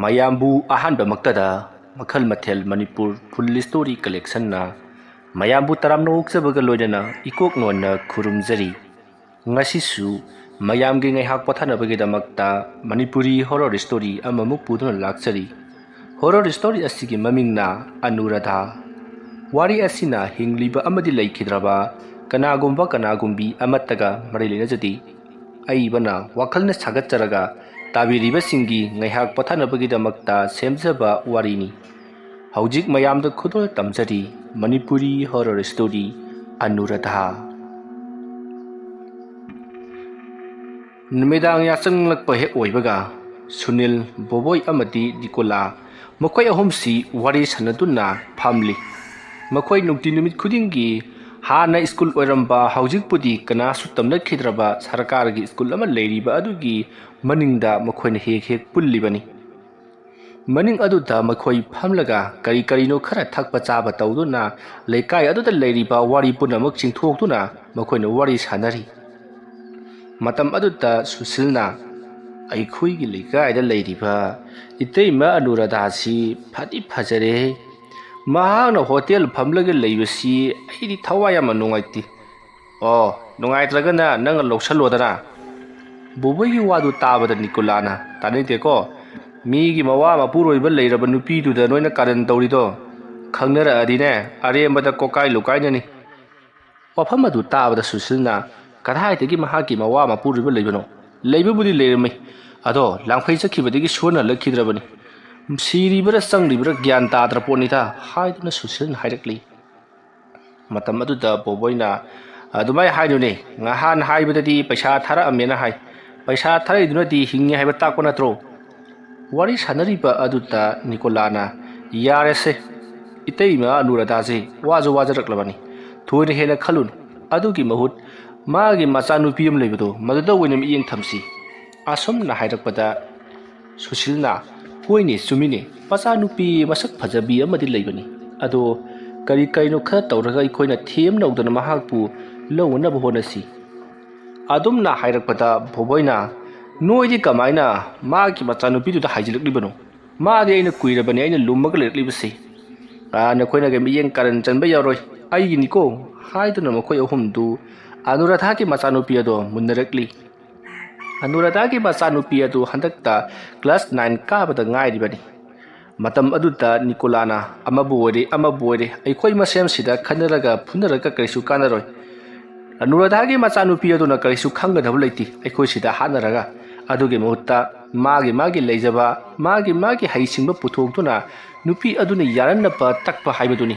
ꯃꯌꯥꯝꯕꯨ ꯑꯍꯥꯟꯕꯃꯛꯇꯗ ꯃꯈꯜ ꯃꯊꯦꯜ ꯃꯅꯤꯄꯨꯔ ꯐꯨꯜ ꯁ꯭ꯇꯣꯔꯤ ꯀꯂꯦꯛꯁꯟꯅ ꯃꯌꯥꯝꯕꯨ ꯇꯔꯥꯝꯅ ꯑꯣꯛꯆꯕꯒ ꯂꯣꯏꯅꯅ ꯏꯀꯣꯛ ꯅꯣꯟꯅ ꯈꯨꯔꯨꯝꯖꯔꯤ꯫ ꯉꯁꯤꯁꯨ ꯃꯌꯥꯝꯒꯤ ꯉꯥꯏꯍꯥꯛ ꯄꯣꯊꯥꯅꯕꯒꯤꯗꯃꯛꯇ ꯃꯅꯤꯄꯨꯔꯤ ꯍꯣꯔꯔ ꯁ꯭ꯇꯣꯔꯤ ꯑꯃꯃꯨꯛ ꯄꯨꯗꯨꯅ ꯂꯥꯛꯆꯔꯤ꯫ ꯍꯣꯔꯔ ꯁ꯭ꯇꯣꯔꯤ ꯑꯁꯤꯒꯤ ꯃꯃꯤꯡꯅ ꯑꯅꯨꯔꯥꯙꯥ꯫ ꯋꯥꯔꯤ ꯑꯁꯤꯅ ꯍꯤꯡꯂꯤꯕ ꯑꯃꯗꯤ ꯂꯩꯈꯤꯗ꯭ꯔꯕ ꯀꯅꯥꯒꯨꯝꯕꯤ ꯑꯃꯠꯇꯒ ꯃꯔꯤ ꯂꯩꯅꯖꯗꯦ꯫ ꯑꯏꯕꯅ ꯋꯥꯈꯜꯅ ꯁꯥꯒꯠꯆꯔꯒ ꯇꯥꯕꯤꯔꯤꯕꯁꯤꯡꯒꯤ ꯉꯥꯏꯍꯥꯛ ꯄꯣꯊꯥꯅꯕꯒꯤꯗꯃꯛꯇ ꯁꯦꯝꯖꯕ ꯋꯥꯔꯤꯅꯤ꯫ ꯍꯧꯖꯤꯛ ꯃꯌꯥꯝꯗ ꯈꯨꯗꯣꯜ ꯇꯝꯖꯔꯤ ꯃꯅꯤꯄꯨꯔꯤ ꯍꯣꯔꯔ ꯁ꯭ꯇꯣꯔꯤ ꯑꯅꯨꯔꯥꯙꯥ꯫ ꯅꯨꯃꯤꯗꯥꯡ ꯌꯥꯆꯪꯂꯛꯄ ꯍꯦꯛ ꯑꯣꯏꯕꯒ ꯁꯨꯅꯤꯜ, ꯕꯣꯕꯣꯏ ꯑꯃꯗꯤ ꯅꯤꯀꯣꯂꯥ ꯃꯈꯣꯏ ꯑꯍꯨꯝꯁꯤ ꯋꯥꯔꯤ ꯁꯥꯟꯅꯗꯨꯅ ꯐꯝꯂꯤ꯫ ꯃꯈꯣꯏ ꯅꯨꯡꯇꯤ ꯅꯨꯃꯤꯠ ꯈꯨꯗꯤꯡꯒꯤ ꯍꯥꯟꯅ ꯁ꯭ꯀꯨꯜ ꯑꯣꯏꯔꯝꯕ ꯍꯧꯖꯤꯛꯄꯨꯗꯤ ꯀꯅꯥꯁꯨ ꯇꯝꯅꯈꯤꯗ꯭ꯔꯕ ꯁꯔꯀꯥꯔꯒꯤ ꯁ꯭ꯀꯨꯜ ꯑꯃ ꯂꯩꯔꯤꯕ ꯑꯗꯨꯒꯤ ꯃꯅꯤꯡꯗ ꯃꯈꯣꯏꯅ ꯍꯦꯛ ꯄꯨꯜꯂꯤꯕꯅꯤ꯫ ꯃꯅꯤꯡ ꯑꯗꯨꯗ ꯃꯈꯣꯏ ꯐꯝꯂꯒ ꯀꯔꯤ ꯀꯔꯤꯅꯣ ꯈꯔ ꯊꯛꯄ ꯆꯥꯕ ꯇꯧꯗꯨꯅ ꯂꯩꯀꯥꯏ ꯑꯗꯨꯗ ꯂꯩꯔꯤꯕ ꯋꯥꯔꯤ ꯄꯨꯝꯅꯃꯛ ꯆꯤꯡꯊꯣꯛꯇꯨꯅ ꯃꯈꯣꯏꯅ ꯋꯥꯔꯤ ꯁꯥꯟꯅꯔꯤ꯫ ꯃꯇꯝ ꯑꯗꯨꯗ ꯁꯨꯁꯤꯜꯅ "ꯑꯩꯈꯣꯏꯒꯤ ꯂꯩꯀꯥꯏꯗ ꯂꯩꯔꯤꯕ ꯏꯇꯩꯃ ꯑꯅꯨꯔꯥꯙꯥꯁꯤ ꯐꯗꯤ ꯐꯖꯔꯦ꯫ ꯃꯍꯥꯛꯅ ꯍꯣꯇꯦꯜ ꯐꯝꯂꯒ ꯂꯩꯕꯁꯤ ꯑꯩꯗꯤ ꯊꯋꯥꯏ ꯌꯥꯝꯅ ꯅꯨꯡꯉꯥꯏꯇꯦ"꯫ "ꯑꯣ, ꯅꯨꯡꯉꯥꯏꯇ꯭ꯔꯒꯅ ꯅꯪꯅ ꯂꯧꯁꯜꯂꯣꯗꯅ"꯫ ꯕꯣꯕꯣꯏꯒꯤ ꯋꯥꯗꯨ ꯇꯥꯕꯗ ꯅꯤꯀꯣꯂꯥꯅ "ꯇꯥꯅꯤꯡꯗꯦꯀꯣ, ꯃꯤꯒꯤ ꯃꯋꯥ ꯃꯄꯨꯔꯣꯏꯕ ꯂꯩꯔꯕ ꯅꯨꯄꯤꯗꯨꯗ ꯅꯣꯏꯅ ꯀꯥꯔꯟ ꯇꯧꯔꯤꯗꯣ, ꯈꯪꯅꯔꯛꯑꯗꯤꯅꯦ ꯑꯔꯦꯝꯕꯗ ꯀꯣꯀꯥꯏ ꯂꯨꯀꯥꯏꯅꯅꯤ"꯫ ꯋꯥꯐꯝ ꯑꯗꯨ ꯇꯥꯕꯗ ꯁꯨꯁꯤꯜꯅ "ꯀꯗꯥꯏꯗꯒꯤ ꯃꯍꯥꯛꯀꯤ ꯃꯋꯥ ꯃꯄꯨꯔꯣꯏꯕ ꯂꯩꯕꯅꯣ? ꯂꯩꯕꯕꯨꯗꯤ ꯂꯩꯔꯝꯃꯤ, ꯑꯗꯣ ꯂꯥꯡꯐꯩ ꯆꯠꯈꯤꯕꯗꯒꯤ ꯁꯨꯍꯟ ꯍꯜꯂꯛꯈꯤꯗ꯭ꯔꯕꯅꯤ꯫ ꯁꯤꯔꯤꯕꯔ ꯆꯪꯂꯤꯕꯔ ꯒ꯭ꯌꯥꯟ ꯇꯥꯗ꯭ꯔ ꯄꯣꯠꯅꯤꯗ" ꯍꯥꯏꯗꯨꯅ ꯁꯨꯁꯤꯜꯅ ꯍꯥꯏꯔꯛꯂꯤ꯫ ꯃꯇꯝ ꯑꯗꯨꯗ ꯕꯣꯕꯣꯏꯅ "ꯑꯗꯨꯃꯥꯏ ꯍꯥꯏꯅꯨꯅꯦ, ꯉꯍꯥꯟ ꯍꯥꯏꯕꯗꯗꯤ ꯄꯩꯁꯥ ꯊꯥꯔꯛꯑꯝꯃꯦꯅ ꯍꯥꯏ꯫ ꯄꯩꯁꯥ ꯊꯥꯔꯛꯏꯗꯨꯅꯗꯤ ꯍꯤꯡꯉꯦ ꯍꯥꯏꯕ ꯇꯥꯛꯄ ꯅꯠꯇ꯭ꯔꯣ"꯫ ꯋꯥꯔꯤ ꯁꯥꯟꯅꯔꯤꯕ ꯑꯗꯨꯗ ꯅꯤꯀꯣꯂꯥꯅ "ꯌꯥꯔꯦꯁꯦ, ꯏꯇꯩꯃ ꯑꯅꯨꯔꯥꯙꯥꯁꯦ ꯋꯥꯁꯨ ꯋꯥꯖꯔꯛꯂꯕꯅꯤ, ꯊꯣꯏꯅ ꯍꯦꯟꯅ ꯈꯜꯂꯨꯅꯨ꯫ ꯑꯗꯨꯒꯤ ꯃꯍꯨꯠ ꯃꯥꯒꯤ ꯃꯆꯥꯅꯨꯄꯤ ꯑꯃ ꯂꯩꯕꯗꯣ ꯃꯗꯨꯗ ꯑꯣꯏꯅ ꯃꯤꯠꯌꯦꯡ ꯊꯝꯁꯤ"꯫ ꯑꯁꯨꯝꯅ ꯍꯥꯏꯔꯛꯄꯗ ꯁꯨꯁꯤꯜꯅ "ꯍꯣꯏꯅꯦ, ꯆꯨꯝꯃꯤꯅꯦ, ꯃꯆꯥꯅꯨꯄꯤ ꯃꯁꯛ ꯐꯖꯕꯤ ꯑꯃꯗꯤ ꯂꯩꯕꯅꯤ꯫ ꯑꯗꯣ ꯀꯔꯤ ꯀꯔꯤꯅꯣ ꯈꯔ ꯇꯧꯔꯒ ꯑꯩꯈꯣꯏꯅ ꯊꯦꯝꯅꯧꯗꯅ ꯃꯍꯥꯛꯄꯨ ꯂꯧꯅꯅꯕ ꯍꯣꯠꯅꯁꯤ"꯫ ꯑꯗꯨꯝꯅ ꯍꯥꯏꯔꯛꯄꯗ ꯕꯣꯕꯣꯏꯅ "ꯅꯣꯏꯗꯤ ꯀꯃꯥꯏꯅ ꯃꯥꯒꯤ ꯃꯆꯥꯅꯨꯄꯤꯗꯨꯗ ꯍꯥꯏꯖꯤꯜꯂꯛꯂꯤꯕꯅꯣ? ꯃꯥꯗꯤ ꯑꯩꯅ ꯀꯨꯏꯔꯕꯅꯤ ꯑꯩꯅ ꯂꯨꯝꯃꯒ ꯂꯩꯔꯛꯂꯤꯕꯁꯦ. ꯅꯈꯣꯏꯅꯒ ꯃꯤꯠꯌꯦꯡ ꯀꯥꯔꯟ ꯆꯟꯕ ꯌꯥꯔꯣꯏ, ꯑꯩꯒꯤꯅꯤꯀꯣ"꯫ ꯍꯥꯏꯗꯨꯅ ꯃꯈꯣꯏ ꯑꯍꯨꯝꯗꯨ ꯑꯅꯨꯔꯥꯙꯥꯒꯤ ꯃꯆꯥꯅꯨꯄꯤ ꯑꯗꯣ ꯃꯨꯟꯅꯔꯛꯂꯤ꯫ ꯑꯅꯨꯔꯥꯙꯥꯒꯤ ꯃꯆꯥꯅꯨꯄꯤ ꯑꯗꯨ ꯍꯟꯗꯛꯇ ꯀ꯭ꯂꯥꯁ 9 ꯀꯥꯕꯗ ꯉꯥꯏꯔꯤꯕꯅꯤ꯫ ꯃꯇꯝ ꯑꯗꯨꯗ ꯅꯤꯀꯣꯂꯥꯅ "ꯑꯃꯕꯨ ꯑꯣꯏꯔꯦ ꯑꯩꯈꯣꯏ ꯃꯁꯦꯝꯁꯤꯗ ꯈꯟꯅꯔꯒ ꯐꯨꯅꯔꯒ ꯀꯔꯤꯁꯨ ꯀꯥꯟꯅꯔꯣꯏ. ꯑꯅꯨꯔꯥꯙꯥꯒꯤ ꯃꯆꯥꯅꯨꯄꯤ ꯑꯗꯨꯅ ꯀꯔꯤꯁꯨ ꯈꯪꯒꯗꯕ ꯂꯩꯇꯦ ꯑꯩꯈꯣꯏ ꯁꯤꯗ ꯍꯥꯠꯅꯔꯒ. ꯑꯗꯨꯒꯤ ꯃꯍꯨꯠꯇ ꯃꯥꯒꯤ ꯂꯩꯖꯕ, ꯃꯥꯒꯤ ꯍꯩꯁꯤꯡꯕ ꯄꯨꯊꯣꯛꯇꯨꯅ ꯅꯨꯄꯤ ꯑꯗꯨꯅ ꯌꯥꯅꯅꯕ ꯇꯛꯄ ꯍꯥꯏꯕꯗꯨꯅꯤ.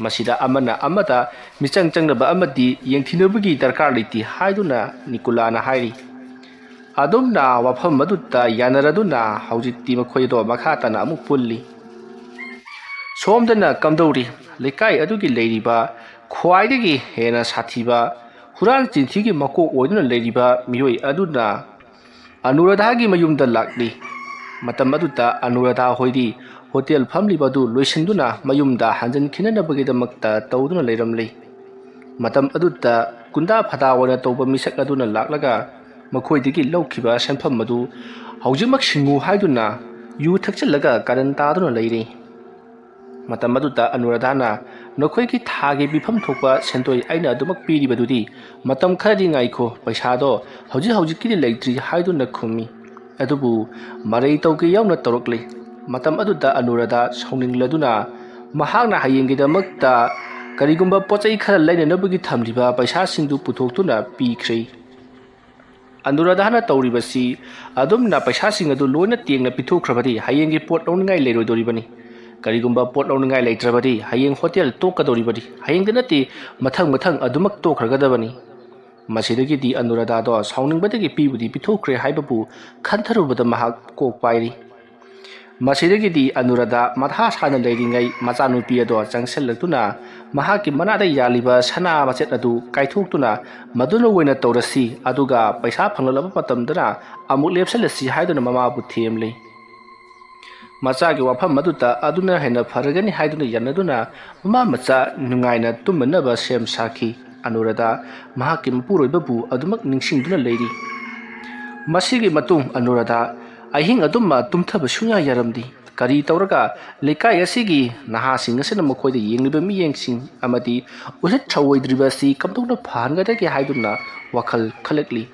ꯃꯁꯤꯗ ꯑꯃꯅ ꯑꯃꯗ ꯃꯤꯆꯪ ꯆꯪꯅꯕ ꯑꯃꯗꯤ ꯌꯦꯡꯊꯤꯅꯕꯒꯤ ꯗꯔꯀꯥꯔ ꯂꯩꯇꯦ" ꯍꯥꯏꯗꯨꯅ ꯅꯤꯀꯣꯂꯥꯅ ꯍꯥꯏꯔꯤ꯫ ꯑꯗꯨꯝꯅ ꯋꯥꯐꯝ ꯑꯗꯨꯗ ꯌꯥꯅꯔꯗꯨꯅ ꯍꯧꯖꯤꯛꯇꯤ ꯃꯈꯣꯏ ꯑꯗꯣ ꯃꯈꯥ ꯇꯥꯅ ꯑꯃꯨꯛ ꯄꯨꯜꯂꯤ꯫ ꯁꯣꯝꯗꯅ ꯀꯝꯗꯧꯔꯤ? ꯂꯩꯀꯥꯏ ꯑꯗꯨꯒꯤ ꯂꯩꯔꯤꯕ ꯈ꯭ꯋꯥꯏꯗꯒꯤ ꯍꯦꯟꯅ ꯁꯥꯊꯤꯕ, ꯍꯨꯔꯥꯟ ꯆꯤꯟꯊꯤꯒꯤ ꯃꯀꯣꯛ ꯑꯣꯏꯗꯨꯅ ꯂꯩꯔꯤꯕ ꯃꯤꯑꯣꯏ ꯑꯗꯨꯅ ꯑꯅꯨꯔꯥꯙꯥꯒꯤ ꯃꯌꯨꯝꯗ ꯂꯥꯛꯂꯤ꯫ ꯃꯇꯝ ꯑꯗꯨꯗ ꯑꯅꯨꯔꯥꯙꯥ ꯍꯣꯏꯗꯤ ꯍꯣꯇꯦꯜ ꯐꯝꯂꯤꯕ ꯑꯗꯨ ꯂꯣꯏꯁꯤꯟꯗꯨꯅ ꯃꯌꯨꯝꯗ ꯍꯟꯖꯤꯟꯈꯤꯅꯅꯕꯒꯤꯗꯃꯛꯇ ꯇꯧꯗꯨꯅ ꯂꯩꯔꯝꯂꯤ꯫ ꯃꯇꯝ ꯑꯗꯨꯗ ꯀꯨꯟꯗꯥ ꯐꯗꯥ ꯑꯣꯏꯅ ꯇꯧꯕ ꯃꯤꯁꯛ ꯑꯗꯨꯅ ꯂꯥꯛꯂꯒ ꯃꯈꯣꯏꯗꯒꯤ ꯂꯧꯈꯤꯕ ꯁꯦꯟꯐꯝ ꯑꯗꯨ ꯍꯧꯖꯤꯛꯃꯛ ꯁꯤꯡꯉꯨ ꯍꯥꯏꯗꯨꯅ ꯌꯨ ꯊꯛꯆꯤꯜꯂꯒ ꯀꯥꯔꯟ ꯇꯥꯗꯨꯅ ꯂꯩꯔꯤ꯫ ꯃꯇꯝ ꯑꯗꯨꯗ ꯑꯅꯨꯔꯥꯙꯥꯅ "ꯅꯈꯣꯏꯒꯤ ꯊꯥꯒꯤ ꯄꯤꯐꯝ ꯊꯣꯛꯄ ꯁꯦꯟꯗꯣꯏ ꯑꯩꯅ ꯑꯗꯨꯃꯛ ꯄꯤꯔꯤꯕꯗꯨꯗꯤ ꯃꯇꯝ ꯈꯔꯗꯤ ꯉꯥꯏꯈꯣ, ꯄꯩꯁꯥꯗꯣ ꯍꯧꯖꯤꯛꯀꯤꯗꯤ ꯂꯩꯇ꯭ꯔꯤ" ꯍꯥꯏꯗꯨꯅ ꯈꯨꯝꯃꯤ꯫ ꯑꯗꯨꯕꯨ ꯃꯔꯩ ꯇꯧꯒꯦ ꯌꯥꯎꯅ ꯇꯧꯔꯛꯂꯤ꯫ ꯃꯇꯝ ꯑꯗꯨꯗ ꯑꯅꯨꯔꯥꯙꯥ ꯁꯥꯎꯅꯤꯡꯂꯗꯨꯅ ꯃꯍꯥꯛꯅ ꯍꯌꯦꯡꯒꯤꯗꯃꯛꯇ ꯀꯔꯤꯒꯨꯝꯕ ꯄꯣꯠꯆꯩ ꯈꯔ ꯂꯩꯅꯅꯕꯒꯤ ꯊꯝꯂꯤꯕ ꯄꯩꯁꯥꯁꯤꯡꯗꯨ ꯄꯨꯊꯣꯛꯇꯨꯅ ꯄꯤꯈ꯭ꯔꯦ꯫ ꯑꯅꯨꯔꯥꯙꯥꯅ ꯇꯧꯔꯤꯕꯁꯤ ꯑꯗꯨꯝꯅ ꯄꯩꯁꯥꯁꯤꯡ ꯑꯗꯨ ꯂꯣꯏꯅ ꯇꯦꯡꯅ ꯄꯤꯊꯣꯛꯈ꯭ꯔꯕꯗꯤ ꯍꯌꯦꯡꯒꯤ ꯄꯣꯠ ꯂꯧꯅꯤꯡꯉꯥꯏ ꯂꯩꯔꯣꯏꯗꯧꯔꯤꯕꯅꯤ. ꯀꯔꯤꯒꯨꯝꯕ ꯄꯣꯠ ꯂꯧꯅꯤꯡꯉꯥꯏ ꯂꯩꯇ꯭ꯔꯕꯗꯤ ꯍꯌꯦꯡ ꯍꯣꯇꯦꯜ ꯇꯣꯛꯀꯗꯧꯔꯤꯕꯅꯤ. ꯍꯌꯦꯡꯗ ꯅꯠꯇꯦ, ꯃꯊꯪ ꯑꯗꯨꯃꯛ ꯇꯣꯛꯈ꯭ꯔꯒꯗꯕꯅꯤ꯫ ꯃꯁꯤꯗꯒꯤꯗꯤ ꯑꯅꯨꯔꯥꯙꯥꯗꯣ ꯁꯥꯎꯅꯤꯡꯕꯗꯒꯤ ꯄꯤꯕꯨꯗꯤ ꯄꯤꯊꯣꯛꯈ꯭ꯔꯦ ꯍꯥꯏꯕꯕꯨ ꯈꯟꯊꯔꯨꯕꯗ ꯃꯍꯥꯛ ꯀꯣꯛ ꯄꯥꯏꯔꯤ꯫ ꯃꯁꯤꯗꯒꯤꯗꯤ ꯑꯅꯨꯔꯥꯙꯥ ꯃꯊꯥ ꯁꯥꯅ ꯂꯩꯔꯤꯉꯩ ꯃꯆꯥꯅꯨꯄꯤ ꯑꯗꯣ ꯆꯪꯁꯤꯜꯂꯛꯇꯨꯅ ꯃꯍꯥꯛꯀꯤ ꯃꯅꯥꯗ ꯌꯥꯜꯂꯤꯕ ꯁꯅꯥ ꯃꯆꯦꯠ ꯑꯗꯨ ꯀꯥꯏꯊꯣꯛꯇꯨꯅ "ꯃꯗꯨꯅ ꯑꯣꯏꯅ ꯇꯧꯔꯁꯤ, ꯑꯗꯨꯒ ꯄꯩꯁꯥ ꯐꯪꯂꯛꯂꯕ ꯃꯇꯝꯗꯅ ꯑꯃꯨꯛ ꯂꯦꯞꯁꯤꯜꯂꯁꯤ" ꯍꯥꯏꯗꯨꯅ ꯃꯃꯥꯕꯨ ꯊꯦꯝꯂꯤ꯫ ꯃꯆꯥꯒꯤ ꯋꯥꯐꯝ ꯑꯗꯨꯗ ꯑꯗꯨꯅ ꯍꯦꯟꯅ ꯐꯔꯒꯅꯤ ꯍꯥꯏꯗꯨꯅ ꯌꯥꯅꯗꯨꯅ ꯃꯃꯥ ꯃꯆꯥ ꯅꯨꯡꯉꯥꯏꯅ ꯇꯨꯝꯃꯅꯕ ꯁꯦꯝ ꯁꯥꯈꯤ꯫ ꯑꯅꯨꯔꯥꯙꯥ ꯃꯍꯥꯛꯀꯤ ꯃꯄꯨꯔꯣꯏꯕꯕꯨ ꯑꯗꯨꯃꯛ ꯅꯤꯡꯁꯤꯡꯗꯨꯅ ꯂꯩꯔꯤ꯫ ꯃꯁꯤꯒꯤ ꯃꯇꯨꯡ ꯑꯅꯨꯔꯥꯙꯥ ꯑꯍꯤꯡ ꯑꯗꯨꯝꯃ ꯇꯨꯝꯊꯕ ꯁꯨꯡꯌꯥ ꯌꯥꯔꯝꯗꯦ ꯀꯔꯤ ꯇꯧꯔꯒ ꯂꯩꯀꯥꯏ ꯑꯁꯤꯒꯤ ꯅꯍꯥꯁꯤꯡ ꯑꯁꯤꯅ ꯃꯈꯣꯏꯗ ꯌꯦꯡꯂꯤꯕ ꯃꯤꯠꯌꯦꯡꯁꯤꯡ ꯑꯃꯗꯤ ꯎꯁꯤꯠ ꯊꯧꯑꯣꯏꯗ꯭ꯔꯤꯕ ꯑꯁꯤ ꯀꯝꯗꯧꯅ ꯐꯍꯟꯒꯗꯒꯦ ꯍꯥꯏꯗꯨꯅ ꯋꯥꯈꯜ ꯈꯜꯂꯛꯂꯤ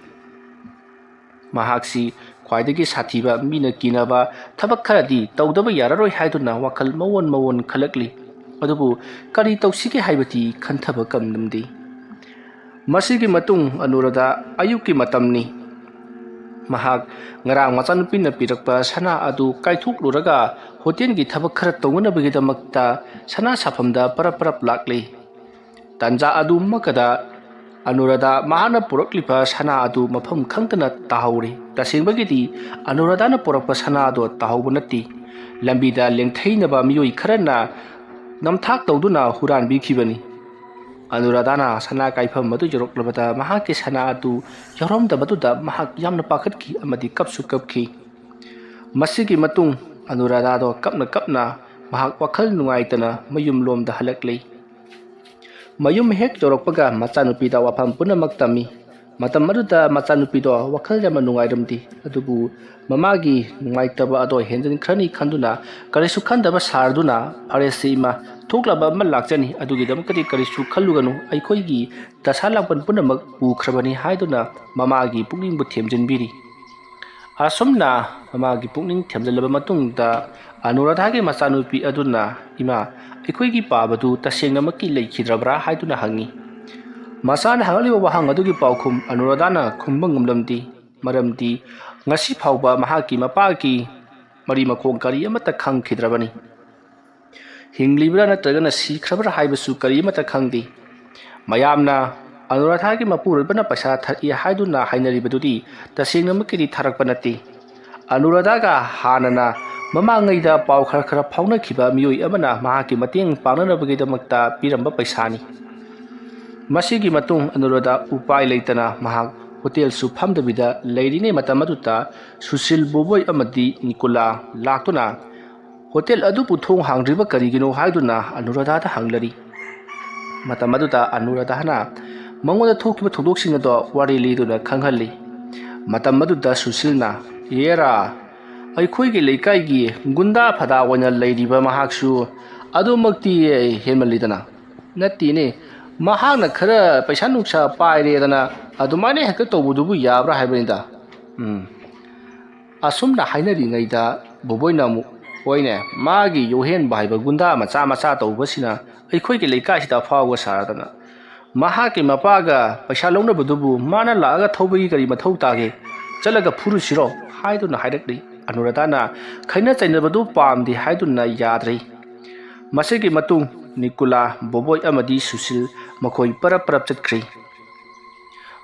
ꯃꯍꯥꯛꯁꯤ ꯈ꯭ꯋꯥꯏꯗꯒꯤ ꯁꯥꯊꯤꯕ ꯃꯤꯅ ꯀꯤꯅꯕ ꯊꯕꯛ ꯈꯔꯗꯤ ꯇꯧꯗꯕ ꯌꯥꯔꯔꯣꯏ ꯍꯥꯏꯗꯨꯅ ꯋꯥꯈꯜ ꯃꯑꯣꯟ ꯃꯑꯣꯟ ꯈꯜꯂꯛꯂꯤ ꯑꯗꯨꯕꯨ ꯀꯔꯤ ꯇꯧꯁꯤꯒꯦ ꯍꯥꯏꯕꯗꯤ ꯈꯟꯊꯕ ꯉꯝꯂꯝꯗꯦ ꯃꯁꯤꯒꯤ ꯃꯇꯨꯡ ꯑꯅꯨꯔꯥꯙꯥ ꯑꯌꯨꯛꯀꯤ ꯃꯇꯝꯅꯤ ꯃꯍꯥꯛ ꯉꯔꯥꯡ ꯃꯆꯥꯅꯨꯄꯤꯅ ꯄꯤꯔꯛꯄ ꯁꯅꯥ ꯑꯗꯨ ꯀꯥꯏꯊꯣꯛꯂꯨꯔꯒ ꯍꯣꯇꯦꯜꯒꯤ ꯊꯕꯛ ꯈꯔ ꯇꯧꯅꯕꯒꯤꯗꯃꯛꯇ ꯁꯅꯥ ꯁꯥꯐꯝꯗ ꯄꯔꯞ ꯄꯔꯞ ꯂꯥꯛꯂꯤ ꯇꯥꯟꯖꯥ ꯑꯗꯨ ꯃꯛꯀꯗ ꯑꯅꯨꯔꯥꯙꯥ ꯃꯍꯥꯛꯅ ꯄꯨꯔꯛꯂꯤꯕ ꯁꯅꯥ ꯑꯗꯨ ꯃꯐꯝ ꯈꯪꯗꯅ ꯇꯥꯍꯧꯔꯤ ꯇꯁꯦꯡꯕꯒꯤꯗꯤ ꯑꯅꯨꯔꯥꯙꯥꯅ ꯄꯨꯔꯛꯄ ꯁꯅꯥ ꯑꯗꯨ ꯇꯥꯍꯧꯕ ꯅꯠꯇꯦ ꯂꯝꯕꯤꯗ ꯂꯦꯡꯊꯩꯅꯕ ꯃꯤꯑꯣꯏ ꯈꯔꯅ ꯅꯝꯊꯥꯛ ꯇꯧꯗꯨꯅ ꯍꯨꯔꯥꯟꯕꯤꯈꯤꯕꯅꯤ ꯑꯅꯨꯔꯥꯙꯥꯅ ꯁꯅꯥ ꯀꯥꯏꯐꯝ ꯑꯗꯨ ꯌꯧꯔꯛꯂꯕꯗ ꯃꯍꯥꯛꯀꯤ ꯁꯅꯥ ꯑꯗꯨ ꯌꯥꯎꯔꯝꯗꯕꯗꯨꯗ ꯃꯍꯥꯛ ꯌꯥꯝꯅ ꯄꯥꯈꯠꯈꯤ ꯑꯃꯗꯤ ꯀꯞꯁꯨ ꯀꯞꯈꯤ ꯃꯁꯤꯒꯤ ꯃꯇꯨꯡ ꯑꯅꯨꯔꯥꯙꯥꯗꯣ ꯀꯞꯅ ꯀꯞꯅ ꯃꯍꯥꯛ ꯋꯥꯈꯜ ꯅꯨꯡꯉꯥꯏꯇꯅ ꯃꯌꯨꯝꯂꯣꯝꯗ ꯍꯜꯂꯛꯂꯤ ꯃꯌꯨꯝ ꯍꯦꯛ ꯌꯧꯔꯛꯄꯒ ꯃꯆꯥꯅꯨꯄꯤꯗ ꯋꯥꯐꯝ ꯄꯨꯝꯅꯃꯛ ꯇꯝꯃꯤ ꯃꯇꯝ ꯑꯗꯨꯗ ꯃꯆꯥꯅꯨꯄꯤꯗꯣ ꯋꯥꯈꯜ ꯌꯥꯝꯅ ꯅꯨꯡꯉꯥꯏꯔꯝꯗꯦ ꯑꯗꯨꯕꯨ ꯃꯃꯥꯒꯤ ꯅꯨꯡꯉꯥꯏꯇꯕ ꯑꯗꯣ ꯍꯦꯟꯖꯤꯟꯈ꯭ꯔꯅꯤ ꯈꯟꯗꯨꯅ ꯀꯔꯤꯁꯨ ꯈꯟꯗꯕ ꯁꯥꯔꯗꯨꯅ ꯐꯔꯦꯁꯤ ꯏꯃꯥ ꯊꯣꯛꯂꯕ ꯑꯃ ꯂꯥꯛꯆꯅꯤ ꯑꯗꯨꯒꯤꯗꯃꯛꯇꯗꯤ ꯀꯔꯤꯁꯨ ꯈꯜꯂꯨꯒꯅꯨ ꯑꯩꯈꯣꯏꯒꯤ ꯗꯁꯥ ꯂꯥꯡꯕꯟ ꯄꯨꯝꯅꯃꯛ ꯎꯈ꯭ꯔꯕꯅꯤ ꯍꯥꯏꯗꯨꯅ ꯃꯃꯥꯒꯤ ꯄꯨꯛꯅꯤꯡꯕꯨ ꯊꯦꯝꯖꯤꯟꯕꯤꯔꯤ ꯑꯁꯨꯝꯅ ꯃꯃꯥꯒꯤ ꯄꯨꯛꯅꯤꯡ ꯊꯦꯝꯖꯤꯜꯂꯕ ꯃꯇꯨꯡꯗ ꯑꯅꯨꯔꯥꯙꯥꯒꯤ ꯃꯆꯥꯅꯨꯄꯤ ꯑꯗꯨꯅ ꯏꯃꯥ ꯑꯩꯈꯣꯏꯒꯤ ꯄꯥꯕꯗꯨ ꯇꯁꯦꯡꯅꯃꯛꯀꯤ ꯂꯩꯈꯤꯗ꯭ꯔꯕ꯭ꯔꯥ ꯍꯥꯏꯗꯨꯅ ꯍꯪꯉꯤ ꯃꯆꯥꯅ ꯍꯪꯂꯛꯂꯤꯕ ꯋꯥꯍꯪ ꯑꯗꯨꯒꯤ ꯄꯥꯎꯈꯨꯝ ꯑꯅꯨꯔꯥꯙꯥꯅ ꯈꯨꯝꯕ ꯉꯝꯂꯝꯗꯦ ꯃꯔꯝꯗꯤ ꯉꯁꯤ ꯐꯥꯎꯕ ꯃꯍꯥꯛꯀꯤ ꯃꯄꯥꯒꯤ ꯃꯔꯤ ꯃꯈꯣꯡ ꯀꯔꯤ ꯑꯃꯠꯇ ꯈꯪꯈꯤꯗ꯭ꯔꯕꯅꯤ ꯍꯤꯡꯂꯤꯕ꯭ꯔꯥ ꯅꯠꯇ꯭ꯔꯒꯅ ꯁꯤꯈ꯭ꯔꯕ꯭ꯔꯥ ꯍꯥꯏꯕꯁꯨ ꯀꯔꯤ ꯑꯃꯠꯇ ꯈꯪꯗꯦ ꯃꯌꯥꯝꯅ ꯑꯅꯨꯔꯥꯙꯥꯒꯤ ꯃꯄꯨꯔꯣꯏꯕꯅ ꯄꯩꯁꯥ ꯊꯔꯛꯏ ꯍꯥꯏꯗꯨꯅ ꯍꯥꯏꯅꯔꯤꯕꯗꯨꯗꯤ ꯇꯁꯦꯡꯅꯃꯛꯀꯤꯗꯤ ꯊꯥꯔꯛꯄ ꯅꯠꯇꯦ ꯑꯅꯨꯔꯥꯙꯥꯒ ꯍꯥꯟꯅꯅ ꯃꯃꯥꯡꯉꯩꯗ ꯄꯥꯎ ꯈꯔ ꯈꯔ ꯐꯥꯎꯅꯈꯤꯕ ꯃꯤꯑꯣꯏ ꯑꯃꯅ ꯃꯍꯥꯛꯀꯤ ꯃꯇꯦꯡ ꯄꯥꯡꯅꯅꯕꯒꯤꯗꯃꯛꯇ ꯄꯤꯔꯝꯕ ꯄꯩꯁꯥꯅꯤ ꯃꯁꯤꯒꯤ ꯃꯇꯨꯡ ꯑꯅꯨꯔꯥꯙꯥ ꯎꯄꯥꯏ ꯂꯩꯇꯅ ꯃꯍꯥꯛ ꯍꯣꯇꯦꯜꯁꯨ ꯐꯝꯗꯕꯤꯗ ꯂꯩꯔꯤꯉꯩ ꯃꯇꯝ ꯑꯗꯨꯗ ꯁꯨꯁꯤꯜ ꯕꯣꯕꯣꯏ ꯑꯃꯗꯤ ꯅꯤꯀꯣꯂꯥ ꯂꯥꯛꯇꯨꯅ ꯍꯣꯇꯦꯜ ꯑꯗꯨꯕꯨ ꯊꯣꯡ ꯍꯥꯡꯗ꯭ꯔꯤꯕ ꯀꯔꯤꯒꯤꯅꯣ ꯍꯥꯏꯗꯨꯅ ꯑꯅꯨꯔꯥꯙꯥꯗ ꯍꯪꯂꯔꯤ ꯃꯇꯝ ꯑꯗꯨꯗ ꯑꯅꯨꯔꯥꯙꯥꯅ ꯃꯉꯣꯟꯗ ꯊꯣꯛꯈꯤꯕ ꯊꯧꯗꯣꯛꯁꯤꯡ ꯑꯗꯣ ꯋꯥꯔꯤ ꯂꯤꯗꯨꯅ ꯈꯪꯍꯜꯂꯤ ꯃꯇꯝ ꯑꯗꯨꯗ ꯁꯨꯁꯤꯜꯅ ꯌꯦꯔꯥ ꯑꯩꯈꯣꯏꯒꯤ ꯂꯩꯀꯥꯏꯒꯤ ꯒꯨꯟꯗꯥ ꯐꯗꯥ ꯑꯣꯏꯅ ꯂꯩꯔꯤꯕ ꯃꯍꯥꯛꯁꯨ ꯑꯗꯨꯃꯛꯇꯤ ꯍꯦꯟꯃꯜꯂꯤꯗꯅ ꯅꯠꯇꯦꯅꯦ ꯃꯍꯥꯛꯅ ꯈꯔ ꯄꯩꯁꯥ ꯅꯨꯡꯁꯥ ꯄꯥꯏꯔꯦꯗꯅ ꯑꯗꯨꯃꯥꯏꯅ ꯍꯦꯛꯇ ꯇꯧꯕꯗꯨꯕꯨ ꯌꯥꯕ꯭ꯔꯥ ꯍꯥꯏꯕꯅꯤꯗ ꯑꯁꯨꯝꯅ ꯍꯥꯏꯅꯔꯤꯉꯩꯗ ꯕꯣꯕꯣꯏꯅ ꯑꯃꯨꯛ ꯍꯣꯏꯅꯦ ꯃꯥꯒꯤ ꯌꯣꯍꯦꯟꯕ ꯍꯥꯏꯕ ꯒꯨꯟꯗꯥ ꯃꯆꯥ ꯃꯆꯥ ꯇꯧꯕꯁꯤꯅ ꯑꯩꯈꯣꯏꯒꯤ ꯂꯩꯀꯥꯏꯁꯤꯗ ꯐꯥꯎꯕ ꯁꯥꯔꯗꯅ ꯃꯍꯥꯛꯀꯤ ꯃꯄꯥꯒ ꯄꯩꯁꯥ ꯂꯧꯅꯕꯗꯨꯕꯨ ꯃꯥꯅ ꯂꯥꯛꯑꯒ ꯊꯧꯕꯒꯤ ꯀꯔꯤ ꯃꯊꯧ ꯇꯥꯒꯦ ꯆꯠꯂꯒ ꯐꯨꯔꯨꯁꯤꯔꯣ ꯍꯥꯏꯗꯨꯅ ꯍꯥꯏꯔꯛꯂꯤ ꯑꯅꯨꯔꯥꯙꯥꯅ ꯈꯩꯅ ꯆꯩꯅꯕꯗꯨ ꯄꯥꯝꯗꯦ ꯍꯥꯏꯗꯨꯅ ꯌꯥꯗ꯭ꯔꯤ ꯃꯁꯤꯒꯤ ꯃꯇꯨꯡ ꯅꯤꯀꯣꯂꯥ ꯕꯣꯕꯣꯏ ꯑꯃꯗꯤ ꯁꯨꯁꯤꯜ ꯃꯈꯣꯏ ꯄꯔꯞ ꯄꯔꯞ ꯆꯠꯈ꯭ꯔꯤ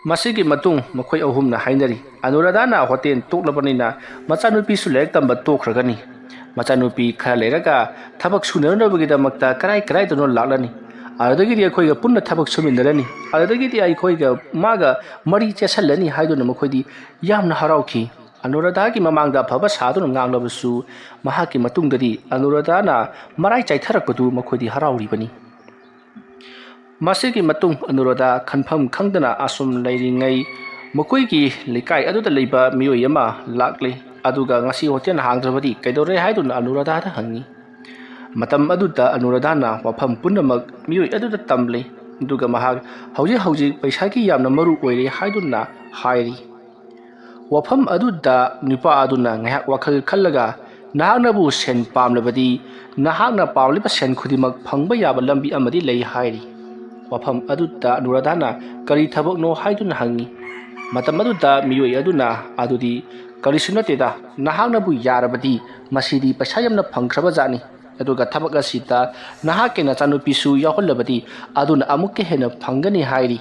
ꯃꯁꯤꯒꯤ ꯃꯇꯨꯡ ꯃꯈꯣꯏ ꯑꯍꯨꯝꯅ ꯍꯥꯏꯅꯔꯤ ꯑꯅꯨꯔꯥꯙꯥꯅ ꯍꯣꯇꯦꯜ ꯇꯣꯛꯂꯕꯅꯤꯅ ꯃꯆꯥꯅꯨꯄꯤꯁꯨ ꯂꯥꯏꯔꯤꯛ ꯇꯝꯕ ꯇꯣꯛꯈ꯭ꯔꯒꯅꯤ ꯃꯆꯥꯅꯨꯄꯤ ꯈꯔ ꯂꯩꯔꯒ ꯊꯕꯛ ꯁꯨꯅꯅꯕꯒꯤꯗꯃꯛꯇ ꯀꯗꯥꯏꯗꯅꯣ ꯂꯥꯛꯂꯅꯤ ꯑꯗꯨꯗꯒꯤꯗꯤ ꯑꯩꯈꯣꯏꯒ ꯄꯨꯟꯅ ꯊꯕꯛ ꯁꯨꯃꯤꯟꯅꯔꯅꯤ ꯑꯗꯨꯗꯒꯤꯗꯤ ꯑꯩꯈꯣꯏꯒ ꯃꯥꯒ ꯃꯔꯤ ꯆꯦꯠꯁꯜꯂꯅꯤ ꯍꯥꯏꯗꯨꯅ ꯃꯈꯣꯏꯗꯤ ꯌꯥꯝꯅ ꯍꯔꯥꯎꯈꯤ ꯑꯅꯨꯔꯥꯙꯥꯒꯤ ꯃꯃꯥꯡꯗ ꯑꯐꯕ ꯁꯥꯗꯨꯅ ꯉꯥꯡꯂꯕꯁꯨ ꯃꯍꯥꯛꯀꯤ ꯃꯇꯨꯡꯗꯗꯤ ꯑꯅꯨꯔꯥꯙꯥꯅ ꯃꯔꯥꯏ ꯆꯥꯏꯊꯔꯛꯄꯗꯨ ꯃꯈꯣꯏꯗꯤ ꯍꯔꯥꯎꯔꯤꯕꯅꯤ ꯃꯁꯤꯒꯤ ꯃꯇꯨꯡ ꯑꯅꯨꯔꯥꯙꯥ ꯈꯟꯐꯝ ꯈꯪꯗꯅ ꯑꯁꯨꯝ ꯂꯩꯔꯤꯉꯩ ꯃꯈꯣꯏꯒꯤ ꯂꯩꯀꯥꯏ ꯑꯗꯨꯗ ꯂꯩꯕ ꯃꯤꯑꯣꯏ ꯑꯃ ꯂꯥꯛꯂꯤ ꯑꯗꯨꯒ ꯉꯁꯤ ꯍꯣꯇꯦꯜ ꯍꯥꯡꯗ꯭ꯔꯕꯗꯤ ꯀꯩꯗꯧꯔꯦ ꯍꯥꯏꯗꯨꯅ ꯑꯅꯨꯔꯥꯙꯥꯗ ꯍꯪꯉꯤ ꯃꯇꯝ ꯑꯗꯨꯗ ꯑꯅꯨꯔꯥꯙꯥꯅ ꯋꯥꯐꯝ ꯄꯨꯝꯅꯃꯛ ꯃꯤꯑꯣꯏ ꯑꯗꯨꯗ ꯇꯝꯂꯤ ꯑꯗꯨꯒ ꯃꯍꯥꯛ ꯍꯧꯖꯤꯛ ꯄꯩꯁꯥꯒꯤ ꯌꯥꯝꯅ ꯃꯔꯨ ꯑꯣꯏꯔꯦ ꯍꯥꯏꯗꯨꯅ ꯍꯥꯏꯔꯤ ꯋꯥꯐꯝ ꯑꯗꯨꯗ ꯅꯨꯄꯥ ꯑꯗꯨꯅ ꯉꯥꯏꯍꯥꯛ ꯋꯥꯈꯜ ꯈꯜꯂꯒ ꯅꯍꯥꯛꯅꯕꯨ ꯁꯦꯟ ꯄꯥꯝꯂꯕꯗꯤ ꯅꯍꯥꯛꯅ ꯄꯥꯝꯂꯤꯕ ꯁꯦꯟ ꯈꯨꯗꯤꯡꯃꯛ ꯐꯪꯕ ꯌꯥꯕ ꯂꯝꯕꯤ ꯑꯃꯗꯤ ꯂꯩ ꯍꯥꯏꯔꯤ ꯋꯥꯐꯝ ꯑꯗꯨꯗ ꯑꯅꯨꯔꯥꯙꯥꯅ ꯀꯔꯤ ꯊꯕꯛꯅꯣ ꯍꯥꯏꯗꯨꯅ ꯍꯪꯉꯤ ꯃꯇꯝ ꯑꯗꯨꯗ ꯃꯤꯑꯣꯏ ꯑꯗꯨꯅ ꯑꯗꯨꯗꯤ ꯀꯔꯤꯁꯨ ꯅꯠꯇꯦꯗ ꯅꯍꯥꯛꯅꯕꯨ ꯌꯥꯔꯕꯗꯤ ꯃꯁꯤꯗꯤ ꯄꯩꯁꯥ ꯌꯥꯝꯅ ꯐꯪꯈ꯭ꯔꯕ ꯖꯥꯠꯅꯤ ꯑꯗꯨꯒ ꯊꯕꯛ ꯑꯁꯤꯗ ꯅꯍꯥꯛꯀꯤ ꯅꯆꯥꯅꯨꯄꯤꯁꯨ ꯌꯥꯎꯍꯜꯂꯕꯗꯤ ꯑꯗꯨꯅ ꯑꯃꯨꯛꯀ ꯍꯦꯟꯅ ꯐꯪꯒꯅꯤ ꯍꯥꯏꯔꯤ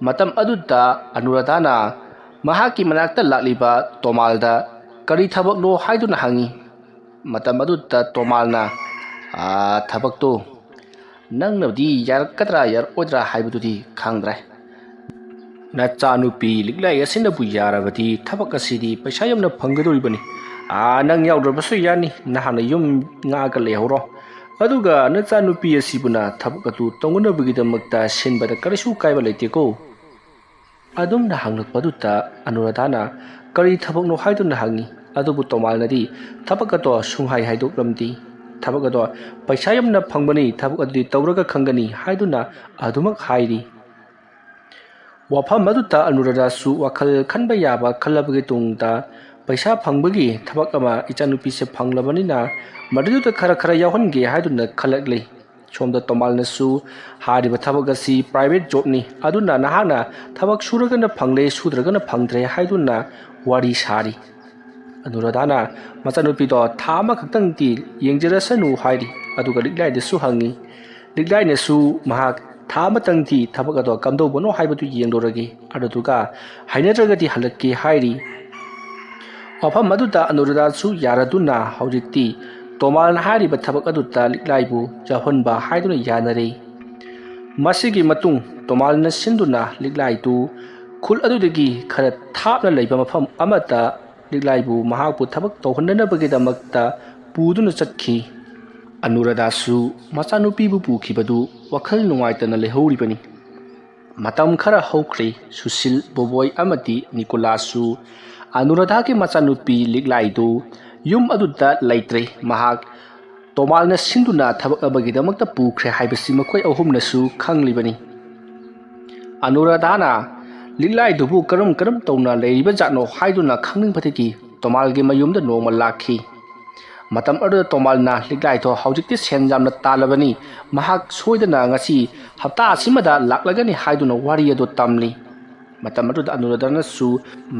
ꯃꯇꯝ ꯑꯗꯨꯗ ꯑꯅꯨꯔꯥꯙꯥꯅ ꯃꯍꯥꯛꯀꯤ ꯃꯅꯥꯛꯇ ꯂꯥꯛꯂꯤꯕ ꯇꯣꯃꯥꯜꯗ ꯀꯔꯤ ꯊꯕꯛꯅꯣ ꯍꯥꯏꯗꯨꯅ ꯍꯪꯉꯤ ꯃꯇꯝ ꯑꯗꯨꯗ ꯇꯣꯃꯥꯜꯅ ꯊꯕꯛꯇꯣ ꯅꯪꯅꯕꯨꯗꯤ ꯌꯥꯔꯛꯀꯗ꯭ꯔꯥ ꯌꯥꯔꯛꯑꯣꯏꯗ꯭ꯔꯥ ꯍꯥꯏꯕꯗꯨꯗꯤ ꯈꯪꯗ꯭ꯔꯦ ꯅꯆꯥꯅꯨꯄꯤ ꯂꯤꯛꯂꯥꯏ ꯑꯁꯤꯅꯕꯨ ꯌꯥꯔꯕꯗꯤ ꯊꯕꯛ ꯑꯁꯤꯗꯤ ꯄꯩꯁꯥ ꯌꯥꯝꯅ ꯐꯪꯒꯗꯧꯔꯤꯕꯅꯤ ꯅꯪ ꯌꯥꯎꯗ꯭ꯔꯕꯁꯨ ꯌꯥꯅꯤ ꯅꯍꯥꯛꯅ ꯌꯨꯝ ꯉꯥꯛꯑꯒ ꯂꯩꯍꯧꯔꯣ ꯑꯗꯨꯒ ꯅꯆꯥꯅꯨꯄꯤ ꯑꯁꯤꯕꯨꯅ ꯊꯕꯛ ꯑꯗꯨ ꯇꯧꯅꯕꯒꯤꯗꯃꯛꯇ ꯁꯤꯟꯕꯗ ꯀꯔꯤꯁꯨ ꯀꯥꯏꯕ ꯂꯩꯇꯦꯀꯣ ꯑꯗꯨꯝꯅ ꯍꯪꯂꯛꯄꯗꯨꯗ ꯑꯅꯨꯔꯥꯙꯥꯅ ꯀꯔꯤ ꯊꯕꯛꯅꯣ ꯍꯥꯏꯗꯨꯅ ꯍꯪꯉꯤ ꯑꯗꯨꯕꯨ ꯇꯣꯃꯥꯜꯅꯗꯤ ꯊꯕꯛ ꯑꯗꯣ ꯁꯨꯡꯍꯥꯏ ꯍꯥꯏꯗꯣꯛꯂꯝꯗꯦ ꯊꯕꯛ ꯑꯗꯣ ꯄꯩꯁꯥ ꯌꯥꯝꯅ ꯐꯪꯕꯅꯤ ꯊꯕꯛ ꯑꯗꯨꯗꯤ ꯇꯧꯔꯒ ꯈꯪꯒꯅꯤ ꯍꯥꯏꯗꯨꯅ ꯑꯗꯨꯃꯛ ꯍꯥꯏꯔꯤ ꯋꯥꯐꯝ ꯑꯗꯨꯗ ꯑꯅꯨꯔꯥꯙꯥꯁꯨ ꯋꯥꯈꯜ ꯈꯟꯕ ꯌꯥꯕ ꯈꯜꯂꯕꯒꯤ ꯇꯨꯡꯗ ꯄꯩꯁꯥ ꯐꯪꯕꯒꯤ ꯊꯕꯛ ꯑꯃ ꯏꯆꯥꯅꯨꯄꯤꯁꯦ ꯐꯪꯂꯕꯅꯤꯅ ꯃꯗꯨꯗ ꯈꯔ ꯌꯥꯎꯍꯟꯒꯦ ꯍꯥꯏꯗꯨꯅ ꯈꯜꯂꯛꯂꯤ ꯁꯣꯝꯗ ꯇꯣꯃꯥꯜꯅꯁꯨ ꯍꯥꯏꯔꯤꯕ ꯊꯕꯛ ꯑꯁꯤ ꯄ꯭ꯔꯥꯏꯚꯦꯠ ꯖꯣꯕꯅꯤ ꯑꯗꯨꯅ ꯅꯍꯥꯛꯅ ꯊꯕꯛ ꯁꯨꯔꯒꯅ ꯐꯪꯂꯦ ꯁꯨꯗ꯭ꯔꯒꯅ ꯐꯪꯗ꯭ꯔꯦ ꯍꯥꯏꯗꯨꯅ ꯋꯥꯔꯤ ꯁꯥꯔꯤ ꯑꯅꯨꯔꯥꯙꯥꯅ ꯃꯆꯥꯅꯨꯄꯤꯗꯣ ꯊꯥ ꯑꯃꯈꯛꯇꯪꯗꯤ ꯌꯦꯡꯖꯔꯁꯅꯨ ꯍꯥꯏꯔꯤ ꯑꯗꯨꯒ ꯂꯤꯛꯂꯥꯏꯗꯁꯨ ꯍꯪꯉꯤ ꯂꯤꯛꯂꯥꯏꯅꯁꯨ ꯃꯍꯥꯛ ꯊꯥ ꯑꯃꯇꯪꯗꯤ ꯊꯕꯛ ꯑꯗꯣ ꯀꯝꯗꯧꯕꯅꯣ ꯍꯥꯏꯕꯗꯨ ꯌꯦꯡꯂꯨꯔꯒꯦ ꯑꯗꯨꯗꯨꯒ ꯍꯩꯅꯗ꯭ꯔꯒꯗꯤ ꯍꯜꯂꯛꯀꯦ ꯍꯥꯏꯔꯤ ꯋꯥꯐꯝ ꯑꯗꯨꯗ ꯑꯅꯨꯔꯥꯙꯥꯁꯨ ꯌꯥꯔꯗꯨꯅ ꯍꯧꯖꯤꯛꯇꯤ ꯇꯣꯃꯥꯜꯅ ꯍꯥꯏꯔꯤꯕ ꯊꯕꯛ ꯑꯗꯨꯗ ꯂꯤꯛꯂꯥꯏꯕꯨ ꯌꯥꯎꯍꯟꯕ ꯍꯥꯏꯗꯨꯅ ꯌꯥꯅꯔꯦ ꯃꯁꯤꯒꯤ ꯃꯇꯨꯡ ꯇꯣꯃꯥꯜꯅ ꯁꯤꯟꯗꯨꯅ ꯂꯤꯛꯂꯥꯏꯗꯨ ꯈꯨꯜ ꯑꯗꯨꯗꯒꯤ ꯈꯔ ꯊꯥꯞꯅ ꯂꯩꯕ ꯃꯐꯝ ꯑꯃꯗ ꯂꯤꯛꯂꯥꯏꯕꯨ ꯃꯍꯥꯛꯄꯨ ꯊꯕꯛ ꯇꯧꯍꯟꯅꯅꯕꯒꯤꯗꯃꯛꯇ ꯄꯨꯗꯨꯅ ꯆꯠꯈꯤ ꯑꯅꯨꯔꯥꯙꯥꯁꯨ ꯃꯆꯥꯅꯨꯄꯤꯕꯨ ꯄꯨꯈꯤꯕꯗꯨ ꯋꯥꯈꯜ ꯅꯨꯡꯉꯥꯏꯇꯅ ꯂꯩꯍꯧꯔꯤꯕꯅꯤ ꯃꯇꯝ ꯈꯔ ꯍꯧꯈ꯭ꯔꯦ ꯁꯨꯁꯤꯜ ꯕꯣꯕꯣꯏ ꯑꯃꯗꯤ ꯅꯤꯀꯣꯂꯥꯁꯨ ꯑꯅꯨꯔꯥꯙꯥꯒꯤ ꯃꯆꯥꯅꯨꯄꯤ ꯂꯤꯛꯂꯥꯏꯗꯨ ꯌꯨꯝ ꯑꯗꯨꯗ ꯂꯩꯇ꯭ꯔꯦ ꯃꯍꯥꯛ ꯇꯣꯃꯥꯜꯅ ꯁꯤꯟꯗꯨꯅ ꯊꯕꯛ ꯑꯃꯒꯤꯗꯃꯛꯇ ꯄꯨꯈ꯭ꯔꯦ ꯍꯥꯏꯕꯁꯤ ꯃꯈꯣꯏ ꯑꯍꯨꯝꯅꯁꯨ ꯈꯪꯂꯤꯕꯅꯤ ꯑꯅꯨꯔꯥꯙꯥꯅ ꯂꯤꯛꯂꯥꯏꯗꯨꯕꯨ ꯀꯔꯝ ꯇꯧꯅ ꯂꯩꯔꯤꯕ ꯖꯥꯠꯅꯣ ꯍꯥꯏꯗꯨꯅ ꯈꯪꯅꯤꯡꯕꯗꯒꯤ ꯇꯣꯃꯥꯜꯒꯤ ꯃꯌꯨꯝꯗ ꯅꯣꯡꯃ ꯂꯥꯛꯈꯤ ꯃꯇꯝ ꯑꯗꯨꯗ ꯇꯣꯃꯥꯜꯅ ꯂꯤꯛꯂꯥꯏꯗꯣ ꯍꯧꯖꯤꯛꯇꯤ ꯁꯦꯟ ꯌꯥꯝꯅ ꯇꯥꯜꯂꯕꯅꯤ ꯃꯍꯥꯛ ꯁꯣꯏꯗꯅ ꯉꯁꯤ ꯍꯞꯇꯥ ꯑꯁꯤꯃꯗ ꯂꯥꯛꯂꯒꯅꯤ ꯍꯥꯏꯗꯨꯅ ꯋꯥꯔꯤ ꯑꯗꯨ ꯇꯝꯂꯤ ꯃꯇꯝ ꯑꯗꯨꯗ ꯑꯅꯨꯔꯥꯙꯥꯅꯁꯨ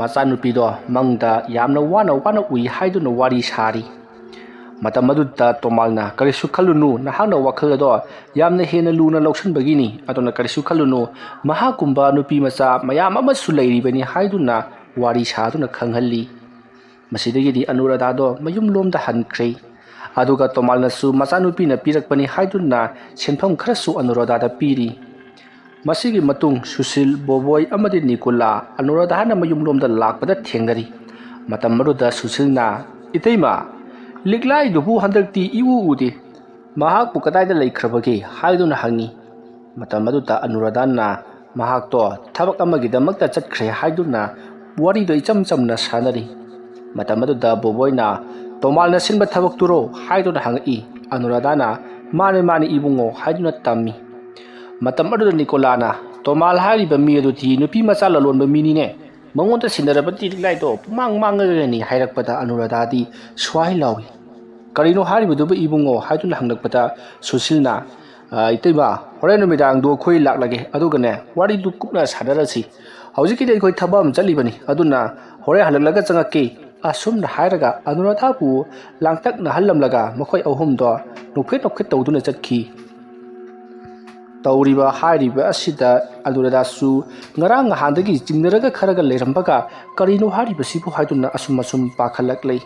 ꯃꯆꯥꯅꯨꯄꯤꯗꯣ ꯃꯪꯗ ꯌꯥꯝꯅ ꯋꯥꯅ ꯎꯏ ꯍꯥꯏꯗꯨꯅ ꯋꯥꯔꯤ ꯁꯥꯔꯤ ꯃꯇꯝ ꯑꯗꯨꯗ ꯇꯣꯃꯥꯜꯅ ꯀꯔꯤꯁꯨ ꯈꯜꯂꯨꯅꯨ ꯅꯍꯥꯛꯅ ꯋꯥꯈꯜ ꯑꯗꯣ ꯌꯥꯝꯅ ꯍꯦꯟꯅ ꯂꯨꯅ ꯂꯧꯁꯤꯟꯕꯒꯤꯅꯤ ꯑꯗꯨꯅ ꯀꯔꯤꯁꯨ ꯈꯜꯂꯨꯅꯨ ꯃꯍꯥꯛꯀꯨꯝꯕ ꯅꯨꯄꯤ ꯃꯆꯥ ꯃꯌꯥꯝ ꯑꯃꯁꯨ ꯂꯩꯔꯤꯕꯅꯤ ꯍꯥꯏꯗꯨꯅ ꯋꯥꯔꯤ ꯁꯥꯗꯨꯅ ꯈꯪꯍꯜꯂꯤ ꯃꯁꯤꯗꯒꯤꯗꯤ ꯑꯅꯨꯔꯥꯙꯥꯗꯣ ꯃꯌꯨꯝꯂꯣꯝꯗ ꯍꯟꯈ꯭ꯔꯦ ꯑꯗꯨꯒ ꯇꯣꯃꯥꯜꯅꯁꯨ ꯃꯆꯥꯅꯨꯄꯤꯅ ꯄꯤꯔꯛꯄꯅꯤ ꯍꯥꯏꯗꯨꯅ ꯁꯦꯟꯐꯝ ꯈꯔꯁꯨ ꯑꯅꯨꯔꯥꯙꯥꯗ ꯄꯤꯔꯤ ꯃꯁꯤꯒꯤ ꯃꯇꯨꯡ ꯁꯨꯁꯤꯜ ꯕꯣꯕꯣꯏ ꯑꯃꯗꯤ ꯅꯤꯀꯣꯂꯥ ꯑꯅꯨꯔꯥꯙꯥꯅ ꯃꯌꯨꯝꯂꯣꯝꯗ ꯂꯥꯛꯄꯗ ꯊꯦꯡꯅꯔꯤ ꯃꯇꯝ ꯑꯗꯨꯗ ꯁꯨꯁꯤꯜꯅ ꯏꯇꯩꯃ ꯂꯤꯛꯂꯥꯏꯗꯨꯕꯨ ꯍꯟꯗꯛꯇꯤ ꯏꯎ ꯎꯗꯦ ꯃꯍꯥꯛꯄꯨ ꯀꯗꯥꯏꯗ ꯂꯩꯈ꯭ꯔꯕꯒꯦ ꯍꯥꯏꯗꯨꯅ ꯍꯪꯉꯤ ꯃꯇꯝ ꯑꯗꯨꯗ ꯑꯅꯨꯔꯥꯙꯥꯅ ꯃꯍꯥꯛꯇꯣ ꯊꯕꯛ ꯑꯃꯒꯤꯗꯃꯛꯇ ꯆꯠꯈ꯭ꯔꯦ ꯍꯥꯏꯗꯨꯅ ꯋꯥꯔꯤꯗꯣ ꯏꯆꯝ ꯆꯝꯅ ꯁꯥꯟꯅꯔꯤ ꯃꯇꯝ ꯑꯗꯨꯗ ꯕꯣꯕꯣꯏꯅ ꯇꯣꯃꯥꯜꯅ ꯁꯤꯟꯕ ꯊꯕꯛꯇꯨꯔꯣ ꯍꯥꯏꯗꯨꯅ ꯍꯪꯉꯛꯏ ꯑꯅꯨꯔꯥꯙꯥꯅ ꯃꯥꯅꯦ ꯏꯕꯨꯡꯉꯣ ꯍꯥꯏꯗꯨꯅ ꯇꯝꯃꯤ ꯃꯇꯝ ꯑꯗꯨꯗ ꯅꯤꯀꯣꯂꯥꯅ ꯇꯣꯃꯥꯜ ꯍꯥꯏꯔꯤꯕ ꯃꯤ ꯑꯗꯨꯗꯤ ꯅꯨꯄꯤ ꯃꯆꯥ ꯂꯂꯣꯟꯕ ꯃꯤꯅꯤꯅꯦ ꯃꯉꯣꯟꯗ ꯁꯤꯟꯅꯔꯕꯗꯤ ꯂꯤꯛꯂꯥꯏꯗꯣ ꯃꯥꯡꯉꯒꯅꯤ ꯍꯥꯏꯔꯛꯄꯗ ꯑꯅꯨꯔꯥꯙꯥꯗꯤ ꯁ꯭ꯋꯥꯏ ꯂꯥꯎꯏ ꯀꯔꯤꯅꯣ ꯍꯥꯏꯔꯤꯕꯗꯨꯕꯨ ꯏꯕꯨꯡꯉꯣ ꯍꯥꯏꯗꯨꯅ ꯍꯪꯂꯛꯄꯗ ꯁꯨꯁꯤꯜꯅ ꯏꯇꯩꯃ ꯍꯣꯔꯦꯟ ꯅꯨꯃꯤꯗꯥꯡꯗꯣ ꯑꯩꯈꯣꯏ ꯂꯥꯛꯂꯒꯦ ꯑꯗꯨꯒꯅꯦ ꯋꯥꯔꯤꯗꯨ ꯀꯨꯞꯅ ꯁꯥꯟꯅꯔꯁꯤ ꯍꯧꯖꯤꯛꯀꯤꯗꯤ ꯑꯩꯈꯣꯏ ꯊꯕꯛ ꯑꯃ ꯆꯠꯂꯤꯕꯅꯤ ꯑꯗꯨꯅ ꯍꯣꯔꯦꯟ ꯍꯜꯂꯛꯂꯒ ꯆꯪꯉꯛꯀꯦ ꯑꯁꯨꯝꯅ ꯍꯥꯏꯔꯒ ꯑꯅꯨꯔꯥꯙꯥꯕꯨ ꯂꯥꯡꯇꯛꯅꯍꯜꯂꯝꯂꯒ ꯃꯈꯣꯏ ꯑꯍꯨꯝꯗꯣ ꯅꯣꯛꯐꯦꯠ ꯇꯧꯗꯨꯅ ꯆꯠꯈꯤ ꯇꯧꯔꯤꯕ ꯍꯥꯏꯔꯤꯕ ꯑꯁꯤꯗ ꯑꯅꯨꯔꯥꯙꯥꯁꯨ ꯉꯔꯥꯡ ꯅꯍꯥꯟꯗꯒꯤ ꯆꯤꯡꯅꯔꯒ ꯈꯔꯒ ꯂꯩꯔꯝꯕꯒ ꯀꯔꯤꯅꯣ ꯍꯥꯏꯔꯤꯕꯁꯤꯕꯨ ꯍꯥꯏꯗꯨꯅ ꯑꯁꯨꯝ ꯄꯥꯈꯠꯂꯛꯂꯤ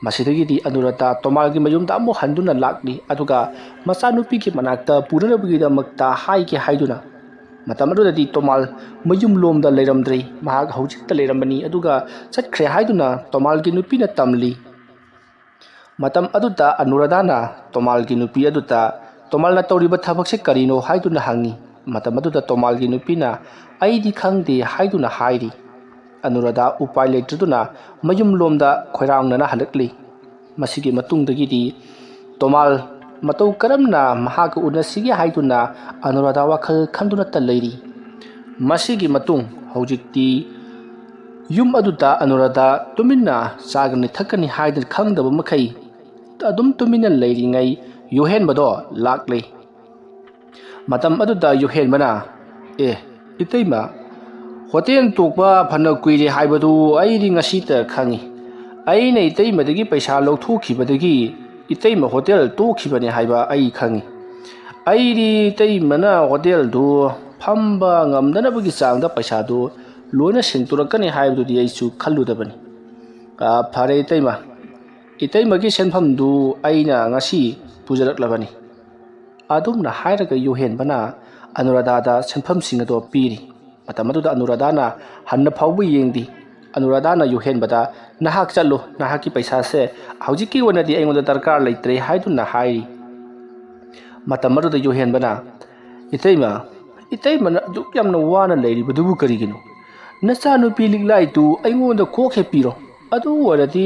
ꯃꯁꯤꯗꯒꯤꯗꯤ ꯑꯅꯨꯔꯥꯙꯥ ꯇꯣꯃꯥꯜꯒꯤ ꯃꯌꯨꯝꯗ ꯑꯃꯨꯛ ꯍꯟꯗꯨꯅ ꯂꯥꯛꯂꯤ ꯑꯗꯨꯒ ꯃꯆꯥꯅꯨꯄꯤꯒꯤ ꯃꯅꯥꯛꯇ ꯄꯨꯅꯅꯕꯒꯤꯗꯃꯛꯇ ꯍꯥꯏꯒꯦ ꯍꯥꯏꯗꯨꯅ ꯃꯇꯝ ꯑꯗꯨꯗꯗꯤ ꯇꯣꯃꯥꯜ ꯃꯌꯨꯝꯂꯣꯝꯗ ꯂꯩꯔꯝꯗ꯭ꯔꯦ ꯃꯍꯥꯛ ꯍꯧꯖꯤꯛꯇ ꯂꯩꯔꯝꯕꯅꯤ ꯑꯗꯨꯒ ꯆꯠꯈ꯭ꯔꯦ ꯍꯥꯏꯗꯨꯅ ꯇꯣꯃꯥꯜꯒꯤ ꯅꯨꯄꯤꯅ ꯇꯝꯂꯤ ꯃꯇꯝ ꯑꯗꯨꯗ ꯑꯅꯨꯔꯥꯙꯥꯅ ꯇꯣꯃꯥꯜꯒꯤ ꯅꯨꯄꯤ ꯑꯗꯨꯗ ꯇꯣꯃꯥꯜꯅ ꯇꯧꯔꯤꯕ ꯊꯕꯛꯁꯦ ꯀꯔꯤꯅꯣ ꯍꯥꯏꯗꯨꯅ ꯍꯪꯉꯤ ꯃꯇꯝ ꯑꯗꯨꯗ ꯇꯣꯃꯥꯜꯒꯤ ꯅꯨꯄꯤꯅ ꯑꯩꯗꯤ ꯈꯪꯗꯦ ꯍꯥꯏꯗꯨꯅ ꯍꯥꯏꯔꯤ ꯑꯅꯨꯔꯥꯙꯥ ꯎꯄꯥꯏ ꯂꯩꯇ꯭ꯔꯗꯨꯅ ꯃꯌꯨꯝꯂꯣꯝꯗ ꯈꯣꯏꯔꯥꯡꯅꯅ ꯍꯜꯂꯛꯂꯤ ꯃꯁꯤꯒꯤ ꯃꯇꯨꯡꯗꯒꯤꯗꯤ ꯇꯣꯃꯥꯜ ꯃꯇꯧ ꯀꯔꯝꯅ ꯃꯍꯥꯛꯀ ꯎꯅꯁꯤꯒꯦ ꯍꯥꯏꯗꯨꯅ ꯑꯅꯨꯔꯥꯙꯥ ꯋꯥꯈꯜ ꯈꯟꯗꯨꯅꯇ ꯂꯩꯔꯤ ꯃꯁꯤꯒꯤ ꯃꯇꯨꯡ ꯍꯧꯖꯤꯛꯇꯤ ꯌꯨꯝ ꯑꯗꯨꯗ ꯑꯅꯨꯔꯥꯙꯥ ꯇꯨꯃꯤꯟꯅ ꯆꯥꯒꯅꯤ ꯊꯛꯀꯅꯤ ꯍꯥꯏꯗꯅ ꯈꯪꯗꯕ ꯃꯈꯩ ꯑꯗꯨꯝ ꯇꯨꯃꯤꯟꯅ ꯂꯩꯔꯤꯉꯩ ꯌꯣꯍꯦꯟꯕꯗꯣ ꯂꯥꯛꯂꯤ ꯃꯇꯝ ꯑꯗꯨꯗ ꯌꯣꯍꯦꯟꯕꯅ ꯏꯇꯩꯃ ꯍꯣꯇꯦꯜ ꯇꯣꯛꯄ ꯐꯅ ꯀꯨꯏꯔꯦ ꯍꯥꯏꯕꯗꯨ ꯑꯩꯗꯤ ꯉꯁꯤꯇ ꯈꯪꯉꯤ ꯑꯩꯅ ꯏꯇꯩꯃꯗꯒꯤ ꯄꯩꯁꯥ ꯂꯧꯊꯣꯛꯈꯤꯕꯗꯒꯤ ꯏꯇꯩꯃ ꯍꯣꯇꯦꯜ ꯇꯣꯛꯈꯤꯕꯅꯤ ꯍꯥꯏꯕ ꯑꯩ ꯈꯪꯉꯤ ꯑꯩꯗꯤ ꯏꯇꯩꯃꯅ ꯍꯣꯇꯦꯜꯗꯨ ꯐꯝꯕ ꯉꯝꯗꯅꯕꯒꯤ ꯆꯥꯡꯗ ꯄꯩꯁꯥꯗꯨ ꯂꯣꯏꯅ ꯁꯤꯡꯇꯣꯔꯛꯀꯅꯤ ꯍꯥꯏꯕꯗꯨꯗꯤ ꯑꯩꯁꯨ ꯈꯜꯂꯨꯗꯕꯅꯤ ꯐꯔꯦ ꯏꯇꯩꯃꯒꯤ ꯁꯦꯟꯐꯝꯗꯨ ꯑꯩꯅ ꯉꯁꯤ ꯄꯨꯖꯔꯛꯂꯕꯅꯤ ꯑꯗꯨꯝꯅ ꯍꯥꯏꯔꯒ ꯌꯣꯍꯦꯟꯕꯅ ꯑꯅꯨꯔꯥꯙꯥꯗ ꯁꯦꯟꯐꯝꯁꯤꯡ ꯑꯗꯣ ꯄꯤꯔꯤ ꯃꯇꯝ ꯑꯗꯨꯗ ꯑꯅꯨꯔꯥꯙꯥꯅ ꯍꯟꯅ ꯐꯥꯎꯕ ꯌꯦꯡꯗꯤ ꯑꯅꯨꯔꯥꯙꯥꯅ ꯌꯣꯍꯦꯟꯕꯗ ꯅꯍꯥꯛ ꯆꯠꯂꯨ ꯅꯍꯥꯛꯀꯤ ꯄꯩꯁꯥꯁꯦ ꯍꯧꯖꯤꯛꯀꯤ ꯑꯣꯏꯅꯗꯤ ꯑꯩꯉꯣꯟꯗ ꯗꯔꯀꯥꯔ ꯂꯩꯇ꯭ꯔꯦ ꯍꯥꯏꯗꯨꯅ ꯍꯥꯏꯔꯤ ꯃꯇꯝ ꯑꯗꯨꯗ ꯌꯣꯍꯦꯟꯕꯅ ꯏꯇꯩꯃꯅ ꯑꯗꯨꯛ ꯌꯥꯝꯅ ꯋꯥꯅ ꯂꯩꯔꯤꯕꯗꯨꯕꯨ ꯀꯔꯤꯒꯤꯅꯣ ꯅꯆꯥꯅꯨꯄꯤ ꯂꯤꯛꯂꯥꯏꯗꯨ ꯑꯩꯉꯣꯟꯗ ꯀꯣꯛ ꯍꯦꯛꯄꯤꯔꯣ ꯑꯗꯨ ꯑꯣꯏꯔꯗꯤ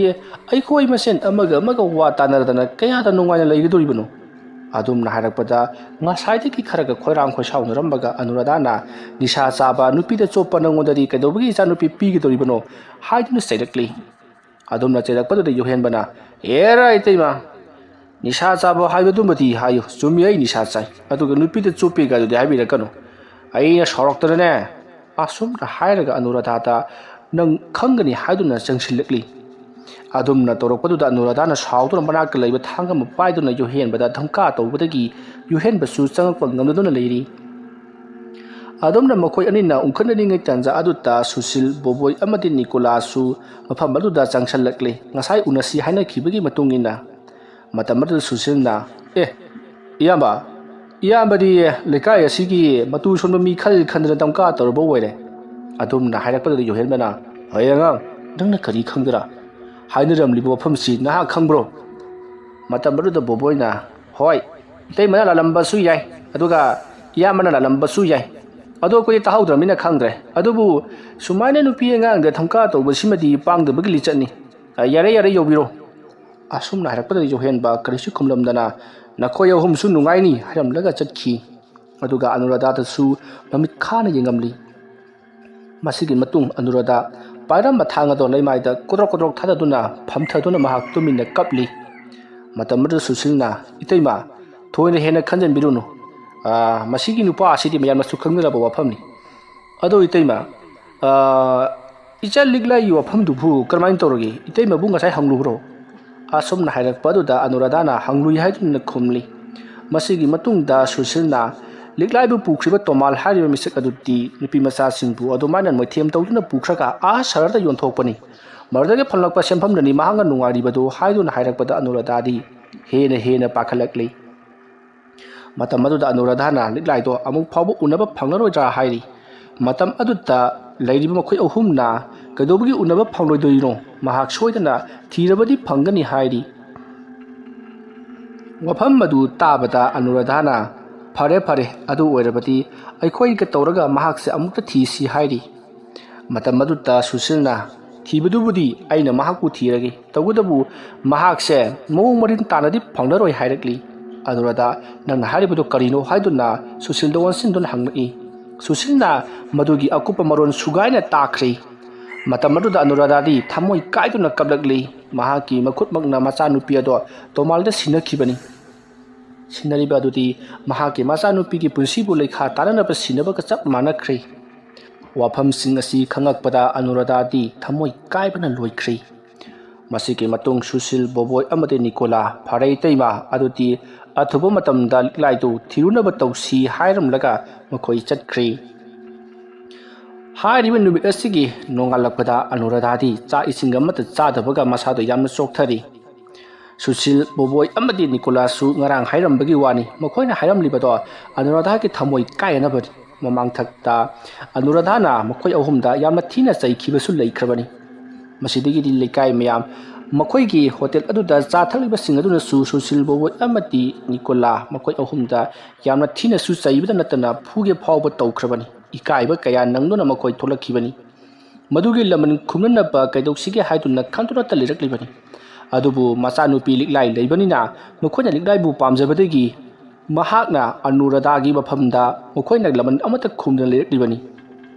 ꯑꯩꯈꯣꯏ ꯃꯁꯦꯟ ꯑꯃꯒ ꯋꯥ ꯇꯥꯟꯅꯗꯅ ꯀꯌꯥꯗ ꯅꯨꯡꯉꯥꯏꯅ ꯂꯩꯒꯗꯧꯔꯤꯕꯅꯣ ꯑꯗꯨꯝꯅ ꯍꯥꯏꯔꯛꯄꯗ ꯉꯁꯥꯏꯗꯒꯤ ꯈꯔꯒ ꯈꯣꯏꯔꯥꯡ ꯈꯣꯏꯁꯥꯎꯅꯔꯝꯕꯒ ꯑꯅꯨꯔꯥꯙꯥꯅ ꯅꯤꯁꯥ ꯆꯥꯕ ꯅꯨꯄꯤꯗ ꯆꯣꯞꯄ ꯅꯪꯉꯣꯟꯗꯗꯤ ꯀꯩꯗꯧꯕꯒꯤ ꯏꯆꯥꯅꯨꯄꯤ ꯄꯤꯒꯗꯧꯔꯤꯕꯅꯣ ꯍꯥꯏꯗꯨꯅ ꯆꯩꯔꯛꯂꯤ ꯑꯗꯨꯝꯅ ꯆꯩꯔꯛꯄꯗꯨꯗ ꯌꯣꯍꯦꯟꯕꯅ ꯑꯦꯔꯥ ꯏꯇꯩꯃ ꯅꯤꯁꯥ ꯆꯥꯕ ꯍꯥꯏꯕꯗꯨꯃꯗꯤ ꯍꯥꯏꯌꯨ ꯆꯨꯝꯃꯤ ꯑꯩ ꯅꯤꯁꯥ ꯆꯥꯏ ꯑꯗꯨꯒ ꯅꯨꯄꯤꯗ ꯆꯣꯞꯄꯤꯒꯗꯨꯗꯤ ꯍꯥꯏꯕꯤꯔꯛꯀꯅꯨ ꯑꯩꯅ ꯁꯥꯎꯔꯛꯇꯅꯅꯦ ꯑꯁꯨꯝꯅ ꯍꯥꯏꯔꯒ ꯑꯅꯨꯔꯥꯙꯥꯗ ꯅꯪ ꯈꯪꯒꯅꯤ ꯍꯥꯏꯗꯨꯅ ꯆꯪꯁꯤꯜꯂꯛꯂꯤ ꯑꯗꯨꯝꯅ ꯇꯧꯔꯛꯄꯗꯨꯗ ꯑꯅꯨꯔꯥꯙꯥꯅ ꯁꯥꯎꯗꯨꯅ ꯃꯅꯥꯛꯇ ꯂꯩꯕ ꯊꯥꯡ ꯑꯃ ꯄꯥꯏꯗꯨꯅ ꯌꯣꯍꯦꯟꯕꯗ ꯙꯝꯀꯥ ꯇꯧꯕꯗꯒꯤ ꯌꯣꯍꯦꯟꯕꯁꯨ ꯆꯪꯉꯛꯄ ꯉꯝꯗꯨꯅ ꯂꯩꯔꯤ ꯑꯗꯨꯝꯅ ꯃꯈꯣꯏ ꯑꯅꯤꯅ ꯎꯪꯈꯠꯅꯔꯤꯉꯩ ꯇꯥꯟꯖꯥ ꯑꯗꯨꯗ ꯁꯨꯁꯤꯜ ꯕꯣꯕꯣꯏ ꯑꯃꯗꯤ ꯅꯤꯀꯣꯂꯥꯁꯁꯨ ꯃꯐꯝ ꯑꯗꯨꯗ ꯆꯪꯁꯜꯂꯛꯂꯤ ꯉꯁꯥꯏ ꯎꯅꯁꯤ ꯍꯥꯏꯅꯈꯤꯕꯒꯤ ꯃꯇꯨꯡ ꯏꯟꯅ ꯃꯇꯝ ꯑꯗꯨꯗ ꯁꯨꯁꯤꯜꯅ ꯏꯌꯥꯝꯕꯗꯤ ꯂꯩꯀꯥꯏ ꯑꯁꯤꯒꯤ ꯃꯇꯨ ꯁꯣꯟꯕ ꯃꯤ ꯈꯟꯗꯅ ꯙꯝꯀꯥ ꯇꯧꯔꯕ ꯑꯣꯏꯔꯦ ꯑꯗꯨꯝꯅ ꯍꯥꯏꯔꯛꯄꯗꯨꯗ ꯌꯣꯍꯦꯟꯕꯅ ꯍꯣꯏ ꯑꯉꯥꯡ ꯅꯪꯅ ꯀꯔꯤ ꯈꯪꯗꯔꯥ ꯍꯥꯏꯅꯔꯝꯂꯤꯕ ꯃꯐꯝꯁꯤ ꯅꯍꯥꯛ ꯈꯪꯕ꯭ꯔꯣ ꯃꯇꯝ ꯑꯗꯨꯗ ꯕꯣꯕꯣꯏꯅ ꯍꯣꯏ ꯏꯇꯩꯃꯅ ꯂꯥꯜꯂꯝꯕꯁꯨ ꯌꯥꯏ ꯑꯗꯨꯒ ꯏꯌꯥꯝꯕꯅ ꯂꯥꯜꯂꯝꯕꯁꯨ ꯌꯥꯏ ꯑꯗꯣ ꯑꯩꯈꯣꯏꯗꯤ ꯇꯥꯍꯧꯗ꯭ꯔꯕꯅꯤꯅ ꯈꯪꯗ꯭ꯔꯦ ꯑꯗꯨꯕꯨ ꯁꯨꯃꯥꯏꯅ ꯅꯨꯄꯤ ꯑꯉꯥꯡꯗ ꯙꯝꯀꯥ ꯇꯧꯕꯁꯤꯃꯗꯤ ꯄꯥꯡꯗꯕꯒꯤ ꯂꯤꯆꯠꯅꯤ ꯌꯥꯔꯦ ꯌꯧꯕꯤꯔꯣ ꯑꯁꯨꯝꯅ ꯍꯥꯏꯔꯛꯄꯗ ꯌꯣꯍꯦꯟꯕ ꯀꯔꯤꯁꯨ ꯈꯨꯝꯂꯝꯗꯅ ꯅꯈꯣꯏ ꯑꯍꯨꯝꯁꯨ ꯅꯨꯡꯉꯥꯏꯅꯤ ꯍꯥꯏꯔꯝꯂꯒ ꯆꯠꯈꯤ ꯑꯗꯨꯒ ꯑꯅꯨꯔꯥꯙꯥꯗꯁꯨ ꯃꯃꯤꯠ ꯈꯥꯅ ꯌꯦꯡꯉꯝꯂꯤ ꯃꯁꯤꯒꯤ ꯃꯇꯨꯡ ꯑꯅꯨꯔꯥꯙꯥ ꯄꯥꯏꯔꯝꯕ ꯊꯥꯡ ꯑꯗꯣ ꯂꯩꯃꯥꯏꯗ ꯀꯣꯗ꯭ꯔꯣꯛ ꯊꯥꯗꯗꯨꯅ ꯐꯝꯊꯗꯨꯅ ꯃꯍꯥꯛ ꯇꯨꯃꯤꯟꯅ ꯀꯞꯂꯤ ꯃꯇꯝ ꯑꯗꯨꯗ ꯁꯨꯁꯤꯜꯅ ꯏꯇꯩꯃ ꯊꯣꯏꯅ ꯍꯦꯟꯅ ꯈꯟꯖꯟꯕꯤꯔꯨꯅꯨ ꯃꯁꯤꯒꯤ ꯅꯨꯄꯥ ꯑꯁꯤꯗꯤ ꯃꯌꯥꯝꯅꯁꯨ ꯈꯪꯅꯔꯕ ꯋꯥꯐꯝꯅꯤ ꯑꯗꯣ ꯏꯇꯩꯃ ꯏꯆꯥ ꯂꯤꯛꯂꯥꯏꯒꯤ ꯋꯥꯐꯝꯗꯨꯕꯨ ꯀꯔꯝꯍꯥꯏꯅ ꯇꯧꯔꯒꯦ ꯏꯇꯩꯃꯕꯨ ꯉꯁꯥꯏ ꯍꯪꯂꯨꯕ꯭ꯔꯣ ꯑꯁꯨꯝꯅ ꯍꯥꯏꯔꯛꯄ ꯑꯗꯨꯗ ꯑꯅꯨꯔꯥꯙꯥꯅ ꯍꯪꯂꯨꯏ ꯍꯥꯏꯗꯨꯅ ꯈꯨꯝꯂꯤ ꯃꯁꯤꯒꯤ ꯃꯇꯨꯡꯗ ꯁꯨꯁꯤꯜꯅ ꯂꯤꯛꯂꯥꯏꯕꯨ ꯄꯨꯈ꯭ꯔꯤꯕ ꯇꯣꯃꯥꯜ ꯍꯥꯏꯔꯤꯕ ꯃꯤꯁꯛ ꯑꯗꯨꯗꯤ ꯅꯨꯄꯤ ꯃꯆꯥꯁꯤꯡꯕꯨ ꯑꯗꯨꯃꯥꯏꯅ ꯃꯣꯏꯊꯦꯝ ꯇꯧꯗꯨꯅ ꯄꯨꯈ꯭ꯔꯒ ꯁꯍꯔꯗ ꯌꯣꯟꯊꯣꯛꯄꯅꯤ ꯃꯗꯨꯗꯒꯤ ꯐꯪꯂꯛꯄ ꯁꯦꯟꯐꯝꯗꯅꯤ ꯃꯍꯥꯛꯅ ꯅꯨꯡꯉꯥꯏꯔꯤꯕꯗꯨ ꯍꯥꯏꯗꯨꯅ ꯍꯥꯏꯔꯛꯄꯗ ꯑꯅꯨꯔꯥꯙꯥꯗꯤ ꯍꯦꯟꯅ ꯄꯥꯈꯠꯂꯛꯂꯤ ꯃꯇꯝ ꯑꯗꯨꯗ ꯑꯅꯨꯔꯥꯙꯥꯅ ꯂꯤꯛꯂꯥꯏꯗꯣ ꯑꯃꯨꯛ ꯐꯥꯎꯕ ꯎꯅꯕ ꯐꯪꯂꯔꯣꯏꯗ꯭ꯔꯥ ꯍꯥꯏꯔꯤ ꯃꯇꯝ ꯑꯗꯨꯗ ꯂꯩꯔꯤꯕ ꯃꯈꯣꯏ ꯑꯍꯨꯝꯅ ꯀꯩꯗꯧꯕꯒꯤ ꯎꯅꯕ ꯐꯪꯂꯣꯏꯗꯣꯏꯅꯣ ꯃꯍꯥꯛ ꯁꯣꯏꯗꯅ ꯊꯤꯔꯕꯗꯤ ꯐꯪꯒꯅꯤ ꯍꯥꯏꯔꯤ ꯋꯥꯐꯝ ꯑꯗꯨ ꯇꯥꯕꯗ ꯑꯅꯨꯔꯥꯙꯥꯅ ꯐꯔꯦ ꯑꯗꯨ ꯑꯣꯏꯔꯕꯗꯤ ꯑꯩꯈꯣꯏꯒ ꯇꯧꯔꯒ ꯃꯍꯥꯛꯁꯦ ꯑꯃꯨꯛꯇ ꯊꯤꯁꯤ ꯍꯥꯏꯔꯤ ꯃꯇꯝ ꯑꯗꯨꯗ ꯁꯨꯁꯤꯜꯅ ꯊꯤꯕꯗꯨꯕꯨꯗꯤ ꯑꯩꯅ ꯃꯍꯥꯛꯄꯨ ꯊꯤꯔꯒꯦ ꯇꯧꯕꯇꯕꯨ ꯃꯍꯥꯛꯁꯦ ꯃꯑꯣꯡ ꯃꯔꯤꯟ ꯇꯥꯅꯗꯤ ꯐꯪꯂꯔꯣꯏ ꯍꯥꯏꯔꯛꯂꯤ ꯑꯅꯨꯔꯥꯙꯥ ꯅꯪꯅ ꯍꯥꯏꯔꯤꯕꯗꯨ ꯀꯔꯤꯅꯣ ꯍꯥꯏꯗꯨꯅ ꯁꯨꯁꯤꯜꯗ ꯑꯣꯟꯁꯤꯟꯗꯨꯅ ꯍꯪꯂꯛꯏ ꯁꯨꯁꯤꯜꯅ ꯃꯗꯨꯒꯤ ꯑꯀꯨꯞꯄ ꯃꯔꯣꯟ ꯁꯨꯒꯥꯏꯅ ꯇꯥꯈ꯭ꯔꯤ ꯃꯇꯝ ꯑꯗꯨꯗ ꯑꯅꯨꯔꯥꯙꯥꯗꯤ ꯊꯃꯣꯏ ꯀꯥꯏꯗꯨꯅ ꯀꯞꯂꯛꯂꯤ ꯃꯍꯥꯛꯀꯤ ꯃꯈꯨꯠꯃꯛꯅ ꯃꯆꯥꯅꯨꯄꯤ ꯑꯗꯣ ꯇꯣꯃꯥꯜꯗ ꯁꯤꯟꯅꯈꯤꯕꯅꯤ ꯁꯤꯟꯅꯔꯤꯕ ꯑꯗꯨꯗꯤ ꯃꯍꯥꯛꯀꯤ ꯃꯆꯥꯅꯨꯄꯤꯒꯤ ꯄꯨꯟꯁꯤꯕꯨ ꯂꯩꯈꯥ ꯇꯥꯅꯅꯕ ꯁꯤꯟꯅꯕꯒ ꯆꯞ ꯃꯥꯟꯅꯈ꯭ꯔꯦ ꯋꯥꯐꯝꯁꯤꯡ ꯑꯁꯤ ꯈꯪꯂꯛꯄꯗ ꯑꯅꯨꯔꯥꯙꯥꯗꯤ ꯊꯃꯣꯏ ꯀꯥꯏꯕꯅ ꯂꯣꯏꯈ꯭ꯔꯤ ꯃꯁꯤꯒꯤ ꯃꯇꯨꯡ ꯁꯨꯁꯤꯜ ꯕꯣꯕꯣꯏ ꯑꯃꯗꯤ ꯅꯤꯀꯣꯂꯥ ꯐꯔꯦ ꯏꯇꯩꯃ ꯑꯗꯨꯗꯤ ꯑꯊꯨꯕ ꯃꯇꯝꯗ ꯂꯤꯛꯂꯥꯏꯗꯨ ꯊꯤꯔꯨꯅꯕ ꯇꯧꯁꯤ ꯍꯥꯏꯔꯝꯂꯒ ꯃꯈꯣꯏ ꯆꯠꯈ꯭ꯔꯤ ꯍꯥꯏꯔꯤꯕ ꯅꯨꯃꯤꯠ ꯑꯁꯤꯒꯤ ꯅꯣꯡꯉꯥꯜꯂꯛꯄꯗ ꯑꯅꯨꯔꯥꯙꯥꯗꯤ ꯆꯥꯛ ꯏꯁꯤꯡ ꯑꯃꯠꯇ ꯆꯥꯗꯕꯒ ꯃꯁꯥꯗꯣ ꯌꯥꯝꯅ ꯆꯣꯛꯊꯔꯤ ꯁꯨꯁꯤꯜ ꯕꯣꯕꯣꯏ ꯑꯃꯗꯤ ꯅꯤꯀꯣꯂꯥꯁꯁꯨ ꯉꯔꯥꯡ ꯍꯥꯏꯔꯝꯕꯒꯤ ꯋꯥꯅꯤ ꯃꯈꯣꯏꯅ ꯍꯥꯏꯔꯝꯂꯤꯕꯗꯣ ꯑꯅꯨꯔꯥꯙꯥꯒꯤ ꯊꯃꯣꯏ ꯀꯥꯏꯅꯕꯅꯤ ꯃꯃꯥꯡꯊꯛꯇ ꯑꯅꯨꯔꯥꯙꯥꯅ ꯃꯈꯣꯏ ꯑꯍꯨꯝꯗ ꯌꯥꯝꯅ ꯊꯤꯅ ꯆꯩꯈꯤꯕꯁꯨ ꯂꯩꯈ꯭ꯔꯕꯅꯤ ꯃꯁꯤꯗꯒꯤꯗꯤ ꯂꯩꯀꯥꯏ ꯃꯌꯥꯝ ꯃꯈꯣꯏꯒꯤ ꯍꯣꯇꯦꯜ ꯑꯗꯨꯗ ꯆꯥ ꯊꯛꯂꯤꯕꯁꯤꯡ ꯑꯗꯨꯅꯁꯨ ꯁꯨꯁꯤꯜ ꯕꯣꯕꯣꯏ ꯑꯃꯗꯤ ꯅꯤꯀꯣꯂꯥ ꯃꯈꯣꯏ ꯑꯍꯨꯝꯗ ꯌꯥꯝꯅ ꯊꯤꯅꯁꯨ ꯆꯩꯕꯗ ꯅꯠꯇꯅ ꯐꯨꯒꯦ ꯐꯥꯎꯕ ꯇꯧꯈ꯭ꯔꯕꯅꯤ ꯏꯀꯥꯏꯕ ꯀꯌా ꯅꯪꯗꯨꯅ ꯃꯈꯣꯏ ꯊꯣꯛꯂꯛꯈꯤꯕꯅꯤ ꯃꯗꯨꯒꯤ ꯂꯃꯟ ꯈꯨꯝꯅꯅꯕ ꯀꯩꯗꯧꯁꯤꯒꯦ ꯍꯥꯏꯗꯨꯅ ꯈꯟꯗꯨꯅꯇ ꯂꯩꯔꯛꯂꯤꯕꯅꯤ ꯑꯗꯨꯕꯨ ꯃꯆꯥꯅꯨꯄꯤ ꯂꯤꯛꯂꯥꯏ ꯂꯩꯕꯅꯤꯅ ꯃꯈꯣꯏꯅ ꯂꯤꯛꯂꯥꯏꯕꯨ ꯄꯥꯝꯖꯕꯗꯒꯤ ꯃꯍꯥꯛꯅ ꯑꯅꯨꯔꯥꯙꯥꯒꯤ ꯃꯐꯝꯗ ꯃꯈꯣꯏꯅ ꯂꯃꯟ ꯑꯃꯠꯇ ꯈꯨꯝꯗꯨꯅ ꯂꯩꯔꯛꯂꯤꯕꯅꯤ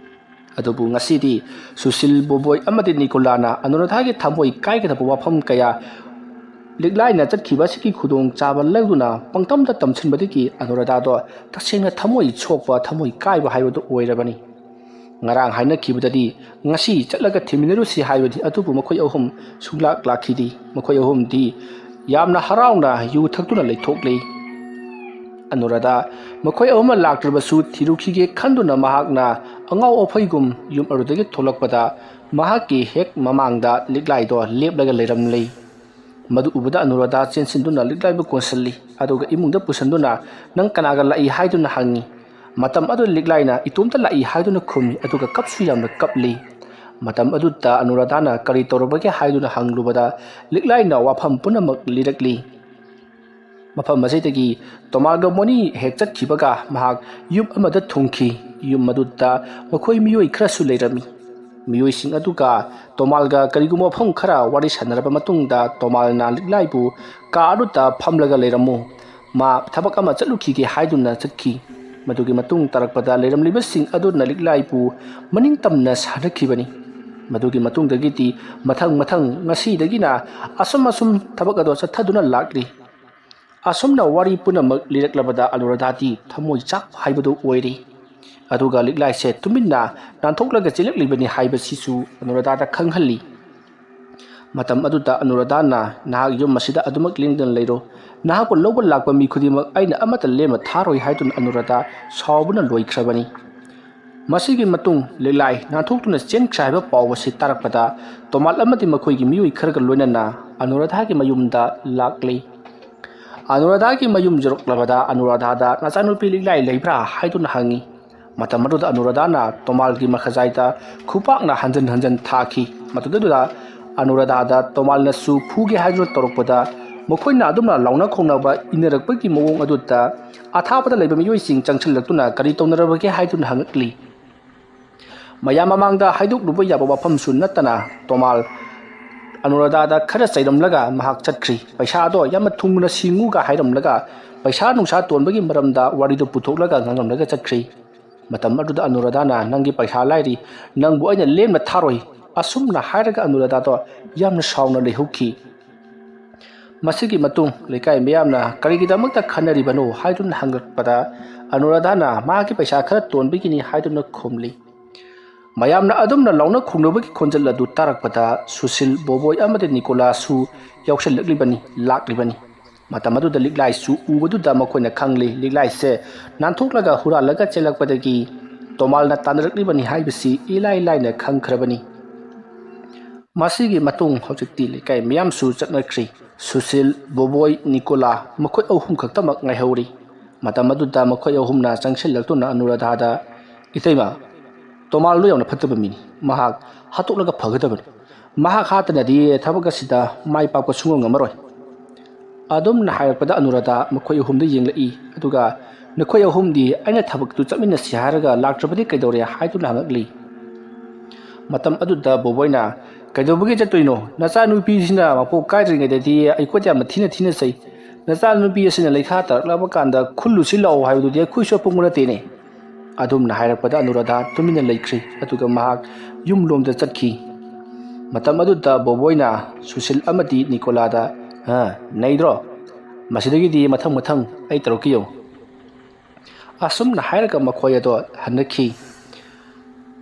ꯑꯗꯨꯕꯨ ꯉꯁꯤꯗꯤ ꯁꯨꯁꯤꯜ ꯕꯣꯕꯣꯏ ꯑꯃꯗꯤ ꯅꯤꯀꯣꯂꯥꯅ ꯑꯅꯨꯔꯥꯙꯥꯒꯤ ꯊꯃꯣꯏ ꯀꯥꯏꯒꯗꯕ ꯋꯥꯐꯝ ꯀꯌꯥ ꯂꯤꯛꯂꯥꯏꯅ ꯆꯠꯈꯤꯕ ꯑꯁꯤꯒꯤ ꯈꯨꯗꯣꯡꯆꯥꯕ ꯂꯧꯗꯨꯅ ꯄꯪꯇꯝꯗ ꯇꯝꯁꯤꯟꯕꯗꯒꯤ ꯑꯅꯨꯔꯥꯙꯥꯗꯣ ꯇꯁꯦꯡꯅ ꯊꯃꯣꯏ ꯁꯣꯛꯄ ꯊꯃꯣꯏ ꯀꯥꯏꯕ ꯍꯥꯏꯕꯗꯨ ꯑꯣꯏꯔꯕꯅꯤ ꯉꯔꯥꯡ ꯍꯥꯏꯅꯈꯤꯕꯗꯗꯤ ꯉꯁꯤ ꯆꯠꯂꯒ ꯊꯤꯃꯤꯟꯅꯔꯨꯁꯤ ꯍꯥꯏꯕꯗꯤ ꯑꯗꯨꯕꯨ ꯃꯈꯣꯏ ꯑꯍꯨꯝ ꯂꯥꯛꯈꯤꯗꯤ ꯃꯈꯣꯏ ꯑꯍꯨꯝꯗꯤ ꯌꯥꯝꯅ ꯍꯔꯥꯎꯅ ꯌꯨ ꯊꯛꯇꯨꯅ ꯂꯩꯊꯣꯛꯂꯤ ꯑꯅꯨꯔꯥꯙꯥ ꯃꯈꯣꯏ ꯑꯍꯨꯝꯅ ꯂꯥꯛꯇ꯭ꯔꯕꯁꯨ ꯊꯤꯔꯨꯈꯤꯒꯦ ꯈꯟꯗꯨꯅ ꯃꯍꯥꯛꯅ ꯑꯉꯥꯎ ꯑꯐꯩꯒꯨꯝ ꯌꯨꯝ ꯑꯗꯨꯗꯒꯤ ꯊꯣꯛꯂꯛꯄꯗ ꯃꯍꯥꯛꯀꯤ ꯍꯦꯛ ꯃꯃꯥꯡꯗ ꯂꯤꯛꯂꯥꯏꯗꯣ ꯂꯦꯞꯂꯒ ꯂꯩꯔꯝꯂꯤ मधु उबदा अनुराधा चेंसिंदुना लिक्लाइबु कोंसल्ली अदुगा इमुंगदा पुसंदुना नंग कनागा लाई हाइदुना हंगी मतम अदु लिक्लाइना इतोमता लाई हाइदुना खुमी अदुगा कपसु यामना कपली मतम अदुता अनुराधाना करी तौरबगे हाइदुना हंगलुबदा लिक्लाइना वाफम पुनमक लिरकली मफम मसेदगी तोमागा मोनी हेक चटखिबगा महाक युम अमदा थुंखी युम मदुता मखोय मियोय खरसु लेरमी ꯃꯤꯑꯣꯏꯁꯤꯡ ꯑꯗꯨꯒ ꯇꯣꯃꯥꯜꯒ ꯀꯔꯤꯒꯨꯝꯕ ꯃꯐꯝ ꯈꯔ ꯋꯥꯔꯤ ꯁꯥꯟꯅꯔꯕ ꯃꯇꯨꯡꯗ ꯇꯣꯃꯥꯜꯅ ꯂꯤꯛꯂꯥꯏꯕꯨ ꯀꯥ ꯑꯗꯨꯗ ꯐꯝꯂꯒ ꯂꯩꯔꯝꯃꯨ ꯃꯥ ꯊꯕꯛ ꯑꯃ ꯆꯠꯂꯨꯈꯤꯒꯦ ꯍꯥꯏꯗꯨꯅ ꯆꯠꯈꯤ ꯃꯗꯨꯒꯤ ꯃꯇꯨꯡ ꯇꯥꯔꯛꯄꯗ ꯂꯩꯔꯝꯂꯤꯕꯁꯤꯡ ꯑꯗꯨꯅ ꯂꯤꯛꯂꯥꯏꯕꯨ ꯃꯅꯤꯡꯇꯝꯅ ꯁꯥꯟꯅꯈꯤꯕꯅꯤ ꯃꯗꯨꯒꯤ ꯃꯇꯨꯡꯗꯒꯤꯗꯤ ꯃꯊꯪ ꯉꯁꯤꯗꯒꯤꯅ ꯑꯁꯨꯝ ꯊꯕꯛ ꯑꯗꯨ ꯆꯠꯊꯗꯨꯅ ꯂꯥꯛꯂꯤ ꯑꯁꯨꯝꯅ ꯋꯥꯔꯤ ꯄꯨꯝꯅꯃꯛ ꯂꯤꯔꯛꯂꯕꯗ ꯑꯅꯨꯔꯥꯙꯥꯗꯤ ꯊꯃꯣꯏ ꯆꯥꯛꯄ ꯍꯥꯏꯕꯗꯨ ꯑꯣꯏꯔꯤ ꯑꯗꯨꯒ ꯂꯤꯛꯂꯥꯏꯁꯦ ꯇꯨꯃꯤꯟꯅ ꯅꯥꯟꯊꯣꯛꯂꯒ ꯆꯦꯜꯂꯛꯂꯤꯕꯅꯤ ꯍꯥꯏꯕꯁꯤꯁꯨ ꯑꯅꯨꯔꯥꯙꯥꯗ ꯈꯪꯍꯜꯂꯤ ꯃꯇꯝ ꯑꯗꯨꯗ ꯑꯅꯨꯔꯥꯙꯥꯅ ꯅꯍꯥꯛ ꯌꯨꯝ ꯑꯁꯤꯗ ꯑꯗꯨꯃꯛ ꯂꯦꯡꯗꯅ ꯂꯩꯔꯣ ꯅꯍꯥꯛꯄꯨ ꯂꯧꯕ ꯂꯥꯛꯄ ꯃꯤ ꯈꯨꯗꯤꯡꯃꯛ ꯑꯩꯅ ꯑꯃꯠꯇ ꯂꯦꯝꯅ ꯊꯥꯔꯣꯏ ꯍꯥꯏꯗꯨꯅ ꯑꯅꯨꯔꯥꯙꯥ ꯁꯥꯎꯕꯅ ꯂꯣꯏꯈ꯭ꯔꯕꯅꯤ ꯃꯁꯤꯒꯤ ꯃꯇꯨꯡ ꯂꯤꯛꯂꯥꯏ ꯅꯥꯟꯊꯣꯛꯇꯨꯅ ꯆꯦꯟꯈ꯭ꯔꯦ ꯍꯥꯏꯕ ꯄꯥꯎ ꯑꯁꯤ ꯇꯥꯔꯛꯄꯗ ꯇꯣꯃꯥꯜ ꯑꯃꯗꯤ ꯃꯈꯣꯏꯒꯤ ꯃꯤꯑꯣꯏ ꯈꯔꯒ ꯂꯣꯏꯅꯅ ꯑꯅꯨꯔꯥꯙꯥꯒꯤ ꯃꯌꯨꯝꯗ ꯂꯥꯛꯂꯤ ꯑꯅꯨꯔꯥꯙꯥꯒꯤ ꯃꯌꯨꯝ ꯌꯧꯔꯛꯂꯕꯗ ꯑꯅꯨꯔꯥꯙꯥꯗ ꯅꯆꯥꯅꯨꯄꯤ ꯂꯤꯛꯂꯥꯏ ꯂꯩꯕ꯭ꯔꯥ ꯍꯥꯏꯗꯨꯅ ꯍꯪꯉꯤ ꯃꯇꯝ ꯑꯗꯨꯗ ꯑꯅꯨꯔꯥꯙꯥꯅ ꯇꯣꯃꯥꯜꯒꯤ ꯃꯈꯖꯥꯏꯗ ꯈꯨꯄꯥꯛꯅ ꯍꯟꯖꯟ ꯊꯥꯈꯤ ꯃꯇꯨꯡꯗꯨꯗ ꯑꯅꯨꯔꯥꯙꯥꯗ ꯇꯣꯃꯥꯜꯅꯁꯨ ꯐꯨꯒꯦ ꯍꯥꯏꯗꯨꯅ ꯇꯧꯔꯛꯄꯗ ꯃꯈꯣꯏꯅ ꯑꯗꯨꯝꯅ ꯂꯥꯎꯅ ꯈꯣꯡꯅꯕ ꯏꯟꯅꯔꯛꯄꯒꯤ ꯃꯑꯣꯡ ꯑꯗꯨꯗ ꯑꯊꯥꯞꯄꯗ ꯂꯩꯕ ꯃꯤꯑꯣꯏꯁꯤꯡ ꯆꯪꯁꯤꯜꯂꯛꯇꯨꯅ ꯀꯔꯤ ꯇꯧꯅꯔꯕꯒꯦ ꯍꯥꯏꯗꯨꯅ ꯍꯪꯉꯛꯂꯤ ꯃꯌꯥꯝ ꯃꯃꯥꯡꯗ ꯍꯥꯏꯗꯣꯛꯂꯨꯕ ꯌꯥꯕ ꯋꯥꯐꯝꯁꯨ ꯅꯠꯇꯅ ꯇꯣꯃꯥꯜ ꯑꯅꯨꯔꯥꯙꯥꯗ ꯈꯔ ꯆꯩꯔꯝꯂꯒ ꯃꯍꯥꯛ ꯆꯠꯈ꯭ꯔꯤ ꯄꯩꯁꯥꯗꯣ ꯌꯥꯝꯅ ꯊꯨꯡꯅ ꯁꯤꯡꯉꯨꯒ ꯍꯥꯏꯔꯝꯂꯒ ꯄꯩꯁꯥ ꯅꯨꯡꯁꯥ ꯇꯣꯟꯕꯒꯤ ꯃꯔꯝꯗ ꯋꯥꯔꯤꯗꯨ ꯄꯨꯊꯣꯛꯂꯒ ꯉꯥꯡꯂꯝꯂꯒ ꯆꯠꯈ꯭ꯔꯤ ꯃꯇꯝ ꯑꯗꯨꯗ ꯑꯅꯨꯔꯥꯙꯥꯅ ꯅꯪꯒꯤ ꯄꯩꯁꯥ ꯂꯥꯏꯔꯤ ꯅꯪꯕꯨ ꯑꯩꯅ ꯂꯦꯝꯅ ꯊꯥꯔꯣꯏ ꯑꯁꯨꯝꯅ ꯍꯥꯏꯔꯒ ꯑꯅꯨꯔꯥꯙꯥꯗꯣ ꯌꯥꯝꯅ ꯁꯥꯎꯅ ꯂꯩꯍꯧꯈꯤ ꯃꯁꯤꯒꯤ ꯃꯇꯨꯡ ꯂꯩꯀꯥꯏ ꯃꯤꯌꯥꯝꯅ ꯀꯔꯤꯒꯤꯗꯃꯛꯇ ꯈꯟꯅꯔꯤꯕꯅꯣ ꯍꯥꯏꯗꯨꯅ ꯍꯪꯂꯛꯄꯗ ꯑꯅꯨꯔꯥꯙꯥꯅ ꯃꯍꯥꯛꯀꯤ ꯄꯩꯁꯥ ꯈꯔ ꯇꯣꯟꯕꯒꯤꯅꯤ ꯍꯥꯏꯗꯨꯅ ꯈꯨꯝꯂꯤ ꯃꯌꯥꯝꯅ ꯑꯗꯨꯝꯅ ꯂꯥꯎꯅ ꯈꯣꯡꯅꯕꯒꯤ ꯈꯣꯟꯖꯦꯜ ꯑꯗꯨ ꯇꯥꯔꯛꯄꯗ ꯁꯨꯁꯤꯜ ꯕꯣꯕꯣꯏ ꯑꯃꯗꯤ ꯅꯤꯀꯣꯂꯥꯁꯨ ꯂꯥꯛꯂꯤꯕꯅꯤ ꯃꯇꯝ ꯑꯗꯨꯗ ꯂꯤꯛꯂꯥꯏꯁꯨ ꯎꯕꯗꯨꯗ ꯃꯈꯣꯏꯅ ꯈꯪꯂꯤ ꯂꯤꯛꯂꯥꯏꯁꯦ ꯅꯥꯟꯊꯣꯛꯂꯒ ꯍꯨꯔꯥꯜꯂꯒ ꯆꯦꯜꯂꯛꯄꯗꯒꯤ ꯇꯣꯃꯥꯜꯅ ꯇꯥꯟꯅꯔꯛꯂꯤꯕꯅꯤ ꯍꯥꯏꯕꯁꯤ ꯏꯂꯥꯏ ꯂꯥꯏꯅ ꯈꯪꯈ꯭ꯔꯕꯅꯤ ꯃꯁꯤꯒꯤ ꯃꯇꯨꯡ ꯍꯧꯖꯤꯛꯇꯤ ꯂꯩꯀꯥꯏ ꯃꯤꯌꯥꯝꯁꯨ ꯆꯠꯅꯈ꯭ꯔꯤ ꯁꯨꯁꯤꯜ ꯕꯣꯕꯣꯏ ꯅꯤꯀꯣꯂꯥ ꯃꯈꯣꯏ ꯑꯍꯨꯝ ꯈꯛꯇꯃꯛ ꯉꯥꯏꯍꯧꯔꯤ ꯃꯇꯝ ꯑꯗꯨꯗ ꯃꯈꯣꯏ ꯑꯍꯨꯝꯅ ꯆꯪꯁꯤꯜꯂꯛꯇꯨꯅ ꯑꯅꯨꯔꯥꯙꯥꯗ ꯏꯇꯩꯃ ꯇꯣꯃꯥꯜꯗꯣ ꯌꯥꯝꯅ ꯐꯠꯇꯕ ꯃꯤꯅꯤ ꯃꯍꯥꯛ ꯍꯥꯠꯇꯣꯛꯂꯒ ꯐꯒꯗꯕꯅꯤ ꯃꯍꯥꯛ ꯍꯥꯠꯇꯅꯗꯤ ꯊꯕꯛ ꯑꯁꯤꯗ ꯃꯥꯏ ꯄꯥꯛꯄ ꯁꯨꯡꯉꯝ ꯉꯝꯃꯔꯣꯏ ꯑꯗꯨꯝꯅ ꯍꯥꯏꯔꯛꯄꯗ ꯑꯅꯨꯔꯥꯙꯥ ꯃꯈꯣꯏ ꯑꯍꯨꯝꯗ ꯌꯦꯡꯂꯛꯏ ꯑꯗꯨꯒ ꯅꯈꯣꯏ ꯑꯍꯨꯝꯗꯤ ꯑꯩꯅ ꯊꯕꯛꯇꯨ ꯆꯠꯃꯤꯟꯅꯁꯤ ꯍꯥꯏꯔꯒ ꯂꯥꯛꯇ꯭ꯔꯕꯗꯤ ꯀꯩꯗꯧꯔꯦ ꯍꯥꯏꯗꯨꯅ ꯍꯪꯉꯛꯂꯤ ꯃꯇꯝ ꯑꯗꯨꯗ ꯕꯣꯕꯣꯏꯅ ꯀꯩꯗꯧꯕꯒꯤ ꯆꯠꯇꯣꯏꯅꯣ ꯅꯆꯥꯅꯨꯄꯤꯁꯤꯅ ꯃꯄꯣꯛ ꯀꯥꯏꯗ꯭ꯔꯤꯉꯩꯗꯗꯤ ꯑꯩꯈꯣꯏꯗ ꯌꯥꯝꯅ ꯊꯤꯅ ꯆꯩ ꯅꯆꯥꯅꯨꯄꯤ ꯑꯁꯤꯅ ꯂꯩꯈꯥ ꯇꯥꯔꯛꯂꯕ ꯀꯥꯟꯗ ꯈꯨꯜꯂꯨꯁꯤ ꯂꯥꯛꯑꯣ ꯍꯥꯏꯕꯗꯨꯗꯤ ꯑꯩꯈꯣꯏꯁꯨ ꯑꯄꯪꯕ ꯅꯠꯇꯦꯅꯦ ꯑꯗꯨꯝꯅ ꯍꯥꯏꯔꯛꯄꯗ ꯑꯅꯨꯔꯥꯙꯥ ꯇꯨꯃꯤꯟꯅ ꯂꯩꯈ꯭ꯔꯤ ꯑꯗꯨꯒ ꯃꯍꯥꯛ ꯌꯨꯝꯂꯣꯝꯗ ꯆꯠꯈꯤ ꯃꯇꯝ ꯑꯗꯨꯗ ꯕꯣꯕꯣꯏꯅ ꯁꯨꯁꯤꯜ ꯑꯃꯗꯤ ꯅꯤꯀꯣꯂꯥꯗ ꯅꯩꯗ꯭ꯔꯣ ꯃꯁꯤꯗꯒꯤꯗꯤ ꯃꯊꯪ ꯑꯩ ꯇꯧꯔꯛꯀꯦ ꯑꯁꯨꯝꯅ ꯍꯥꯏꯔꯒ ꯃꯈꯣꯏ ꯑꯗꯣ ꯍꯟꯅꯈꯤ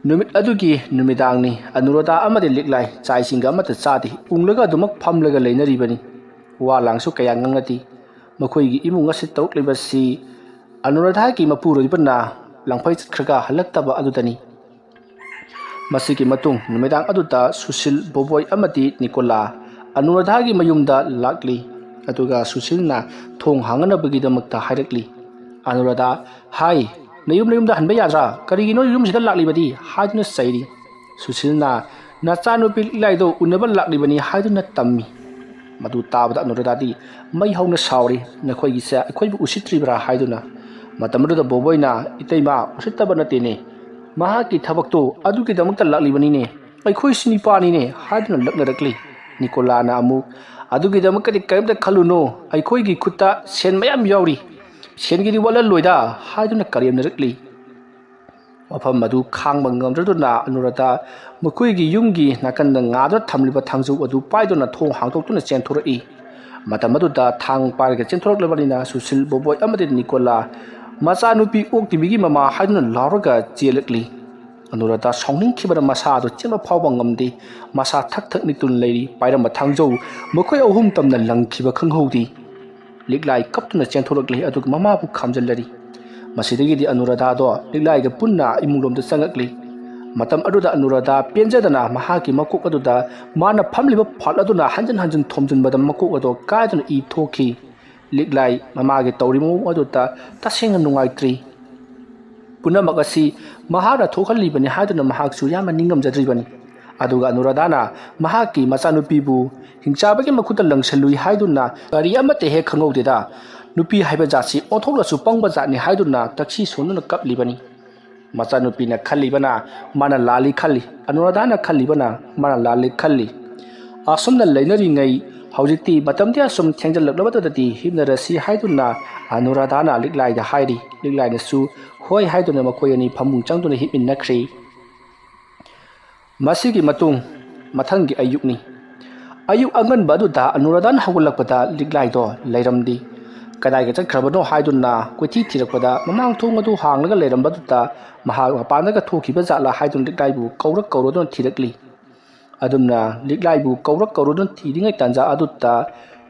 ꯅꯨꯃꯤꯠ ꯑꯗꯨꯒꯤ ꯅꯨꯃꯤꯗꯥꯡꯅꯤ ꯑꯅꯨꯔꯥꯙꯥ ꯑꯃꯗꯤ ꯂꯤꯛꯂꯥꯏ ꯆꯥꯛ ꯏꯁꯤꯡꯒ ꯑꯃꯠꯇ ꯆꯥꯗꯦ ꯎꯪꯂꯒ ꯑꯗꯨꯃꯛ ꯐꯝꯂꯒ ꯂꯩꯅꯔꯤꯕꯅꯤ ꯋꯥ ꯂꯥꯡꯁꯨ ꯀꯌꯥ ꯉꯥꯡꯅꯗꯦ ꯃꯈꯣꯏꯒꯤ ꯏꯃꯨꯡ ꯑꯁꯤ ꯇꯧꯔꯛꯂꯤꯕꯁꯤ ꯑꯅꯨꯔꯥꯙꯥꯒꯤ ꯃꯄꯨꯔꯣꯏꯕꯅ ꯂꯪꯐꯩ ꯆꯠꯈ꯭ꯔꯒ ꯍꯜꯂꯛꯇꯕ ꯑꯗꯨꯗꯅꯤ ꯃꯁꯤꯒꯤ ꯃꯇꯨꯡ ꯅꯨꯃꯤꯗꯥꯡ ꯑꯗꯨꯗ ꯁꯨꯁꯤꯜ ꯕꯣꯕꯣꯏ ꯑꯃꯗꯤ ꯅꯤꯀꯣꯂꯥ ꯑꯅꯨꯔꯥꯙꯥꯒꯤ ꯃꯌꯨꯝꯗ ꯂꯥꯛꯂꯤ ꯑꯗꯨꯒ ꯁꯨꯁꯤꯜꯅ ꯊꯣꯡ ꯍꯥꯡꯅꯕꯒꯤꯗꯃꯛꯇ ꯍꯥꯏꯔꯛꯂꯤ ꯑꯅꯨꯔꯥꯙꯥ ꯍꯥꯏ ꯅꯌꯨꯝꯗ ꯍꯟꯕ ꯌꯥꯗ꯭ꯔꯥ ꯀꯔꯤꯒꯤꯅꯣ ꯌꯨꯝꯁꯤꯗ ꯂꯥꯛꯂꯤꯕꯗꯤ ꯍꯥꯏꯗꯨꯅ ꯆꯩꯔꯤ ꯁꯨꯁꯤꯜꯅ ꯅꯆꯥꯅꯨꯄꯤ ꯂꯤꯛꯂꯥꯏꯗꯣ ꯎꯅꯕ ꯂꯥꯛꯂꯤꯕꯅꯤ ꯍꯥꯏꯗꯨꯅ ꯇꯝꯃꯤ ꯃꯗꯨ ꯇꯥꯕꯗ ꯑꯅꯨꯔꯥꯙꯥꯗꯤ ꯃꯩ ꯍꯧꯅ ꯁꯥꯎꯔꯤ ꯅꯈꯣꯏꯒꯤꯁꯦ ꯑꯩꯈꯣꯏꯕꯨ ꯎꯁꯤꯠꯇ꯭ꯔꯤꯕ꯭ꯔꯥ ꯍꯥꯏꯗꯨꯅ ꯃꯇꯝ ꯑꯗꯨꯗ ꯕꯣꯕꯣꯏꯅ ꯏꯇꯩꯃ ꯎꯁꯤꯠꯇꯕ ꯅꯠꯇꯦꯅꯦ ꯃꯍꯥꯛꯀꯤ ꯊꯕꯛꯇꯣ ꯑꯗꯨꯒꯤꯗꯃꯛꯇ ꯂꯥꯛꯂꯤꯕꯅꯤꯅꯦ ꯑꯩꯈꯣꯏꯁꯨ ꯅꯤꯄꯥꯅꯤꯅꯦ ꯍꯥꯏꯗꯨꯅ ꯂꯛꯅꯔꯛꯂꯤ ꯅꯤꯀꯣꯂꯥꯅ ꯑꯃꯨꯛ ꯑꯗꯨꯒꯤꯗꯃꯛꯇꯗꯤ ꯀꯔꯤꯝꯇ ꯈꯜꯂꯨꯅꯣ ꯑꯩꯈꯣꯏꯒꯤ ꯈꯨꯠꯇ ꯁꯦꯟ ꯃꯌꯥꯝ ꯌꯥꯎꯔꯤ ꯁꯦꯟꯒꯤꯗꯤ ꯋꯥꯠꯍꯜꯂꯣꯏꯗ ꯍꯥꯏꯗꯨꯅ ꯀꯔꯦꯝꯅꯔꯛꯂꯤ ꯃꯐꯝ ꯑꯗꯨ ꯈꯥꯡꯕ ꯉꯝꯗ꯭ꯔꯗꯨꯅ ꯑꯅꯨꯔꯥꯙꯥ ꯃꯈꯣꯏꯒꯤ ꯌꯨꯝꯒꯤ ꯅꯥꯀꯟꯗ ꯉꯥꯗꯨꯅ ꯊꯝꯂꯤꯕ ꯊꯥꯡꯖꯧ ꯑꯗꯨ ꯄꯥꯏꯗꯨꯅ ꯊꯣꯡ ꯍꯥꯡꯗꯣꯛꯇꯨꯅ ꯆꯦꯟꯊꯣꯔꯛꯏ ꯃꯇꯝ ꯑꯗꯨꯗ ꯊꯥꯡ ꯄꯥꯏꯔꯒ ꯆꯦꯟꯊꯣꯔꯛꯂꯕꯅꯤꯅ ꯁꯨꯁꯤꯜ ꯕꯣꯕꯣꯏ ꯑꯃꯗꯤ ꯅꯤꯀꯣꯂꯥ ꯃꯆꯥꯅꯨꯄꯤ ꯑꯣꯛꯇꯤꯕꯤꯒꯤ ꯃꯃꯥ ꯍꯥꯏꯗꯨꯅ ꯂꯥꯎꯔꯒ ꯆꯦꯜꯂꯛꯂꯤ ꯑꯅꯨꯔꯥꯙꯥ ꯁꯥꯎꯅꯤꯡꯈꯤꯕꯅ ꯃꯁꯥ ꯑꯗꯨ ꯆꯦꯟꯕ ꯐꯥꯎꯕ ꯉꯝꯗꯦ ꯃꯁꯥ ꯊꯛ ꯅꯤꯛꯇꯨꯅ ꯂꯩꯔꯤ ꯄꯥꯏꯔꯝꯕ ꯊꯥꯡꯖꯧ ꯃꯈꯣꯏ ꯑꯍꯨꯝ ꯇꯝꯅ ꯂꯪꯈꯤꯕ ꯈꯪꯍꯧꯗꯦ ꯂꯤꯛꯂꯥꯏ ꯀꯞꯇꯨꯅ ꯆꯦꯟꯊꯣꯔꯛꯂꯤ ꯑꯗꯨꯒ ꯃꯃꯥꯕꯨ ꯈꯥꯝꯖꯤꯜꯂꯔꯤ ꯃꯁꯤꯗꯒꯤꯗꯤ ꯑꯅꯨꯔꯥꯙꯥꯗꯣ ꯂꯤꯛꯂꯥꯏꯒ ꯄꯨꯟꯅ ꯏꯃꯨꯡꯂꯣꯝꯗ ꯆꯪꯉꯛꯂꯤ ꯃꯇꯝ ꯑꯗꯨꯗ ꯑꯅꯨꯔꯥꯙꯥ ꯄꯦꯟꯖꯗꯅ ꯃꯍꯥꯛꯀꯤ ꯃꯀꯣꯛ ꯑꯗꯨꯗ ꯃꯥꯅ ꯐꯝꯂꯤꯕ ꯐꯥꯠ ꯑꯗꯨꯅ ꯍꯟꯖꯤꯟ ꯊꯣꯝꯖꯤꯟꯕꯗ ꯃꯀꯣꯛ ꯑꯗꯨ ꯀꯥꯏꯗꯨꯅ ꯏ ꯊꯣꯛꯈꯤ ꯂꯤꯛꯂꯥꯏ ꯃꯃꯥꯒꯤ ꯇꯧꯔꯤꯕ ꯃꯑꯣꯡ ꯑꯗꯨꯗ ꯇꯁꯦꯡꯅ ꯅꯨꯡꯉꯥꯏꯇ꯭ꯔꯤ ꯄꯨꯝꯅꯃꯛ ꯑꯁꯤ ꯃꯍꯥꯛꯅ ꯊꯣꯛꯍꯜꯂꯤꯕꯅꯤ ꯍꯥꯏꯗꯨꯅ ꯃꯍꯥꯛꯁꯨ ꯌꯥꯝꯅ ꯅꯤꯡꯉꯝꯖꯗ꯭ꯔꯤꯕꯅꯤ ꯑꯗꯨꯒ ꯑꯅꯨꯔꯥꯙꯥꯅ ꯃꯍꯥꯛꯀꯤ ꯃꯆꯥꯅꯨꯄꯤꯕꯨ ꯍꯤꯡꯆꯥꯕꯒꯤ ꯃꯈꯨꯠꯇ ꯂꯪꯁꯤꯜꯂꯨꯏ ꯍꯥꯏꯗꯨꯅ ꯀꯔꯤ ꯑꯃꯠꯇ ꯍꯦꯛ ꯈꯪꯍꯧꯗꯦꯗ ꯅꯨꯄꯤ ꯍꯥꯏꯕ ꯖꯥꯠꯁꯤ ꯑꯣꯟꯊꯣꯛꯂꯁꯨ ꯄꯪꯕ ꯖꯥꯠꯅꯤ ꯍꯥꯏꯗꯨꯅ ꯇꯛꯁꯤ ꯁꯣꯟꯗꯨꯅ ꯀꯞꯂꯤꯕꯅꯤ ꯃꯆꯥꯅꯨꯄꯤꯅ ꯈꯜꯂꯤꯕꯅ ꯃꯥꯅ ꯂꯥꯜꯂꯤ ꯈꯜꯂꯤ, ꯑꯅꯨꯔꯥꯙꯥꯅ ꯈꯜꯂꯤꯕꯅ ꯃꯥꯅ ꯂꯥꯜꯂꯤ ꯈꯜꯂꯤ꯫ ꯑꯁꯨꯝꯅ ꯂꯩꯅꯔꯤꯉꯩ ꯍꯧꯖꯤꯛꯇꯤ ꯃꯇꯝꯗꯤ ꯑꯁꯨꯝ ꯊꯦꯡꯖꯤꯜꯂꯛꯂꯕꯗꯨꯗꯗꯤ ꯍꯤꯞꯅꯔꯁꯤ ꯍꯥꯏꯗꯨꯅ ꯑꯅꯨꯔꯥꯙꯥꯅ ꯂꯤꯛꯂꯥꯏꯗ ꯍꯥꯏꯔꯤ꯫ ꯂꯤꯛꯂꯥꯏꯅꯁꯨ ꯍꯣꯏ ꯍꯥꯏꯗꯨꯅ ꯃꯈꯣꯏ ꯑꯅꯤ ꯐꯃꯨꯡ ꯆꯪꯗꯨꯅ ꯍꯤꯞꯃꯤꯟꯅꯈ꯭ꯔꯤ꯫ ꯃꯁꯤꯒꯤ ꯃꯇꯨꯡ ꯃꯊꯪꯒꯤ ꯑꯌꯨꯛꯅꯤ꯫ ꯑꯌꯨꯛ ꯑꯉꯟꯕ ꯑꯗꯨꯗ ꯑꯅꯨꯔꯥꯙꯥꯅ ꯍꯧꯒꯠꯂꯛꯄꯗ ꯂꯤꯛꯂꯥꯏꯗꯣ ꯂꯩꯔꯝꯗꯦ꯫ ꯀꯗꯥꯏꯗ ꯆꯠꯈ꯭ꯔꯕꯅꯣ ꯍꯥꯏꯗꯨꯅ ꯀꯣꯏꯊꯤ ꯊꯤꯔꯛꯄꯗ ꯃꯃꯥꯡ ꯊꯣꯡ ꯑꯗꯨ ꯍꯥꯡꯂꯒ ꯂꯩꯔꯝꯕꯗꯨꯗ ꯃꯍꯥꯛ ꯃꯄꯥꯟꯗꯒ ꯊꯣꯛꯈꯤꯕ ꯖꯥꯠꯂꯥ ꯍꯥꯏꯗꯨꯅ ꯂꯤꯛꯂꯥꯏꯕꯨ ꯀꯧꯔꯗꯨꯅ ꯊꯤꯔꯛꯂꯤ꯫ ꯑꯗꯨꯝꯅ ꯂꯤꯛꯂꯥꯏꯕꯨ ꯀꯧꯔꯗꯨꯅ ꯊꯤꯔꯤꯉꯩ ꯇꯥꯟꯖꯥ ꯑꯗꯨꯗ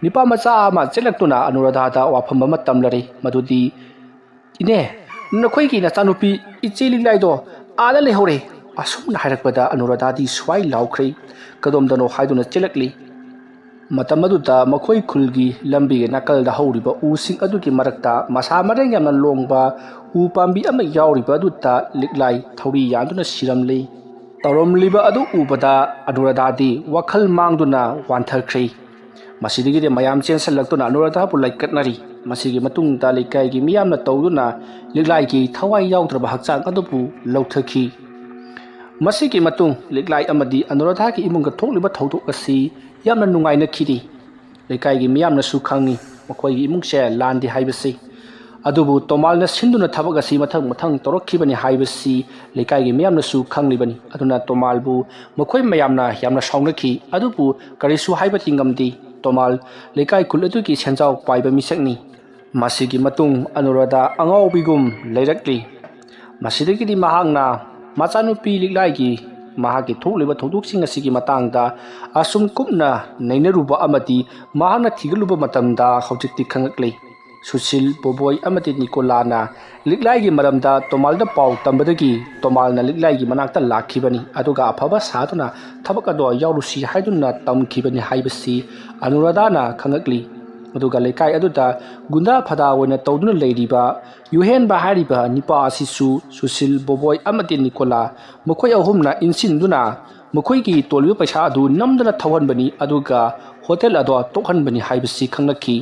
ꯅꯤꯄꯥ ꯃꯆꯥ ꯑꯃ ꯆꯦꯜꯂꯛꯇꯨꯅ ꯑꯅꯨꯔꯥꯙꯥꯗ ꯋꯥꯐꯝ ꯑꯃ ꯇꯝꯂꯔꯤ꯫ ꯃꯗꯨꯗꯤ, "ꯏꯅꯦ, ꯅꯈꯣꯏꯒꯤ ꯅꯆꯥꯅꯨꯄꯤ ꯏꯆꯦ ꯂꯤꯛꯂꯥꯏꯗꯣ ꯑꯥꯗ ꯂꯩꯍꯧꯔꯦ"꯫ ꯑꯁꯨꯝꯅ ꯍꯥꯏꯔꯛꯄꯗ ꯑꯅꯨꯔꯥꯙꯥꯗꯤ ꯁ꯭ꯋꯥꯏ ꯂꯥꯎꯈ꯭ꯔꯦ꯫ ꯀꯗꯣꯝꯗꯅꯣ ꯍꯥꯏꯗꯨꯅ ꯆꯦꯜꯂꯛꯂꯤ꯫ ꯃꯇꯝ ꯑꯗꯨꯗ ꯃꯈꯣꯏ ꯈꯨꯜꯒꯤ ꯂꯝꯕꯤꯒꯤ ꯅꯥꯀꯜꯗ ꯍꯧꯔꯤꯕ ꯎꯁꯤꯡ ꯑꯗꯨꯒꯤ ꯃꯔꯛꯇ ꯃꯁꯥ ꯃꯔꯦꯡ ꯌꯥꯝꯅ ꯂꯣꯡꯕ ꯎ ꯄꯥꯝꯕꯤ ꯑꯃ ꯌꯥꯎꯔꯤꯕ ꯑꯗꯨꯗ ꯂꯤꯛꯂꯥꯏ ꯊꯧꯔꯤ ꯌꯥꯟꯗꯨꯅ ꯁꯤꯔꯝꯂꯤ꯫ ꯇꯧꯔꯝꯂꯤꯕ ꯑꯗꯨ ꯎꯕꯗ ꯑꯅꯨꯔꯥꯙꯥꯗꯤ ꯋꯥꯈꯜ ꯃꯥꯡꯗꯨꯅ ꯋꯥꯟꯊꯈ꯭ꯔꯦ꯫ ꯃꯁꯤꯗꯒꯤꯗꯤ ꯃꯌꯥꯝ ꯆꯦꯟꯁꯤꯜꯂꯛꯇꯨꯅ ꯑꯅꯨꯔꯥꯙꯥꯕꯨ ꯂꯥꯏꯀꯠꯅꯔꯤ꯫ ꯃꯁꯤꯒꯤ ꯃꯇꯨꯡꯗ ꯂꯩꯀꯥꯏꯒꯤ ꯃꯤꯌꯥꯝꯅ ꯇꯧꯗꯨꯅ ꯂꯤꯛꯂꯥꯏꯒꯤ ꯊꯋꯥꯏ ꯌꯥꯎꯗ꯭ꯔꯕ ꯍꯛꯆꯥꯡ ꯑꯗꯨꯕꯨ ꯂꯧꯊꯈꯤ꯫ ꯃꯁꯤꯒꯤ ꯃꯇꯨꯡ ꯂꯤꯛꯂꯥꯏ ꯑꯃꯗꯤ ꯑꯅꯨꯔꯥꯙꯥꯒꯤ ꯏꯃꯨꯡꯒ ꯊꯣꯛꯂꯤꯕ ꯊꯧꯗꯣꯛ ꯑꯁꯤ ꯌꯥꯝꯅ ꯅꯨꯡꯉꯥꯏꯅꯈꯤꯗꯦ꯫ ꯂꯩꯀꯥꯏꯒꯤ ꯃꯤꯌꯥꯝꯅꯁꯨ ꯈꯪꯉꯤ ꯃꯈꯣꯏꯒꯤ ꯏꯃꯨꯡꯁꯦ ꯂꯥꯟꯗꯦ ꯍꯥꯏꯕꯁꯤ꯫ ꯑꯗꯨꯕꯨ ꯇꯣꯃꯥꯜꯅ ꯁꯤꯟꯗꯨꯅ ꯊꯕꯛ ꯑꯁꯤ ꯃꯊꯪ ꯇꯧꯔꯛꯈꯤꯕꯅꯤ ꯍꯥꯏꯕꯁꯤ ꯂꯩꯀꯥꯏꯒꯤ ꯃꯤꯌꯥꯝꯅꯁꯨ ꯈꯪꯂꯤꯕꯅꯤ꯫ ꯑꯗꯨꯅ ꯇꯣꯃꯥꯜꯕꯨ ꯃꯈꯣꯏ ꯃꯌꯥꯝꯅ ꯌꯥꯝꯅ ꯁꯥꯎꯅꯈꯤ꯫ ꯑꯗꯨꯕꯨ ꯀꯔꯤꯁꯨ ꯍꯥꯏꯕꯗꯤ ꯉꯝꯗꯦ꯫ ꯇꯣꯃꯥꯜ ꯂꯩꯀꯥꯏ ꯈꯨꯜ ꯑꯗꯨꯒꯤ ꯁꯦꯟꯖꯥꯎ ꯄꯥꯏꯕ ꯃꯤꯁꯛꯅꯤ꯫ ꯃꯁꯤꯒꯤ ꯃꯇꯨꯡ ꯑꯅꯨꯔꯥꯙꯥ ꯑꯉꯥꯎꯕꯤꯒꯨꯝ ꯂꯩꯔꯛꯂꯤ꯫ ꯃꯁꯤꯗꯒꯤꯗꯤ ꯃꯍꯥꯛꯅ ꯃꯆꯥꯅꯨꯄꯤ ꯂꯤꯛꯂꯥꯏꯒꯤ ꯃꯍꯥꯛꯀꯤ ꯊꯣꯛꯂꯤꯕ ꯊꯧꯗꯣꯛꯁꯤꯡ ꯑꯁꯤꯒꯤ ꯃꯇꯥꯡꯗ ꯑꯁꯨꯝ ꯀꯨꯞꯅ ꯅꯩꯅꯔꯨꯕ ꯑꯃꯗꯤ ꯃꯍꯥꯛꯅ ꯊꯤꯒꯠꯂꯨꯕ ꯃꯇꯝꯗ ꯍꯧꯖꯤꯛꯇꯤ ꯈꯪꯂꯛꯂꯤ꯫ ꯁꯨꯁꯤꯜ, ꯕꯣꯕꯣꯏ ꯑꯃꯗꯤ ꯅꯤꯀꯣꯂꯥꯅ ꯂꯤꯛꯂꯥꯏꯒꯤ ꯃꯔꯝꯗ ꯇꯣꯃꯥꯜꯗ ꯄꯥꯎ ꯇꯝꯕꯗꯒꯤ ꯇꯣꯃꯥꯜꯅ ꯂꯤꯛꯂꯥꯏꯒꯤ ꯃꯅꯥꯛꯇ ꯂꯥꯛꯈꯤꯕꯅꯤ ꯑꯗꯨꯒ ꯑꯐꯕ ꯁꯥꯗꯨꯅ ꯊꯕꯛ ꯑꯗꯨ ꯌꯥꯎꯔꯨꯁꯤ ꯍꯥꯏꯗꯨꯅ ꯇꯝꯈꯤꯕꯅꯤ ꯍꯥꯏꯕꯁꯤ ꯑꯅꯨꯔꯥꯙꯥꯅ ꯈꯪꯂꯛꯂꯤ꯫ ꯑꯗꯨꯒ ꯂꯩꯀꯥꯏ ꯑꯗꯨꯗ ꯒꯨꯟꯗꯥ ꯐꯗꯥ ꯑꯣꯏꯅ ꯇꯧꯗꯨꯅ ꯂꯩꯔꯤꯕ ꯌꯨꯍꯦꯟꯕ ꯍꯥꯏꯔꯤꯕ ꯅꯤꯄꯥ ꯑꯁꯤꯁꯨ ꯁꯨꯁꯤꯜ, ꯕꯣꯕꯣꯏ ꯑꯃꯗꯤ ꯅꯤꯀꯣꯂꯥ ꯃꯈꯣꯏ ꯑꯍꯨꯝꯅ ꯏꯟꯁꯤꯟꯗꯨꯅ ꯃꯈꯣꯏꯒꯤ ꯇꯣꯜꯂꯤꯕ ꯄꯩꯁꯥ ꯑꯗꯨ ꯅꯝꯗꯨꯅ ꯊꯧꯍꯟꯕꯅꯤ ꯑꯗꯨꯒ ꯍꯣꯇꯦꯜ ꯑꯗꯨ ꯇꯣꯛꯍꯟꯕꯅꯤ ꯍꯥꯏꯕꯁꯤ ꯈꯪꯂꯛꯈꯤ꯫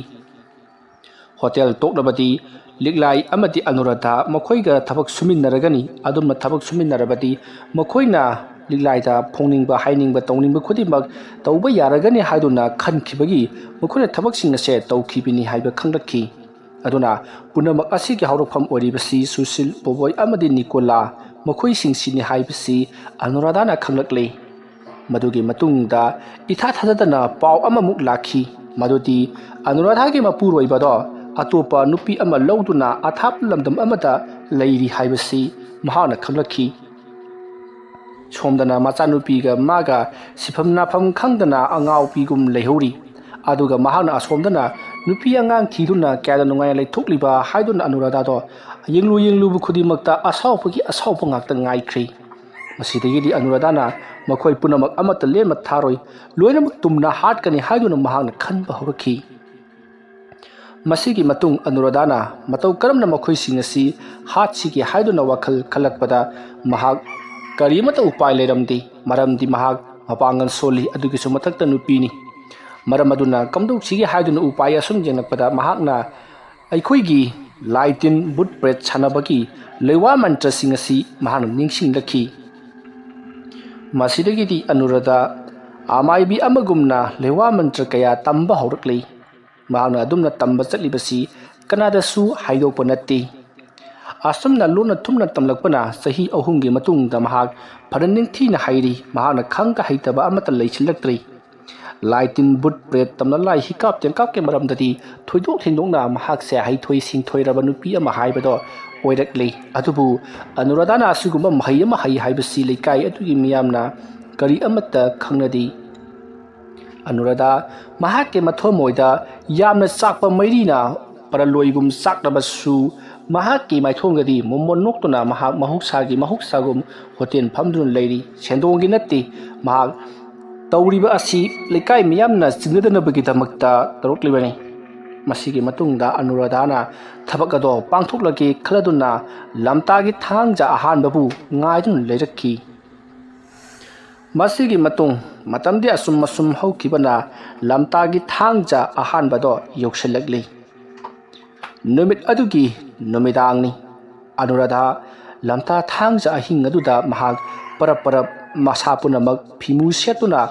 ꯍꯣꯇꯦꯜ ꯇꯣꯛꯂꯕꯗꯤ ꯂꯤꯛꯂꯥꯏ ꯑꯃꯗꯤ ꯑꯅꯨꯔꯥꯙꯥ ꯃꯈꯣꯏꯒ ꯊꯕꯛ ꯁꯨꯃꯤꯟꯅꯔꯒꯅꯤ꯫ ꯑꯗꯨꯝꯅ ꯊꯕꯛ ꯁꯨꯃꯤꯟꯅꯔꯕꯗꯤ ꯃꯈꯣꯏꯅ ꯂꯤꯛꯂꯥꯏꯗ ꯐꯣꯡꯅꯤꯡꯕ ꯍꯥꯏꯅꯤꯡꯕ ꯇꯧꯅꯤꯡꯕ ꯈꯨꯗꯤꯡꯃꯛ ꯇꯧꯕ ꯌꯥꯔꯒꯅꯤ ꯍꯥꯏꯗꯨꯅ ꯈꯟꯈꯤꯕꯒꯤ ꯃꯈꯣꯏꯅ ꯊꯕꯛꯁꯤꯡ ꯑꯁꯦ ꯇꯧꯈꯤꯕꯅꯤ ꯍꯥꯏꯕ ꯈꯪꯂꯛꯈꯤ꯫ ꯑꯗꯨꯅ ꯄꯨꯝꯅꯃꯛ ꯑꯁꯤꯒꯤ ꯍꯧꯔꯛꯐꯝ ꯑꯣꯏꯔꯤꯕꯁꯤ ꯁꯨꯁꯤꯜ, ꯕꯣꯕꯣꯏ ꯑꯃꯗꯤ ꯅꯤꯀꯣꯂꯥ ꯃꯈꯣꯏꯁꯤꯡꯁꯤꯅꯤ ꯍꯥꯏꯕꯁꯤ ꯑꯅꯨꯔꯥꯙꯥꯅ ꯈꯪꯂꯛꯂꯤ꯫ ꯃꯗꯨꯒꯤ ꯃꯇꯨꯡꯗ ꯏꯊꯥ ꯊꯥꯖꯗꯅ ꯄꯥꯎ ꯑꯃꯃꯨꯛ ꯂꯥꯛꯈꯤ꯫ ꯃꯗꯨꯗꯤ ꯑꯅꯨꯔꯥꯙꯥꯒꯤ ꯃꯄꯨꯔꯣꯏꯕꯗꯣ ꯑꯇꯣꯞꯄ ꯅꯨꯄꯤ ꯑꯃ ꯂꯧꯗꯨꯅ ꯑꯊꯥꯞꯄ ꯂꯝꯗꯝ ꯑꯃꯗ ꯂꯩꯔꯤ ꯍꯥꯏꯕꯁꯤ ꯃꯍꯥꯛꯅ ꯈꯪꯂꯛꯈꯤ꯫ ꯁꯣꯝꯗꯅ ꯃꯆꯥꯅꯨꯄꯤꯒ ꯃꯥꯒ ꯁꯤꯐꯝ ꯅꯥꯐꯝ ꯈꯪꯗꯅ ꯑꯉꯥꯎꯕꯤꯒꯨꯝ ꯂꯩꯍꯧꯔꯤ꯫ ꯑꯗꯨꯒ ꯃꯍꯥꯛꯅ ꯑꯁꯣꯝꯗꯅ ꯅꯨꯄꯤ ꯑꯉꯥꯡ ꯊꯤꯗꯨꯅ ꯀꯌꯥꯗ ꯅꯨꯡꯉꯥꯏꯅ ꯂꯩꯊꯣꯛꯂꯤꯕ ꯍꯥꯏꯗꯨꯅ ꯑꯅꯨꯔꯥꯙꯥꯗꯣ ꯌꯦꯡꯂꯨꯕ ꯈꯨꯗꯤꯡꯃꯛꯇ ꯑꯁꯥꯎꯕꯒꯤ ꯑꯁꯥꯎꯕ ꯉꯥꯛꯇ ꯉꯥꯏꯈ꯭ꯔꯦ꯫ ꯃꯁꯤꯗꯒꯤꯗꯤ ꯑꯅꯨꯔꯥꯙꯥꯅ ꯃꯈꯣꯏ ꯄꯨꯝꯅꯃꯛ ꯑꯃꯠꯇ ꯂꯦꯝꯅ ꯊꯥꯔꯣꯏ, ꯂꯣꯏꯅꯃꯛ ꯇꯨꯝꯅ ꯍꯥꯠꯀꯅꯤ ꯍꯥꯏꯗꯨꯅ ꯃꯍꯥꯛꯅ ꯈꯟꯕ ꯍꯧꯔꯛꯈꯤ꯫ ꯃꯁꯤꯒꯤ ꯃꯇꯨꯡ ꯑꯅꯨꯔꯥꯙꯥꯅ ꯃꯇꯧ ꯀꯔꯝꯅ ꯃꯈꯣꯏꯁꯤꯡ ꯑꯁꯤ ꯍꯥꯠꯁꯤꯒꯦ ꯍꯥꯏꯗꯨꯅ ꯋꯥꯈꯜ ꯈꯜꯂꯛꯄꯗ ꯃꯍꯥꯛ ꯀꯔꯤꯃꯠꯇ ꯎꯄꯥꯏ ꯂꯩꯔꯝꯗꯦ꯫ ꯃꯔꯝꯗꯤ ꯃꯍꯥꯛ ꯃꯄꯥꯡꯒꯜ ꯁꯣꯜꯂꯤ, ꯑꯗꯨꯒꯤꯁꯨ ꯃꯊꯛꯇ ꯅꯨꯄꯤꯅꯤ꯫ ꯃꯔꯝ ꯑꯗꯨꯅ ꯀꯝꯗꯧꯁꯤꯒꯦ ꯍꯥꯏꯗꯨꯅ ꯎꯄꯥꯏ ꯑꯁꯨꯝ ꯌꯦꯡꯂꯛꯄꯗ ꯃꯍꯥꯛꯅ ꯑꯩꯈꯣꯏꯒꯤ ꯂꯥꯏ ꯇꯤꯟ ꯕꯨꯠ ꯄ꯭ꯔꯦꯠ ꯁꯥꯟꯅꯕꯒꯤ ꯂꯩꯋꯥ ꯃꯟꯇ꯭ꯔꯁꯤꯡ ꯑꯁꯤ ꯃꯍꯥꯛꯅ ꯅꯤꯡꯁꯤꯡꯂꯛꯈꯤ꯫ ꯃꯁꯤꯗꯒꯤꯗꯤ ꯑꯅꯨꯔꯥꯙꯥ ꯑꯃꯥꯏꯕꯤ ꯑꯃꯒꯨꯝꯅ ꯂꯩꯋꯥ ꯃꯟꯇ꯭ꯔ ꯀꯌꯥ ꯇꯝꯕ ꯍꯧꯔꯛꯂꯤ꯫ ꯃꯍꯥꯛꯅ ꯑꯗꯨꯝꯅ ꯇꯝꯕ ꯆꯠꯂꯤꯕꯁꯤ ꯀꯅꯥꯗꯁꯨ ꯍꯥꯏꯗꯣꯛꯄ ꯅꯠꯇꯦ꯫ ꯑꯁꯨꯝꯅ ꯂꯣꯟꯅ ꯊꯨꯝꯅ ꯇꯝꯂꯛꯄꯅ ꯆꯍꯤ 3ꯒꯤ ꯃꯇꯨꯡꯗ ꯃꯍꯥꯛ ꯐꯅ ꯅꯤꯡꯊꯤꯅ ꯍꯩꯔꯤ꯫ ꯃꯍꯥꯛꯅ ꯈꯪꯒ ꯍꯩꯇꯕ ꯑꯃꯠꯇ ꯂꯩꯁꯤꯜꯂꯛꯇ꯭ꯔꯦ꯫ ꯂꯥꯏ ꯇꯤꯟ ꯕꯨꯠ ꯄ꯭ꯔꯦꯠ ꯇꯝꯅ ꯂꯥꯏ ꯍꯤꯀꯥꯞ ꯇꯦꯡꯀꯥꯞꯀꯤ ꯃꯔꯝꯗꯗꯤ ꯊꯣꯏꯗꯣꯛ ꯍꯦꯟꯗꯣꯛꯅ ꯃꯍꯥꯛꯁꯦ ꯍꯩꯊꯣꯏ ꯁꯤꯡꯊꯣꯏꯔꯕ ꯅꯨꯄꯤ ꯑꯃ ꯍꯥꯏꯕꯗꯣ ꯑꯣꯏꯔꯛꯂꯤ꯫ ꯑꯗꯨꯕꯨ ꯑꯅꯨꯔꯥꯙꯥꯅ ꯑꯁꯤꯒꯨꯝꯕ ꯃꯍꯩ ꯑꯃ ꯍꯩ ꯍꯥꯏꯕꯁꯤ ꯂꯩꯀꯥꯏ ꯑꯗꯨꯒꯤ ꯃꯤꯌꯥꯝꯅ ꯀꯔꯤ ꯑꯃꯠꯇ ꯈꯪꯅꯗꯦ꯫ ꯑꯅꯨꯔꯥꯙꯥ ꯃꯍꯥꯛꯀꯤ ꯃꯊꯃꯣꯏꯗ ꯌꯥꯝꯅ ꯆꯥꯛꯄ ꯃꯩꯔꯤꯅ ꯄꯔꯂꯣꯏꯒꯨꯝ ꯆꯥꯛꯂꯕꯁꯨ ꯃꯍꯥꯛꯀꯤ ꯃꯥꯏꯊꯣꯡꯗꯗꯤ ꯃꯣꯃꯣꯟ ꯅꯣꯛꯇꯨꯅ ꯃꯍꯥꯛ ꯃꯍꯧꯁꯥꯒꯨꯝ ꯍꯣꯇꯦꯜ ꯐꯝꯗꯨꯅ ꯂꯩꯔꯤ꯫ ꯁꯦꯟꯗꯣꯡꯒꯤ ꯅꯠꯇꯦ ꯃꯍꯥꯛ ꯇꯧꯔꯤꯕ ꯑꯁꯤ ꯂꯩꯀꯥꯏ ꯃꯤꯌꯥꯝꯅ ꯆꯤꯡꯅꯗꯅꯕꯒꯤꯗꯃꯛꯇ ꯇꯧꯔꯛꯂꯤꯕꯅꯤ꯫ ꯃꯁꯤꯒꯤ ꯃꯇꯨꯡꯗ ꯑꯅꯨꯔꯥꯙꯥꯅ ꯊꯕꯛ ꯑꯗꯨ ꯄꯥꯡꯊꯣꯛꯂꯒꯦ ꯈꯜꯂꯗꯨꯅ ꯂꯝꯇꯥꯒꯤ ꯊꯥꯡꯖ ꯑꯍꯥꯟꯕꯕꯨ ꯉꯥꯏꯗꯨꯅ ꯂꯩꯔꯛꯈꯤ꯫ ꯃꯁꯤꯒꯤ ꯃꯇꯨꯡ ꯃꯇꯝꯗꯤ ꯑꯁꯨꯝ ꯍꯧꯈꯤꯕꯅ ꯂꯝꯇꯥꯒꯤ ꯊꯥꯡꯖ ꯑꯍꯥꯟꯕꯗꯣ ꯌꯧꯁꯤꯜꯂꯛꯂꯤ꯫ ꯅꯨꯃꯤꯠ ꯑꯗꯨꯒꯤ ꯅꯨꯃꯤꯗꯥꯡꯅꯤ꯫ ꯑꯅꯨꯔꯥꯙꯥ lamta thangja ahing aduda mahak parap masa punamak phimu setuna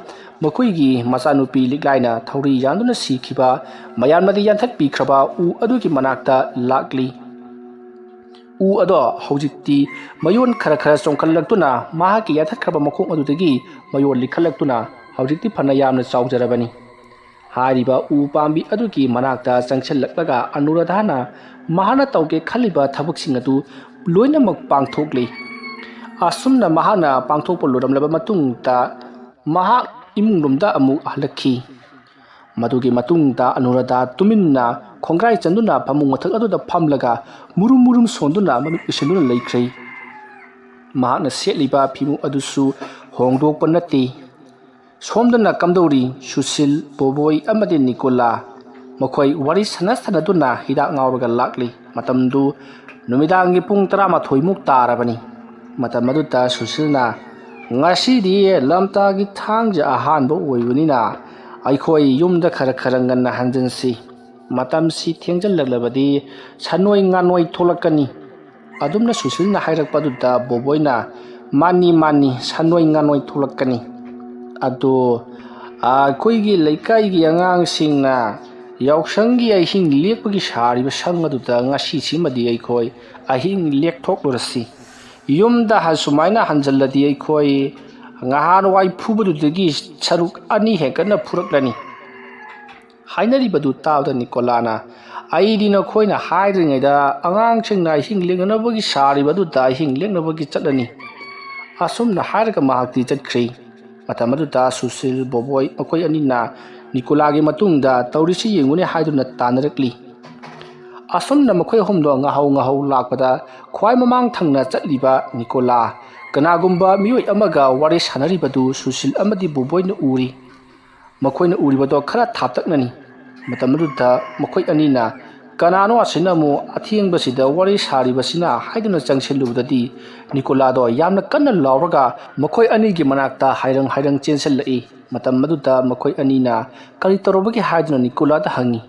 makoi gi machanupi liklaina thauri yanduna sikhiba mayanmadi yanthak pikraba u adugi manakta lakli u ado hojikti mayon khara chongkhallaktuna mahaki yathakhraba makhong adudagi mayon likhallaktuna hojikti phana yamna chawjarabani hariba u pambi adugi manakta changchallaklaga anuradhana mahana tauge khaliba thabaksing adu loinamak pangthokli asumna mahana pangthokpa loramlaba matungta maha imungrumda amu halakhi madugi matungta anuradha tuminna khongrai chanduna pamung mathak aduda phamlaga murum sonduna mamit isenduna leikhrai mahana setliba phimu adusu hongdokpa nati somdana kamdori Susil Boboi amadi Nicola makhoi wari sanaduna hidak ngauraga lakli matamdu numidangi pung 13 muk tarabani matam aduta Susilna ngasidi lamtagi thangja ahanba oibunina aikhoi yumda khara nganna hanjansi matamsi thengjallaglabadi sanoi nganoi tholakani adumna Susilna hairakpaduta Boboina mani sanoi nganoi tholakani ado akoigi leikaigi angangsingna yausanggi ahing lekpagi sariba sang aduta ngasi simadi aikhoi ahing lekthoklorasi yumda hasumaina hanjalladi aikhoi ngahan wai phubadudagi saruk ani hekana phuraklani hainaribadu tawda Nicolana aidina khoina haidringaida angangsingna ahing lengnabagi saribadu da ahing lengnabagi chatlani asumna hairaga mahakti chatkhri matamaduta Susil Boboi makoi anina Nicolagi matungda taurisi yengune haiduna tanarakli asumna makoi homdo ngahau lakpada khwai mamang thangna chatliba Nicola kanagumba miyoi amaga wari sanaribadu Susil amadi Boboi na uri makoina uribado khara thaptaknani matamaduta makoi anina kanano asinamu athiengbasida wari saribasina haiduna changselubadadi Nicola do yamna kanna lawraga makoi ani gi manakta hairang chensellai matam maduta makoi anina kali torobagi haiduna Nicola da hangi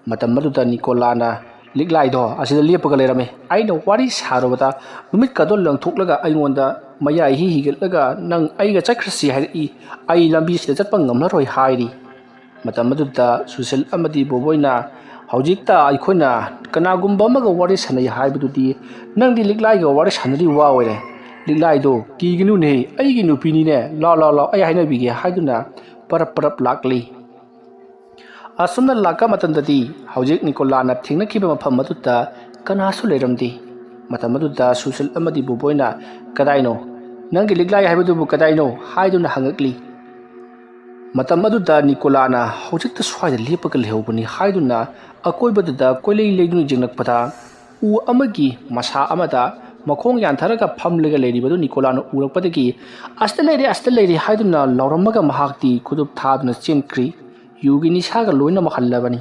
matam maduta Nicola na liglai do asida lepaga lerame aina wari sarobata numit kadol lang thoklaga aingonda mayai higelga nang aiga chakrasi hairi ai lambi sida chatpa ngamlaroi hairi matam maduta Susil amadi Boboina hojikta aikhoina kanagumba amaga wari sanai haibadudi nangdi liglai ga wari sanari wa oire liglai do kiginu ne aigi nupini ne la ai haina bige haiduna parap lakli asumna laka matandadi hojik Nicola na thingna khiba mafam maduta kanasu leramdi matam maduta Susil amadi Boboina kadaino nanggi liglai haibadu kadaino haiduna hangakli matam aduda Nicola na hojikta swaida lepaga lehobani haiduna akoibadada koilei leidunu jingnakpada u amagi masa amada makhong yantharaga phamlega leiribadu Nicola na urakpadagi asta leiri haiduna lauramaga mahakti khudup thaduna chenkri yugi nisaga loina mahallabani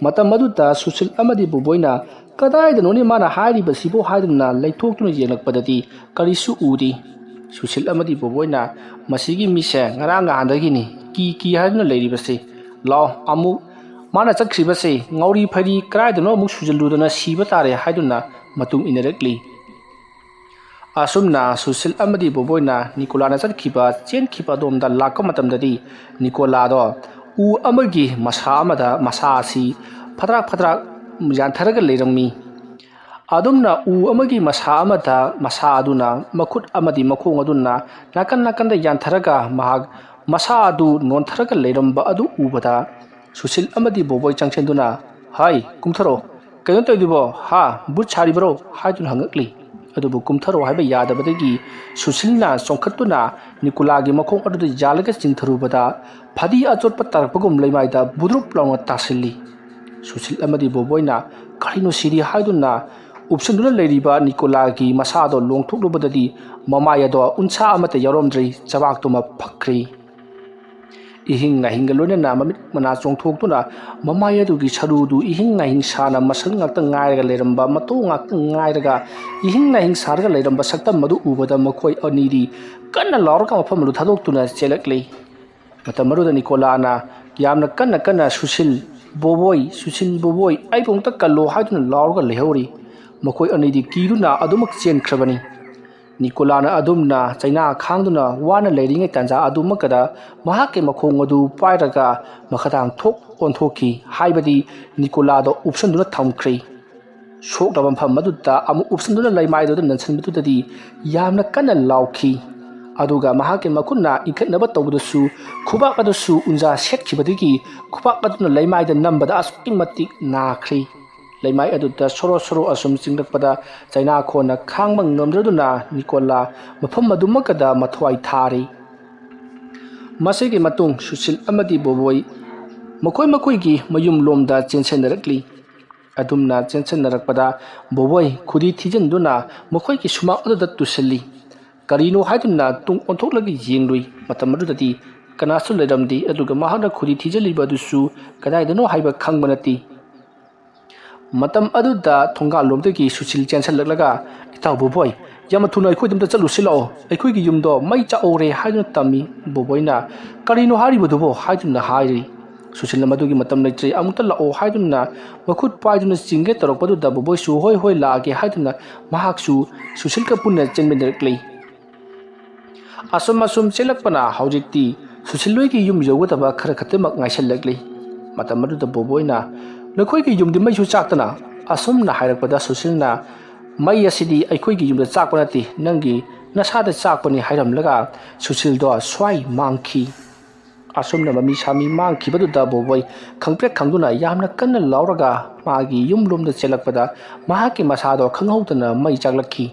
matam aduda Susil amadi Boboina kadaidano ni mana hairibasibo haiduna leithoktuna yenglakpadadi karisu udi Susil amadi Boboina masigi mise ngaranga handagini ki haiduna leiribase law amu mana chakhribase ngauri phari kraidano amuk sujaludana siba tare haiduna matung inarakli asumna Susil amadi Boboina Nicola na chatkhiba chenkhiba domda lakka matamdadi Nicola do u amagi masa amada masa si phadrak yantharaga leirangmi adumna u amagi masa amada masa aduna makhut amadi makhong aduna nakan da yantharaga mahag masa adu nontharaga leiramba adu ubada Susil amadi Boboi changchenduna hai kumtharo kayon toidibo ha but charibro haidun hangakli adubu kumtharo haiba yadabadagi Susilna songkhatuna Nicola gi makhong adu jalaga chingtharubada phadi achot patarpagum leimaida budrup lawnga tasilli Susil amadi Boboina karino siri haiduna upsunduna leiriba Nicola gi masado longthuklubadadi mamayado unsa amata yaromdri chabaktuma phakri ihing hingalona na mamit mana chongthoktuna mamaya du gi sarudu ihing sana masang ngakta ngairaga leramba mato ngakta ngairaga ihing sarga leramba sakta madu ubada makhoi aniri kanna lawrka mafam lu thadoktuna chelaklei matamaruda Nicola na yamna kanna Susil Boboi ai pongta kallo haiduna lawrga lehori ꯃꯈꯣꯏ ꯑꯅꯤꯗꯤ ꯀꯤꯗꯨꯅ ꯑꯗꯨꯃꯛ ꯆꯦꯟꯈ꯭ꯔꯕꯅꯤ꯫ ꯅꯤꯀꯣꯂꯥꯅ ꯑꯗꯨꯝꯅ ꯆꯩꯅꯥ ꯈꯥꯡꯗꯨꯅ ꯋꯥꯅ ꯂꯩꯔꯤꯉꯩ ꯇꯥꯟꯖꯥ ꯑꯗꯨꯃꯛꯇꯗ ꯃꯍꯥꯛꯀꯤ ꯃꯈꯣꯡ ꯑꯗꯨ ꯄꯥꯏꯔꯒ ꯃꯈꯥꯇꯥꯡ ꯑꯣꯟꯊꯣꯛꯈꯤ, ꯍꯥꯏꯕꯗꯤ ꯅꯤꯀꯣꯂꯥꯗ ꯎꯞꯁꯟꯗꯨꯅ ꯊꯝꯈ꯭ꯔꯦ꯫ ꯁꯣꯛꯂꯕ ꯃꯐꯝ ꯑꯗꯨꯗ ꯑꯃꯨꯛ ꯎꯞꯁꯟꯗꯨꯅ ꯂꯩꯃꯥꯏꯗꯨꯗ ꯅꯟꯁꯤꯟꯕꯗꯨꯗꯗꯤ ꯌꯥꯝꯅ ꯀꯟꯅ ꯂꯥꯎꯈꯤ, ꯑꯗꯨꯒ ꯃꯍꯥꯛꯀꯤ ꯃꯈꯨꯠꯅ ꯏꯟꯈꯠꯅꯕ ꯇꯧꯕꯗꯁꯨ ꯈꯨꯕꯥꯛ ꯑꯗꯨꯁꯨ ꯎꯟꯖꯥ ꯁꯦꯠꯈꯤꯕꯗꯒꯤ ꯈꯨꯕꯥꯛ ꯑꯗꯨꯅ ꯂꯩꯃꯥꯏꯗ ꯅꯝꯕꯗ ꯑꯁꯨꯛꯀꯤ ꯃꯇꯤꯛ ꯅꯥꯈ꯭ꯔꯦ꯫ ꯂꯩꯃꯥꯏ ꯑꯗꯨꯗ ꯁꯣꯔꯣ ꯁꯣꯔꯣ ꯑꯁꯨꯝ ꯆꯤꯡꯂꯛꯄꯗ ꯆꯩꯅꯥꯈꯣꯟꯅ ꯈꯥꯡꯕ ꯉꯝꯗ꯭ꯔꯗꯨꯅ ꯅꯤꯀꯣꯂꯥ ꯃꯐꯝ ꯑꯗꯨꯃꯛꯀꯗ ꯃꯊ꯭ꯋꯥꯏ ꯊꯥꯔꯦ꯫ ꯃꯁꯤꯒꯤ ꯃꯇꯨꯡ ꯁꯨꯁꯤꯜ ꯑꯃꯗꯤ ꯕꯣꯕꯣꯏ ꯃꯈꯣꯏꯒꯤ ꯃꯌꯨꯝꯂꯣꯝꯗ ꯆꯦꯟꯁꯤꯟꯅꯔꯛꯂꯤ꯫ ꯑꯗꯨꯝꯅ ꯆꯦꯟꯁꯤꯟꯅꯔꯛꯄꯗ ꯕꯣꯕꯣꯏ ꯈꯨꯗꯤ ꯊꯤꯖꯤꯟꯗꯨꯅ ꯃꯈꯣꯏꯒꯤ ꯁꯨꯃꯥꯡ ꯑꯗꯨꯗ ꯇꯨꯁꯤꯜꯂꯤ꯫ ꯀꯔꯤꯅꯣ ꯍꯥꯏꯗꯨꯅ ꯇꯨꯡ ꯑꯣꯟꯊꯣꯛꯂꯒ ꯌꯦꯡꯂꯨꯏ꯫ ꯃꯇꯝ ꯑꯗꯨꯗꯗꯤ ꯀꯅꯥꯁꯨ ꯂꯩꯔꯝꯗꯦ, ꯑꯗꯨꯒ ꯃꯍꯥꯛꯅ ꯈꯨꯗꯤ ꯊꯤꯖꯤꯜꯂꯤꯕ ꯑꯗꯨꯁꯨ ꯀꯗꯥꯏꯗꯅꯣ ꯍꯥꯏꯕ ꯈꯪꯕ ꯅꯠꯇꯦ꯫ ꯃꯇꯝ ꯑꯗꯨꯗ ꯊꯣꯡꯒꯥꯜꯂꯣꯝꯗꯒꯤ ꯁꯨꯁꯤꯜ ꯆꯦꯟꯁꯤꯜꯂꯛꯂꯒ, "ꯏꯇꯥꯎ ꯕꯣꯕꯣꯏ, ꯌꯥꯝꯅ ꯊꯨꯅ ꯑꯩꯈꯣꯏꯗ ꯑꯝꯇ ꯆꯠꯂꯨꯁꯤ ꯂꯥꯛꯑꯣ, ꯑꯩꯈꯣꯏꯒꯤ ꯌꯨꯝꯗꯣ ꯃꯩ ꯆꯥꯛꯍꯧꯔꯦ" ꯍꯥꯏꯗꯨꯅ ꯇꯝꯃꯤ꯫ ꯕꯣꯕꯣꯏꯅ "ꯀꯔꯤꯅꯣ ꯍꯥꯏꯔꯤꯕꯗꯨꯕꯣ" ꯍꯥꯏꯗꯨꯅ ꯍꯥꯏꯔꯤ꯫ ꯁꯨꯁꯤꯜꯅ "ꯃꯗꯨꯒꯤ ꯃꯇꯝ ꯂꯩꯇ꯭ꯔꯦ, ꯑꯃꯨꯛꯇ ꯂꯥꯛꯑꯣ" ꯍꯥꯏꯗꯨꯅ ꯃꯈꯨꯠ ꯄꯥꯏꯗꯨꯅ ꯆꯤꯡꯒꯦ ꯇꯧꯔꯛꯄꯗꯨꯗ ꯕꯣꯕꯣꯏꯁꯨ "ꯍꯣꯏ ꯍꯣꯏ ꯂꯥꯛꯑꯒꯦ" ꯍꯥꯏꯗꯨꯅ ꯃꯍꯥꯛꯁꯨ ꯁꯨꯁꯤꯜꯒ ꯄꯨꯟꯅ ꯆꯦꯟꯃꯤꯟꯅꯔꯛꯂꯤ꯫ ꯑꯁꯨꯝ ꯆꯦꯜꯂꯛꯄꯅ ꯍꯧꯖꯤꯛꯇꯤ ꯁꯨꯁꯤꯜꯍꯣꯏꯒꯤ ꯌꯨꯝ ꯌꯧꯒꯗꯕ ꯈꯔ ꯈꯛꯇꯃꯛ ꯉꯥꯏꯁꯤꯜꯂꯛꯂꯤ꯫ ꯃꯇꯝ ꯑꯗꯨꯗ ꯕꯣꯕꯣꯏꯅ "ꯅꯈꯣꯏꯒꯤ ꯌꯨꯝꯗꯤ ꯃꯩꯁꯨ ꯆꯥꯛꯇꯅ" ꯑꯁꯨꯝꯅ ꯍꯥꯏꯔꯛꯄꯗ ꯁꯨꯁꯤꯜꯅ "ꯃꯩ ꯑꯁꯤꯗꯤ ꯑꯩꯈꯣꯏꯒꯤ ꯌꯨꯝꯗ ꯆꯥꯛꯄ ꯅꯠꯇꯦ, ꯅꯪꯒꯤ ꯅꯁꯥꯗ ꯆꯥꯛꯄꯅꯤ" ꯍꯥꯏꯔꯝꯂꯒ ꯁꯨꯁꯤꯜꯗꯣ ꯁ꯭ꯋꯥꯏ ꯃꯥꯡꯈꯤ꯫ ꯑꯁꯨꯝꯅ ꯃꯃꯤ ꯁꯥꯃꯤ ꯃꯥꯡꯈꯤꯕꯗꯨꯗ ꯕꯣꯕꯣꯏ ꯈꯪꯄ꯭ꯔꯦꯛ ꯈꯪꯗꯨꯅ ꯌꯥꯝꯅ ꯀꯟꯅ ꯂꯥꯎꯔꯒ ꯃꯥꯒꯤ ꯌꯨꯝꯂꯣꯝꯗ ꯆꯦꯜꯂꯛꯄꯗ ꯃꯍꯥꯛꯀꯤ ꯃꯁꯥꯗꯣ ꯈꯪꯍꯧꯗꯅ ꯃꯩ ꯆꯥꯛꯂꯛꯈꯤ꯫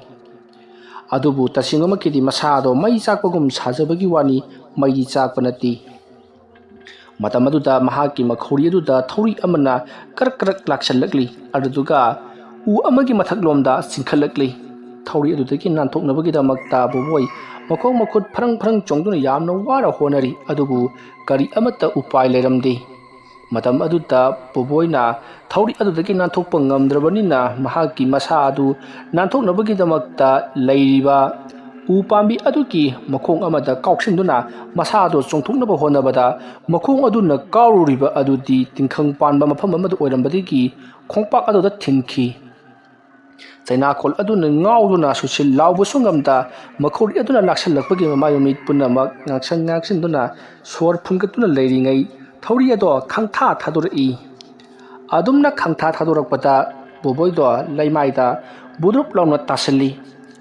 ꯑꯗꯨꯕꯨ ꯇꯁꯦꯡꯕꯃꯛꯀꯤꯗꯤ ꯃꯁꯥꯗꯣ ꯃꯩ ꯆꯥꯛꯄꯒꯨꯝ ꯁꯥꯖꯕꯒꯤ ꯋꯥꯅꯤ, ꯃꯩꯗꯤ ꯆꯥꯛꯄ ꯅꯠꯇꯦ꯫ ꯃꯇꯝ ꯑꯗꯨꯗ ꯃꯍꯥꯛꯀꯤ ꯃꯈꯧꯔꯤ ꯑꯗꯨꯗ ꯊꯧꯔꯤ ꯑꯃꯅ ꯀꯔꯛ ꯀꯔꯛ ꯂꯥꯛꯁꯤꯜꯂꯛꯂꯤ, ꯑꯗꯨꯗꯨꯒ ꯎ ꯑꯃꯒꯤ ꯃꯊꯛꯂꯣꯝꯗ ꯆꯤꯡꯈꯠꯂꯛꯂꯤ꯫ ꯊꯧꯔꯤ ꯑꯗꯨꯗꯒꯤ ꯅꯥꯟꯊꯣꯛꯅꯕꯒꯤꯗꯃꯛꯇ ꯕꯣꯕꯣꯏ ꯃꯈꯣꯡ ꯃꯈꯨꯠ ꯐꯔꯪ ꯐꯔꯪ ꯆꯣꯡꯗꯨꯅ ꯌꯥꯝꯅ ꯋꯥꯅ ꯍꯣꯠꯅꯔꯤ, ꯑꯗꯨꯕꯨ ꯀꯔꯤ ꯑꯃꯠꯇ ꯎꯄꯥꯏ ꯂꯩꯔꯝꯗꯦ꯫ ꯃꯇꯝ ꯑꯗꯨꯗ ꯕꯣꯕꯣꯏꯅ ꯊꯧꯔꯤ ꯑꯗꯨꯗꯒꯤ ꯅꯥꯟꯊꯣꯛꯄ ꯉꯝꯗ꯭ꯔꯕꯅꯤꯅ ꯃꯍꯥꯛꯀꯤ ꯃꯁꯥ ꯑꯗꯨ ꯅꯥꯟꯊꯣꯛꯅꯕꯒꯤꯗꯃꯛꯇ ꯂꯩꯔꯤꯕ ꯎ ꯄꯥꯝꯕꯤ ꯑꯗꯨꯒꯤ ꯃꯈꯣꯡ ꯑꯃꯗ ꯀꯥꯎꯁꯤꯟꯗꯨꯅ ꯃꯁꯥꯗꯣ ꯆꯣꯡꯊꯣꯛꯅꯕ ꯍꯣꯠꯅꯕꯗ ꯃꯈꯣꯡ ꯑꯗꯨꯅ ꯀꯥꯎꯔꯨꯔꯤꯕ ꯑꯗꯨꯗꯤ ꯇꯤꯡꯈꯪ ꯄꯥꯟꯕ ꯃꯐꯝ ꯑꯃꯗ ꯑꯣꯏꯔꯝꯕꯗꯒꯤ ꯈꯣꯡꯄꯥꯛ ꯑꯗꯨꯗ ꯊꯤꯟꯈꯤ꯫ ꯆꯩꯅꯥꯈꯣꯜ ꯑꯗꯨꯅ ꯉꯥꯎꯗꯨꯅ ꯁꯨꯁꯤꯜ ꯂꯥꯎꯕꯁꯨ ꯉꯝꯗ ꯃꯈꯧꯔꯤ ꯑꯗꯨꯅ ꯂꯥꯛꯁꯤꯜꯂꯛꯄꯒꯤ ꯃꯃꯥꯏ ꯃꯃꯤꯠ ꯄꯨꯝꯅꯃꯛ ꯉꯥꯡꯁꯤꯟꯗꯨꯅ ꯁꯣꯔ ꯐꯨꯟꯒꯠꯇꯨꯅ ꯂꯩꯔꯤꯉꯩ ꯊꯧꯔꯤ ꯑꯗꯣ ꯈꯪꯊꯥ ꯊꯥꯗꯣꯔꯛꯏ꯫ ꯑꯗꯨꯝꯅ ꯈꯪꯊꯥ ꯊꯥꯗꯣꯔꯛꯄꯗ ꯕꯣꯕꯣꯏꯗꯣ ꯂꯩꯃꯥꯏꯗ ꯕꯨꯗ꯭ꯔꯨꯞ ꯂꯥꯎꯅ ꯇꯥꯁꯤꯜꯂꯤ꯫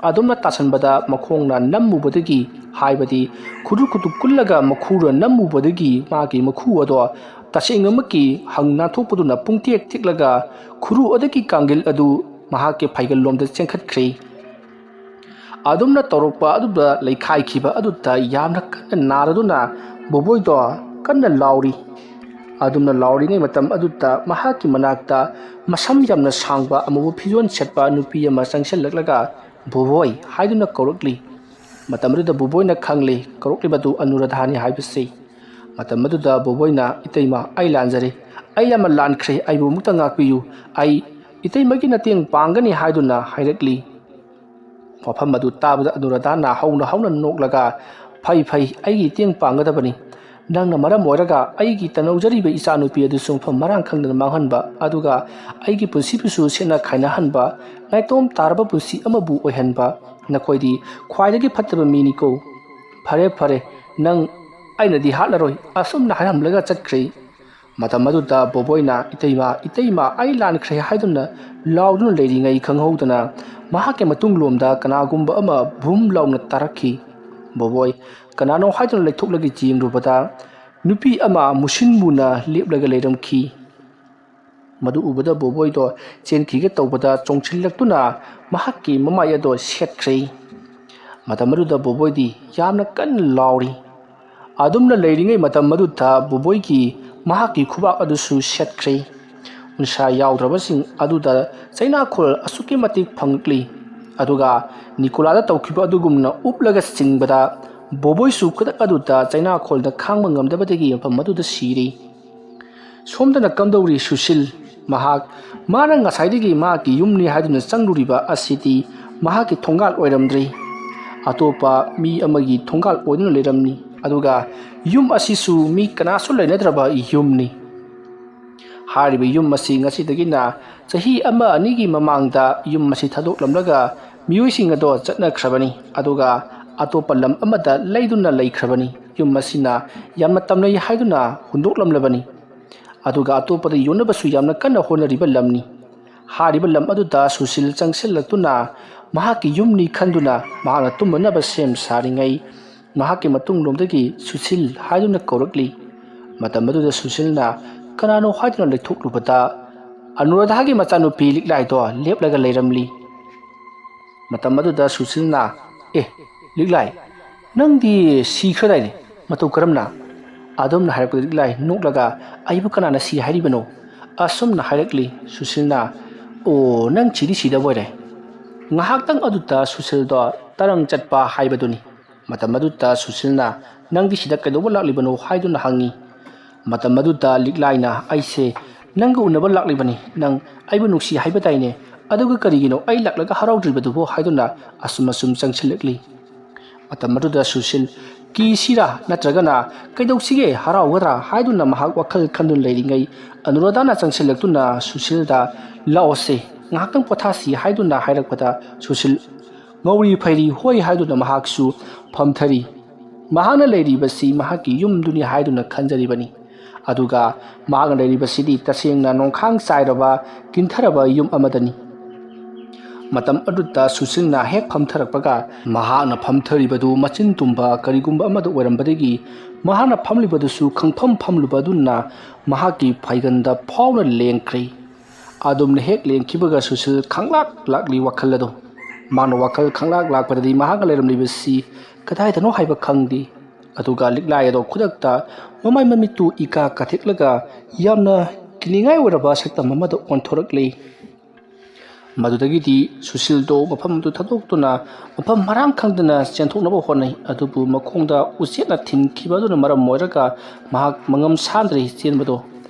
ꯑꯗꯨꯝꯅ ꯇꯥꯁꯤꯟꯕꯗ ꯃꯈꯣꯡꯅ ꯅꯝꯃꯨꯕꯗꯒꯤ, ꯍꯥꯏꯕꯗꯤ ꯈꯨꯗꯨꯞ ꯀꯨꯜꯂꯒ ꯃꯈꯨꯅ ꯅꯝꯃꯨꯕꯗꯒꯤ ꯃꯥꯒꯤ ꯃꯈꯨ ꯑꯗꯣ ꯇꯁꯦꯡꯅꯃꯛꯀꯤ ꯍꯪ ꯅꯥꯟꯊꯣꯛꯄꯗꯨꯅ ꯄꯨꯡꯇꯦꯛ ꯇꯦꯛꯂꯒ ꯈꯨꯔꯨ ꯑꯗꯨꯒꯤ ꯀꯥꯡꯒꯤꯜ ꯑꯗꯨ ꯃꯍꯥꯛꯀꯤ ꯐꯩꯒꯜꯂꯣꯝꯗ ꯆꯦꯟꯈꯠꯈ꯭ꯔꯦ꯫ ꯑꯗꯨꯝꯅ ꯇꯧꯔꯛꯄ ꯑꯗꯨꯗ ꯂꯩꯈꯥꯏꯈꯤꯕ ꯑꯗꯨꯗ ꯌꯥꯝꯅ ꯀꯟꯅ ꯅꯥꯔꯗꯨꯅ ꯕꯣꯕꯣꯏꯗꯣ ꯀꯟꯅ ꯂꯥꯎꯔꯤ꯫ ꯑꯗꯨꯝꯅ ꯂꯥꯎꯔꯤꯉꯩ ꯃꯇꯝ ꯑꯗꯨꯗ ꯃꯍꯥꯛꯀꯤ ꯃꯅꯥꯛꯇ ꯃꯁꯝ ꯌꯥꯝꯅ ꯁꯥꯡꯕ ꯑꯃꯨꯕ ꯐꯤꯖꯣꯜ ꯁꯦꯠꯄ ꯅꯨꯄꯤ ꯑꯃ ꯆꯪꯁꯤꯜꯂꯛꯂꯒ "ꯕꯣꯕꯣꯏ" ꯍꯥꯏꯗꯨꯅ ꯀꯧꯔꯛꯂꯤ꯫ ꯃꯇꯝ ꯑꯗꯨꯗ ꯕꯣꯕꯣꯏꯅ ꯈꯪꯂꯤ ꯀꯧꯔꯛꯂꯤꯕꯗꯨ ꯑꯅꯨꯔꯥꯙꯥꯅꯤ ꯍꯥꯏꯕꯁꯤ꯫ ꯃꯇꯝ ꯑꯗꯨꯗ ꯕꯣꯕꯣꯏꯅ "ꯏꯇꯩꯃ, ꯑꯩ ꯂꯥꯟꯖꯔꯦ, ꯑꯩ ꯌꯥꯝꯅ ꯂꯥꯟꯈ꯭ꯔꯦ, ꯑꯩꯕꯨ ꯑꯃꯨꯛꯇ ꯉꯥꯛꯄꯤꯌꯨ, ꯑꯩ ꯏꯇꯩꯃꯒꯤ ꯃꯇꯦꯡ ꯄꯥꯡꯒꯅꯤ" ꯍꯥꯏꯗꯨꯅ ꯍꯥꯏꯔꯛꯂꯤ꯫ ꯋꯥꯐꯝ ꯑꯗꯨ ꯇꯥꯕꯗ ꯑꯅꯨꯔꯥꯙꯥꯅ ꯍꯧꯅ ꯅꯣꯛꯂꯒ "ꯐꯩ, ꯑꯩꯒꯤ ꯃꯇꯦꯡ ꯄꯥꯡꯒꯗꯕꯅꯤ, ꯅꯪꯅ ꯃꯔꯝ ꯑꯣꯏꯔꯒ ꯑꯩꯒꯤ ꯇꯅꯧꯖꯔꯤꯕ ꯏꯆꯥꯅꯨꯄꯤ ꯑꯗꯨꯁꯨ ꯃꯐꯝ ꯃꯔꯥꯡ ꯈꯪꯗꯅ ꯃꯥꯡꯍꯟꯕ, ꯑꯗꯨꯒ ꯑꯩꯒꯤ ꯄꯨꯟꯁꯤꯕꯨꯁꯨ ꯁꯦꯠꯅ ꯈꯥꯏꯅꯍꯟꯕ, ꯅꯥꯏꯇꯣꯝ ꯇꯥꯔꯕ ꯄꯨꯟꯁꯤ ꯑꯃꯕꯨ ꯑꯣꯏꯍꯟꯕ, ꯅꯈꯣꯏꯗꯤ ꯈ꯭ꯋꯥꯏꯗꯒꯤ ꯐꯠꯇꯕ ꯃꯤꯅꯤꯀꯣ꯫ ꯐꯔꯦ, ꯅꯪ ꯑꯩꯅꯗꯤ ꯍꯥꯠꯂꯔꯣꯏ" ꯑꯁꯨꯝꯅ ꯍꯥꯏꯔꯝꯂꯒ ꯆꯠꯈ꯭ꯔꯦ꯫ ꯃꯇꯝ ꯑꯗꯨꯗ ꯕꯣꯕꯣꯏꯅ "ꯏꯇꯩꯃ, ꯑꯩ ꯂꯥꯟꯈ꯭ꯔꯦ" ꯍꯥꯏꯗꯨꯅ ꯂꯥꯎꯗꯨꯅ ꯂꯩꯔꯤꯉꯩ ꯈꯪꯍꯧꯗꯅ ꯃꯍꯥꯛꯀꯤ ꯃꯇꯨꯡꯂꯣꯝꯗ ꯀꯅꯥꯒꯨꯝꯕ ꯑꯃ ꯚꯨꯝ ꯂꯥꯎꯅ ꯇꯥꯔꯛꯈꯤ꯫ ꯕꯣꯕꯣꯏ ꯀꯅꯥꯅꯣ ꯍꯥꯏꯗꯨꯅ ꯂꯩꯊꯣꯛꯂꯒ ꯌꯦꯡꯂꯨꯕꯗ ꯅꯨꯄꯤ ꯑꯃ ꯃꯨꯁꯤꯟ ꯃꯨꯅ ꯂꯦꯞꯂꯒ ꯂꯩꯔꯝꯈꯤ꯫ ꯃꯗꯨ ꯎꯕꯗ ꯕꯣꯕꯣꯏꯗꯣ ꯆꯦꯟꯈꯤꯒꯦ ꯇꯧꯕꯗ ꯆꯣꯡꯁꯤꯜꯂꯛꯇꯨꯅ ꯃꯍꯥꯛꯀꯤ ꯃꯃꯥꯏ ꯑꯗꯣ ꯁꯦꯠꯈ꯭ꯔꯦ꯫ ꯃꯇꯝ ꯑꯗꯨꯗ ꯕꯣꯕꯣꯏꯗꯤ ꯌꯥꯝꯅ ꯀꯟꯅ ꯂꯥꯎꯔꯤ꯫ ꯑꯗꯨꯝꯅ ꯂꯩꯔꯤꯉꯩ ꯃꯇꯝ ꯑꯗꯨꯗ ꯕꯣꯕꯣꯏꯒꯤ ꯃꯍꯥꯛꯀꯤ ꯈꯨꯕꯥꯛ ꯑꯗꯨꯁꯨ ꯁꯦꯠꯈ꯭ꯔꯦ꯫ ꯎꯟꯁꯥ ꯌꯥꯎꯗ꯭ꯔꯕꯁꯤꯡ ꯑꯗꯨꯗ ꯆꯩꯅꯥꯈꯣꯜ ꯑꯁꯨꯛꯀꯤ ꯃꯇꯤꯛ ꯐꯪꯂꯛꯂꯤ, ꯑꯗꯨꯒ ꯅꯤꯀꯣꯂꯥꯗ ꯇꯧꯈꯤꯕ ꯑꯗꯨꯒꯨꯝꯅ ꯎꯞꯂꯒ ꯆꯤꯡꯕꯗ ꯕꯣꯕꯣꯏꯁꯨ ꯈꯨꯗꯛ ꯑꯗꯨꯗ ꯆꯩꯅꯥꯈꯣꯜꯗ ꯈꯥꯡꯕ ꯉꯝꯗꯕꯗꯒꯤ ꯃꯐꯝ ꯑꯗꯨꯗ ꯁꯤꯔꯤ꯫ ꯁꯣꯝꯗꯅ ꯀꯝꯗꯧꯔꯤ ꯁꯨꯁꯤꯜ? ꯃꯥꯅ ꯉꯁꯥꯏꯗꯒꯤ ꯃꯍꯥꯛꯀꯤ ꯌꯨꯝꯅꯤ ꯍꯥꯏꯗꯨꯅ ꯆꯪꯂꯨꯔꯤꯕ ꯑꯁꯤꯗꯤ ꯃꯍꯥꯛꯀꯤ ꯊꯣꯡꯒꯥꯜ ꯑꯣꯏꯔꯝꯗ꯭ꯔꯦ, ꯑꯇꯣꯞꯄ ꯃꯤ ꯑꯃꯒꯤ ꯊꯣꯡꯒꯥꯜ ꯑꯣꯏꯗꯨꯅ ꯂꯩꯔꯝꯃꯤ, ꯑꯗꯨꯒ ꯌꯨꯝ ꯑꯁꯤꯁꯨ ꯃꯤ ꯀꯅꯥꯁꯨ ꯂꯩꯅꯗ꯭ꯔꯕ ꯌꯨꯝꯅꯤ꯫ ꯍꯥꯏꯔꯤꯕ ꯌꯨꯝ ꯑꯁꯤ ꯉꯁꯤꯗꯒꯤꯅ ꯆꯍꯤ ꯑꯃ ꯑꯅꯤꯒꯤ ꯃꯃꯥꯡꯗ ꯌꯨꯝ ꯑꯁꯤ ꯊꯥꯗꯣꯛꯂꯝꯂꯒ ꯃꯤꯑꯣꯏꯁꯤꯡ ꯑꯗꯣ ꯆꯠꯅꯈ꯭ꯔꯕꯅꯤ ꯑꯗꯨꯒ ꯑꯇꯣꯞꯄ ꯂꯝ ꯑꯃꯗ ꯂꯩꯗꯨꯅ ꯂꯩꯈ꯭ꯔꯕꯅꯤ ꯌꯨꯝ ꯑꯁꯤꯅ ꯌꯥꯝꯅ ꯇꯝꯅꯩ ꯍꯥꯏꯗꯨꯅ ꯍꯨꯟꯗꯣꯛꯂꯝꯂꯕꯅꯤ ꯑꯗꯨꯒ ꯑꯇꯣꯞꯄꯗ ꯌꯣꯟꯅꯕꯁꯨ ꯌꯥꯝꯅ ꯀꯟꯅ ꯍꯣꯠꯅꯔꯤꯕ ꯂꯝꯅꯤ ꯍꯥꯏꯔꯤꯕ ꯂꯝ ꯑꯗꯨꯗ ꯁꯨꯁꯤꯜ ꯆꯪꯁꯤꯜꯂꯛꯇꯨꯅ ꯃꯍꯥꯛꯀꯤ ꯌꯨꯝꯅꯤ ꯈꯟꯗꯨꯅ ꯃꯍꯥꯛꯅ ꯇꯨꯝꯅꯅꯕ ꯁꯦꯝ ꯁꯥꯔꯤꯉꯩ ꯃꯍꯥꯛꯀꯤ ꯃꯇꯨꯡꯂꯣꯝꯗꯒꯤ ꯁꯨꯁꯤꯜ ꯍꯥꯏꯗꯨꯅ ꯀꯧꯔꯛꯂꯤ ꯃꯇꯝ ꯑꯗꯨꯗ ꯁꯨꯁꯤꯜꯅ ꯀꯅꯥꯅꯣ ꯍꯥꯏꯗꯨꯅ ꯂꯩꯊꯣꯛꯂꯨꯕꯗ ꯑꯅꯨꯔꯥꯙꯥꯒꯤ ꯃꯆꯥꯅꯨꯄꯤ ꯂꯤꯛꯂꯥꯏꯗꯣ ꯂꯦꯞꯂꯒ ꯂꯩꯔꯝꯂꯤ ꯃꯇꯝ ꯑꯗꯨꯗ ꯁꯨꯁꯤꯜꯅ ꯂꯤꯛꯂꯥꯏ ꯅꯪꯗꯤ ꯁꯤꯈ꯭ꯔꯗꯥꯏꯅꯦ ꯃꯇꯧ ꯀꯔꯝꯅ ꯑꯗꯨꯝꯅ ꯍꯥꯏꯔꯛꯄꯗ ꯂꯤꯛꯂꯥꯏ ꯅꯣꯛꯂꯒ ꯑꯩꯕꯨ ꯀꯅꯥꯅ ꯁꯤ ꯍꯥꯏꯔꯤꯕꯅꯣ ꯑꯁꯨꯝꯅ ꯍꯥꯏꯔꯛꯂꯤ ꯁꯨꯁꯤꯜꯅ ꯅꯪ ꯁꯤꯗꯤ ꯁꯤꯗꯕ ꯑꯣꯏꯔꯦ ꯉꯥꯏꯍꯥꯛꯇꯪ ꯑꯗꯨꯗ ꯁꯨꯁꯤꯜꯗꯣ ꯇꯔꯪ ꯆꯠꯄ ꯍꯥꯏꯕꯗꯨꯅꯤ ꯃꯇꯝ ꯑꯗꯨꯗ ꯁꯨꯁꯤꯜꯅ ꯅꯪꯗꯤ ꯁꯤꯗ ꯀꯩꯗꯧꯕ ꯂꯥꯛꯂꯤꯕꯅꯣ ꯍꯥꯏꯗꯨꯅ ꯍꯪꯉꯤ ꯃꯇꯝ ꯑꯗꯨꯗ ꯂꯤꯛꯂꯥꯏꯅ ꯑꯩꯁꯦ ꯅꯪꯒ ꯎꯅꯕ ꯂꯥꯛꯂꯤꯕꯅꯤ ꯅꯪ ꯑꯩꯕꯨ ꯅꯨꯡꯁꯤ ꯍꯥꯏꯕꯗꯥꯏꯅꯦ ꯑꯗꯨꯒ ꯀꯔꯤꯒꯤꯅꯣ ꯑꯩ ꯂꯥꯛꯂꯒ ꯍꯔꯥꯎꯗ꯭ꯔꯤꯕꯗꯨꯕꯨ ꯍꯥꯏꯗꯨꯅ ꯑꯁꯨꯝ ꯆꯪꯁꯤꯜꯂꯛꯂꯤ ꯃꯇꯝ ꯑꯗꯨꯗ ꯁꯨꯁꯤꯜ ꯀꯤꯁꯤꯔꯥ ꯅꯠꯇ꯭ꯔꯒꯅ ꯀꯩꯗꯧꯁꯤꯒꯦ ꯍꯔꯥꯎꯒꯗ꯭ꯔꯥ ꯍꯥꯏꯗꯨꯅ ꯃꯍꯥꯛ ꯋꯥꯈꯜ ꯈꯟꯗꯨꯅ ꯂꯩꯔꯤꯉꯩ ꯑꯅꯨꯔꯥꯙꯥꯅ ꯆꯪꯁꯤꯜꯂꯛꯇꯨꯅ ꯁꯨꯁꯤꯜꯗ ꯂꯥꯛꯑꯣꯁꯦ ꯉꯥꯏꯍꯥꯛꯇꯪ ꯄꯣꯊꯥꯁꯤ ꯍꯥꯏꯗꯨꯅ ꯍꯥꯏꯔꯛꯄꯗ ꯁꯨꯁꯤꯜ ꯉꯧꯔꯤ ꯐꯩꯔꯤ ꯍꯣꯏ ꯍꯥꯏꯗꯨꯅ ꯃꯍꯥꯛꯁꯨ ꯐꯝꯊꯔꯤ ꯃꯍꯥꯛꯅ ꯂꯩꯔꯤꯕꯁꯤ ꯃꯍꯥꯛꯀꯤ ꯌꯨꯝꯗꯨꯅꯤ ꯍꯥꯏꯗꯨꯅ ꯈꯟꯖꯔꯤꯕꯅꯤ ꯑꯗꯨꯒ ꯃꯍꯥꯛꯅ ꯂꯩꯔꯤꯕꯁꯤꯗꯤ ꯇꯁꯦꯡꯅ ꯅꯣꯡꯈꯥꯡ ꯆꯥꯏꯔꯕ ꯀꯤꯟꯊꯔꯕ ꯌꯨꯝ ꯑꯃꯗꯅꯤ ꯃꯇꯝ ꯑꯗꯨꯗ ꯁꯨꯁꯤꯜꯅ ꯍꯦꯛ ꯐꯝꯊꯔꯛꯄꯒ ꯃꯍꯥꯛꯅ ꯐꯝꯊꯔꯤꯕꯗු ꯃꯆꯤꯟ ꯇꯨꯝꯕ ꯀꯔꯤꯒꯨꯝꯕ ꯑꯃꯗ ꯑꯣꯏꯔꯝꯕꯗꯒꯤ ꯃꯍꯥꯛꯅ ꯐꯝꯂꯤꯕꯗꯨꯁꯨ ꯈꯪꯐꯝ ꯐꯝꯂꯨꯕ ꯑꯗꯨꯅ ꯃꯍꯥꯛꯀꯤ ꯐꯩꯒꯟꯗ ꯐꯥꯎꯅ ꯂꯦꯡꯈ꯭ꯔꯦ ꯑꯗꯨꯝꯅ ꯍꯦꯛ ꯂꯦꯡꯈꯤꯕꯒ ꯁꯨꯁꯤꯜ ꯈꯪꯂꯥꯛ ꯂꯥꯛꯂꯤ ꯋꯥꯈꯜ ꯑꯗꯣ ꯃꯥꯅ ꯋꯥꯈꯜ ꯈꯪꯂꯥꯛ ꯂꯥꯛꯄꯗꯗꯤ ꯃꯍꯥꯛꯅ ꯂꯩꯔꯝꯂꯤꯕꯁꯤ ꯀꯗꯥꯏꯗꯅꯣ ꯍꯥꯏꯕ ꯈꯪꯗꯦ ꯑꯗꯨꯒ ꯂꯤꯛꯂꯥꯏ ꯑꯗꯣ ꯈꯨꯗꯛꯇ ꯃꯃꯥꯏ ꯃꯃꯤꯠꯇꯨ ꯏꯀꯥ ꯀꯥꯊꯦꯛꯂꯒ ꯌꯥꯝꯅ ꯀꯤꯅꯤꯡꯉꯥꯏ ꯑꯣꯏꯔꯕ ꯁꯛꯇꯝ ꯑꯃꯗ ꯑꯣꯟꯊꯣꯔꯛꯂꯤ ꯃꯗꯨꯗꯒꯤꯗꯤ ꯁꯨꯁꯤꯜꯗꯣ ꯃꯐꯝ ꯑꯗꯨ ꯊꯥꯗꯣꯛꯇꯨꯅ ꯃꯐꯝ ꯃꯔꯥꯡ ꯈꯪꯗꯅ ꯆꯦꯟꯊꯣꯛꯅꯕ ꯍꯣꯠꯅꯩ ꯑꯗꯨꯕꯨ ꯃꯈꯣꯡꯗ ꯎꯆꯦꯠꯅ ꯊꯤꯟꯈꯤꯕ ꯑꯗꯨꯅ ꯃꯔꯝ ꯑꯣꯏꯔꯒ ꯃꯍꯥꯛ ꯃꯉꯝ ꯁꯥꯟꯗ꯭ꯔꯦ ꯆꯦꯟꯕꯗꯣ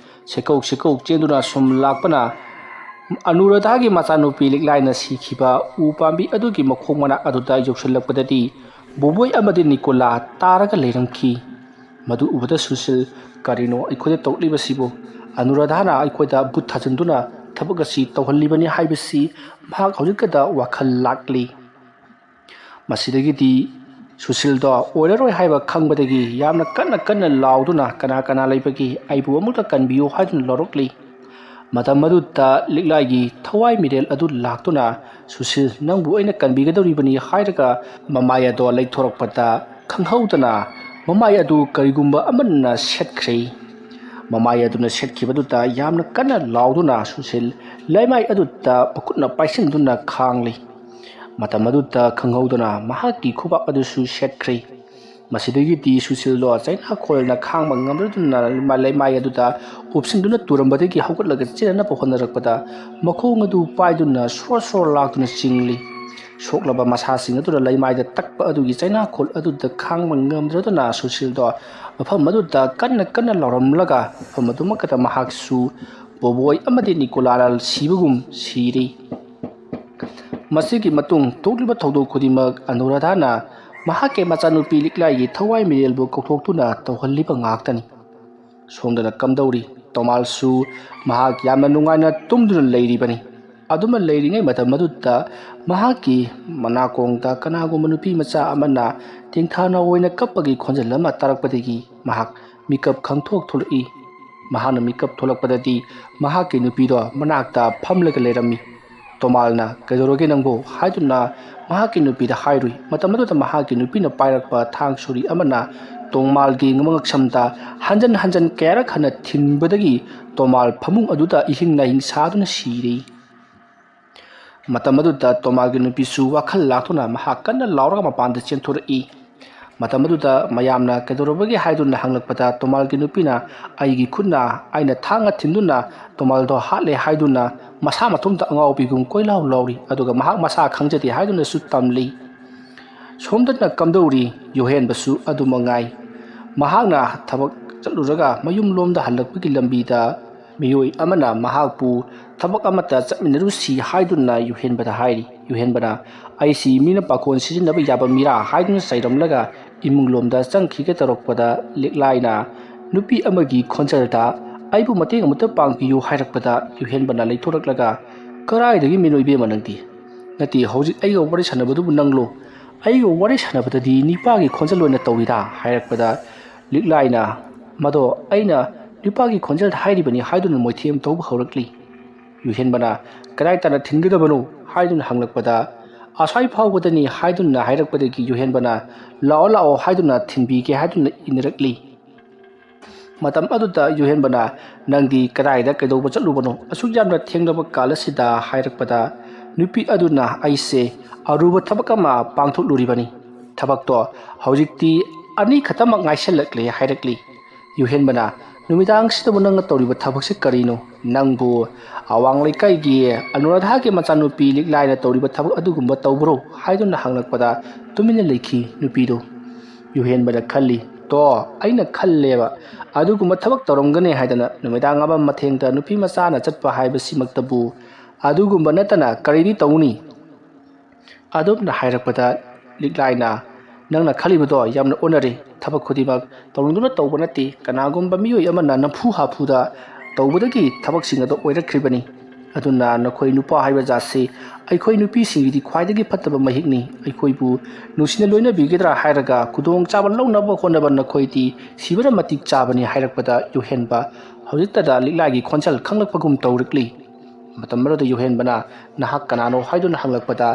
ꯁꯦꯀꯧ ꯆꯦꯟꯗꯨꯅ ꯁꯨꯝ ꯂꯥꯛꯄꯅ ꯑꯅꯨꯔꯥꯙꯥꯒꯤ ꯃꯆꯥꯅꯨꯄꯤ ꯂꯤꯛꯂꯥꯏꯅ ꯁꯤꯈꯤꯕ ꯎ ꯄꯥꯝꯕꯤ ꯑꯗꯨꯒꯤ ꯃꯈꯣꯡ ꯃꯅꯥꯛ ꯑꯗꯨꯗ ꯌꯧꯁꯤꯜꯂꯛꯄꯗꯗꯤ ꯕꯣꯕꯣꯏ ꯑꯃꯗꯤ ꯅꯤꯀꯣꯂꯥ ꯇꯥꯔꯒ ꯂꯩꯔꯝꯈꯤ ꯃꯗꯨ ꯎꯕꯗ ꯁꯨꯁꯤꯜ ꯀꯔꯤꯅꯣ ꯑꯩꯈꯣꯏꯗ ꯇꯧꯔꯛꯂꯤꯕꯁꯤꯕꯨ ꯑꯅꯨꯔꯥꯙꯥꯅ ꯑꯩꯈꯣꯏꯗ ꯕꯨꯠ ꯊꯥꯖꯤꯟꯗꯨꯅ ꯊꯕꯛ ꯑꯁꯤ ꯇꯧꯍꯜꯂꯤꯕꯅꯤ ꯍꯥꯏꯕꯁꯤ ꯃꯍꯥꯛ ꯍꯧꯖꯤꯛꯇꯗ ꯋꯥꯈꯜ ꯂꯥꯛꯂꯤ ꯃꯁꯤꯗꯒꯤꯗꯤ ꯁꯨꯁꯤꯜꯗꯣ ꯑꯣꯏꯔꯔꯣꯏ ꯍꯥꯏꯕ ꯈꯪꯕꯗꯒꯤ ꯌꯥꯝꯅ ꯀꯟꯅ ꯂꯥꯎꯗꯨꯅ ꯀꯅꯥ ꯂꯩꯕꯒꯦ ꯑꯩꯕꯨ ꯑꯃꯨꯛꯇ ꯀꯟꯕꯤꯌꯨ ꯍꯥꯏꯗꯨꯅ ꯂꯧꯔꯛꯂꯤ ꯃꯇꯝ ꯑꯗꯨꯗ ꯂꯤꯛꯂꯥꯏꯒꯤ ꯊꯋꯥꯏ ꯃꯤꯔꯦꯜ ꯑꯗꯨ ꯂꯥꯛꯇꯨꯅ ꯁꯨꯁꯤꯜ ꯅꯪꯕꯨ ꯑꯩꯅ ꯀꯟꯕꯤꯒꯗꯧꯔꯤꯕꯅꯤ ꯍꯥꯏꯔꯒ ꯃꯃꯥꯏ ꯑꯗꯣ ꯂꯩꯊꯣꯔꯛꯄꯗ ꯈꯪꯍꯧꯗꯅ ꯃꯃꯥꯏ ꯑꯗꯨ ꯀꯔꯤꯒꯨꯝꯕ ꯑꯃꯅ ꯁꯦꯠꯈ꯭ꯔꯦ ꯃꯃꯥꯏ ꯑꯗꯨꯅ ꯁꯦꯠꯈꯤꯕꯗꯨꯗ ꯌꯥꯝꯅ ꯀꯟꯅ ꯂꯥꯎꯗꯨꯅ ꯁꯨꯁꯤꯜ ꯂꯩꯃꯥꯏ ꯑꯗꯨꯗ ꯃꯈꯨꯠꯅ ꯄꯥꯏꯁꯤꯟꯗꯨꯅ ꯈꯥꯡꯂꯤ ꯃꯇꯝ ꯑꯗꯨꯗ ꯈꯪꯍꯧꯗꯅ ꯃꯍꯥꯛꯀꯤ ꯈꯨꯕꯥꯛ ꯑꯗꯨꯁꯨ ꯁꯦꯠꯈ꯭ꯔꯦ ꯃꯁꯤꯗꯒꯤꯗꯤ ꯁꯨꯁꯤꯜꯗꯣ ꯆꯩꯅꯥꯈꯣꯜꯅ ꯈꯥꯡꯕ ꯉꯝꯗꯨꯅ ꯂꯩꯃꯥꯏ ꯑꯗꯨꯗ ꯎꯞꯁꯤꯟꯗꯨꯅ ꯇꯨꯔꯝꯕꯗꯒꯤ ꯍꯧꯒꯠꯂꯒ ꯆꯦꯟꯅꯕ ꯍꯣꯠꯅꯔꯛꯄꯗ ꯃꯈꯣꯡ ꯑꯗꯨ パꯏꯗꯨꯅ ꯁꯣꯔ ꯂꯥꯛꯇꯨꯅ ꯆꯤꯡꯂꯤ ꯁꯣꯛꯂꯕ ꯃꯁꯥꯁꯤꯡ ꯑꯗꯨꯅ ꯂꯩꯃꯥꯏꯗ ꯇꯛꯄ ꯑꯗꯨꯒꯤ ꯆꯩꯅꯥꯈꯣꯜ ꯑꯗꯨꯗ ꯈꯥꯡꯕ ꯉꯝꯗ꯭ꯔꯗꯨꯅ ꯁꯨꯁꯤꯜꯗꯣ ꯃꯐꯝ ꯑꯗꯨꯗ ꯀꯟꯅ ꯂꯥꯎꯔꯝꯂꯒ ꯃꯐꯝ ꯑꯗꯨꯃꯛꯇ ꯃꯍꯥꯛꯁꯨ ꯕꯣꯕꯣꯏ ꯑꯃꯗꯤ ꯅꯤꯀꯣꯂꯥꯅ ꯁꯤꯕꯒꯨꯝ ꯁꯤꯔꯤ ꯃꯁꯤꯒꯤ ꯃꯇꯨꯡ ꯊꯣꯛꯂꯤꯕ ꯊꯧꯗꯣꯛ ꯈꯨꯗꯤꯡꯃꯛ ꯑꯅꯨꯔꯥꯙꯥꯅ ꯃꯍꯥꯛꯀꯤ ꯃꯆꯥꯅꯨꯄꯤ ꯂꯤꯛꯂꯥꯏꯒꯤ ꯊꯋꯥꯏ ꯃꯤꯔꯦꯜꯕꯨ ꯀꯧꯊꯣꯛꯇꯨꯅ ꯇꯧꯍꯜꯂꯤꯕ ꯉꯥꯛꯇꯅꯤ ꯁꯣꯝꯗꯅ ꯀꯝꯗꯧꯔꯤ ꯇꯣꯃꯥꯜꯁꯨ ꯃꯍꯥꯛ ꯌꯥꯝꯅ ꯅꯨꯡꯉꯥꯏꯅ ꯇꯨꯝꯗꯨꯅ ꯂꯩꯔꯤꯕꯅꯤ ꯑꯗꯨꯃ ꯂꯩꯔꯤꯉꯩ ꯃꯇꯝ ꯑꯗꯨꯗ ꯃꯍꯥꯛꯀꯤ ꯃꯅꯥꯀꯣꯡꯗ ꯀꯅꯥꯒꯨꯝꯕ ꯅꯨꯄꯤ ꯃꯆꯥ ꯑꯃꯅ ꯇꯦꯡꯊꯥꯅ ꯑꯣꯏꯅ ꯀꯞꯄꯒꯤ ꯈꯣꯟꯖꯦꯜ ꯑꯃ ꯇꯥꯔꯛꯄꯗꯒꯤ ꯃꯍꯥꯛ ꯃꯤꯀꯞ ꯊꯣꯛꯂꯛꯏ ꯃꯍꯥꯛꯅ ꯃꯤꯀꯞ ꯊꯣꯛꯂꯛꯄꯗꯗꯤ ꯃꯍꯥꯛꯀꯤ ꯅꯨꯄꯤꯗꯣ ꯃꯅꯥꯛꯇ ꯐꯝꯂꯒ ꯂꯩꯔꯝꯃꯤ ꯇꯣꯃꯥꯜꯅ ꯀꯩꯗꯧꯔꯒꯦ ꯅꯪꯕꯨ ꯍꯥꯏꯗꯨꯅ ꯃꯍꯥꯛꯀꯤ ꯅꯨꯄꯤꯗ ꯍꯥꯏꯔꯨꯏ ꯃꯇꯝ ꯑꯗꯨꯗ ꯃꯍꯥꯛꯀꯤ ꯅꯨꯄꯤꯅ ꯄꯥꯏꯔꯛꯄ ꯊꯥꯡ ꯁꯨꯔꯤ ꯑꯃꯅ ꯇꯣꯃꯥꯜꯒꯤ ꯉꯛꯁꯝꯗ ꯍꯟꯖꯟ ꯀꯌꯥꯔꯛ ꯍꯟꯅ ꯊꯤꯟꯕꯗꯒꯤ ꯇꯣꯃꯥꯜ ꯐꯃꯨꯡ ꯑꯗꯨꯗ ꯏꯍꯤꯡ ꯅꯥꯍꯤꯡ ꯁꯥꯗꯨꯅ ꯁꯤꯔꯤ ꯃꯇꯝ ꯑꯗꯨꯗ ꯇꯣꯃꯥꯜꯒꯤ ꯅꯨꯄꯤꯁꯨ ꯋꯥꯈꯜ ꯂꯥꯛꯇꯨꯅ ꯃꯍꯥꯛ ꯀꯟꯅ ꯂꯥꯎꯔꯒ ꯃꯄꯥꯟꯗ ꯆꯦꯟꯊꯣꯔꯛꯏ ꯃꯇꯝ ꯑꯗꯨꯗ ꯃꯌꯥꯝꯅ ꯀꯩꯗꯧꯔꯕꯒꯦ ꯍꯥꯏꯗꯨꯅ ꯍꯪꯂꯛꯄꯗ ꯇꯣꯃꯥꯜꯒꯤ ꯅꯨꯄꯤꯅ ꯑꯩꯒꯤ ꯈꯨꯠꯅ ꯑꯩꯅ ꯊꯥꯡꯅ ꯊꯤꯟꯗꯨꯅ ꯇꯣꯃꯥꯜꯗꯣ ꯍꯥꯠꯂꯦ ꯍꯥꯏꯗꯨꯅ ꯃꯁꯥ ꯃꯇꯣꯝꯇ ꯑꯉꯥꯎꯕꯤꯒꯨꯝ ꯀꯣꯏꯂꯥꯎ ꯂꯥꯎꯔꯤ ꯑꯗꯨꯒ ꯃꯍꯥꯛ ꯃꯁꯥ ꯈꯪꯖꯗꯦ ꯍꯥꯏꯗꯨꯅꯁꯨ ꯇꯝꯂꯤ ꯁꯣꯝꯗꯅ ꯀꯝꯗꯧꯔꯤ ꯌꯣꯍꯦꯟꯕꯁꯨ ꯑꯗꯨꯃꯉꯥꯏ ꯃꯍꯥꯛꯅ ꯊꯕꯛ ꯆꯠꯂꯨꯔꯒ ꯃꯌꯨꯝꯂꯣꯝꯗ ꯍꯜꯂꯛꯄꯒꯤ ꯂꯝꯕꯤꯗ ꯃꯤꯑꯣꯏ ꯑꯃꯅ ꯃꯍꯥꯛꯄꯨ ꯊꯕꯛ ꯑꯃꯠꯇ ꯆꯠꯃꯤꯟꯅꯔꯨꯁꯤ ꯍꯥꯏꯗꯨꯅ ꯌꯣꯍꯦꯟꯕꯗ ꯍꯥꯏꯔꯤ ꯌꯣꯍꯦꯟꯕꯅ ꯑꯩꯁꯤ ꯃꯤꯅ ꯄꯥꯈꯣꯟ ꯁꯤꯖꯤꯟꯅꯕ ꯌꯥꯕ ꯃꯤꯔꯥ ꯍꯥꯏꯗꯨꯅ ꯆꯩꯔꯝꯂꯒ ꯏꯃꯨꯡꯂꯣꯝꯗ ꯆꯪꯈꯤꯒꯦ ꯇꯧꯔꯛꯄꯗ ꯂꯤꯛꯂꯥꯏꯅ ꯅꯨꯄꯤ ꯑꯃꯒꯤ ꯈꯣꯟꯖꯦꯜꯗ ꯑꯩꯕꯨ ꯃꯇꯦꯡ ꯑꯃꯠꯇ ꯄꯥꯡꯕꯤꯌꯨ ꯍꯥꯏꯔꯛꯄꯗ ꯌꯨꯍꯦꯟꯕꯅ ꯂꯩꯊꯣꯔꯛꯂꯒ ꯀꯔꯥꯏꯗꯒꯤ ꯃꯤꯅꯣꯏꯕꯦꯝꯃ ꯅꯪꯗꯤ ꯅꯠꯇꯦ ꯍꯧꯖꯤꯛ ꯑꯩꯒ ꯋꯥꯔꯤ ꯁꯥꯟꯅꯕꯗꯨꯕꯨ ꯅꯪꯂꯣ ꯑꯩꯒ ꯋꯥꯔꯤ ꯁꯥꯟꯅꯕꯗꯗꯤ ꯅꯤꯄꯥꯒꯤ ꯈꯣꯟꯖꯦꯜ ꯑꯣꯏꯅ ꯇꯧꯏꯗ ꯍꯥꯏꯔꯛꯄꯗ ꯂꯤꯛꯂꯥꯏꯅ ꯃꯗꯣ ꯑꯩꯅ ꯅꯤꯄꯥꯒꯤ ꯈꯣꯟꯖꯦꯜ ꯍꯥꯏꯔꯤꯕꯅꯤ ꯍꯥꯏꯗꯨꯅ ꯃꯣꯏꯊꯦꯝ ꯇꯧꯕ ꯍꯧꯔꯛꯂꯤ ꯌꯨꯍꯦꯟꯕꯅ ꯀꯗꯥꯏ ꯇꯥꯟꯅ ꯊꯤꯟꯒꯗꯕꯅꯣ ꯍꯥꯏꯗꯨꯅ ꯍꯪꯂꯛꯄꯗ ꯑꯁ꯭ꯋꯥꯏ ꯐꯥꯎꯕꯗꯅꯤ ꯍꯥꯏꯗꯨꯅ ꯍꯥꯏꯔꯛꯄꯗꯒꯤ ꯌꯨꯍꯦꯟꯕꯅ ꯂꯥꯛꯑꯣ ꯂꯥꯛꯑꯣ ꯍꯥꯏꯗꯨꯅ ꯊꯤꯟꯕꯤꯒꯦ ꯍꯥꯏꯗꯨꯅ ꯏꯅꯔꯛꯂꯤ ꯃꯇꯝ ꯑꯗꯨꯗ ꯌꯨꯍꯦꯟꯕꯅ ꯅꯪꯗꯤ ꯀꯗꯥꯏꯗ ꯀꯩꯗꯧꯕ ꯆꯠꯂꯨꯕꯅꯣ ꯑꯁꯨꯛ ꯌꯥꯝꯅ ꯊꯦꯡꯂꯕ ꯀꯥꯂꯁꯤꯗ ꯍꯥꯏꯔꯛꯄꯗ ꯅꯨꯄꯤ ꯑꯗꯨꯅ ꯑꯩꯁꯦ ꯑꯔꯨꯕ ꯊꯕꯛ ꯑꯃ ꯄꯥꯡꯊꯣꯛꯂꯨꯔꯤꯕꯅꯤ ꯊꯕꯛꯇꯣ ꯍꯧꯖꯤꯛꯇꯤ ꯑꯅꯤ ꯈꯛꯇꯃꯛ ꯉꯥꯏꯁꯜꯂꯛꯂꯦ ꯍꯥꯏꯔꯛꯂꯤ ꯌꯨꯍꯦꯟꯕꯅ ꯅꯨꯃꯤꯗꯥꯡꯁꯤꯗꯕꯨ ꯅꯪꯅ ꯇꯧꯔꯤꯕ ꯊꯕꯛꯁꯦ ꯀꯔꯤꯅꯣ ꯅꯪꯕꯨ ꯑꯋꯥꯡ ꯂꯩꯀꯥꯏꯒꯤ ꯑꯅꯨꯔꯥꯙꯥꯒꯤ ꯃꯆꯥꯅꯨꯄꯤ ꯂꯤꯛꯂꯥꯏꯅ ꯇꯧꯔꯤꯕ ꯊꯕꯛ ꯑꯗꯨꯒꯨꯝꯕ ꯇꯧꯕ꯭ꯔꯣ ꯍꯥꯏꯗꯨꯅ ꯍꯪꯂꯛꯄꯗ ꯇꯨꯃꯤꯟꯅ ꯂꯩꯈꯤ ꯅꯨꯄꯤꯗꯨ ꯌꯨꯍꯦꯟꯕꯅ ꯈꯜꯂꯤ ꯇꯣ ꯑꯩꯅ ꯈꯜꯂꯦꯕ ꯑꯗꯨꯒꯨꯝꯕ ꯊꯕꯛ ꯇꯧꯔꯝꯒꯅꯤ ꯍꯥꯏꯗꯅ ꯅꯨꯃꯤꯗꯥꯡ ꯑꯃ ꯃꯊꯦꯡꯗ ꯅꯨꯄꯤ ꯃꯆꯥꯅ ꯆꯠꯄ ꯍꯥꯏꯕꯁꯤꯃꯛꯇꯕꯨ ꯑꯗꯨꯒꯨꯝꯕ ꯅꯠꯇꯅ ꯀꯔꯤꯗꯤ ꯇꯧꯅꯤ ꯑꯗꯨꯝꯅ ꯍꯥꯏꯔꯛꯄꯗ ꯂꯤꯛꯂꯥꯏꯅ ꯅꯪꯅ ꯈꯜꯂꯤꯕꯗꯣ ꯌꯥꯝꯅ ꯑꯣꯟꯅꯔꯦ ꯊꯕꯛ ꯈꯨꯗꯤꯡꯃꯛ ꯇꯧꯅꯤꯡꯗꯨꯅ ꯇꯧꯕ ꯅꯠꯇꯦ ꯀꯅꯥꯒꯨꯝꯕ ꯃꯤꯑꯣꯏ ꯑꯃꯅ ꯅꯝꯐꯨ ꯍꯥꯐꯨꯗ ꯇꯧꯕꯗꯒꯤ ꯊꯕꯛꯁꯤꯡ ꯑꯗꯨ ꯑꯣꯏꯔꯛꯈ꯭ꯔꯤꯕꯅꯤ ꯑꯗꯨꯅ ꯅꯈꯣꯏ ꯅꯨꯄꯥ ꯍꯥꯏꯕ ꯖꯥꯠꯁꯤ ꯑꯩꯈꯣꯏ ꯅꯨꯄꯤꯁꯤꯡꯒꯤꯗꯤ ꯈ꯭ꯋꯥꯏꯗꯒꯤ ꯐꯠꯇꯕ ꯃꯍꯤꯛꯅꯤ ꯑꯩꯈꯣꯏꯕꯨ ꯅꯨꯡꯁꯤꯅ ꯂꯣꯏꯅꯕꯤꯒꯗ꯭ꯔꯥ ꯍꯥꯏꯔꯒ ꯈꯨꯗꯣꯡꯆꯥꯕ ꯂꯧꯅꯕ ꯍꯣꯠꯅꯕ ꯅꯈꯣꯏꯗꯤ ꯁꯤꯕꯅ ꯃꯇꯤꯛ ꯆꯥꯕꯅꯤ ꯍꯥꯏꯔꯛꯄꯗ ꯌꯨꯍꯦꯟꯕ ꯍꯧꯖꯤꯛꯇꯗ ꯂꯤꯛꯂꯥꯏꯒꯤ ꯈꯣꯟꯖꯦꯜ ꯈꯪꯂꯛꯄꯒꯨꯝ ꯇꯧꯔꯛꯂꯤ ꯃꯇꯝ ꯑꯗꯨꯗ ꯌꯨꯍꯦꯟꯕꯅ ꯅꯍꯥꯛ ꯀꯅꯥꯅꯣ ꯍꯥꯏꯗꯨꯅ ꯍꯪꯂꯛꯄꯗ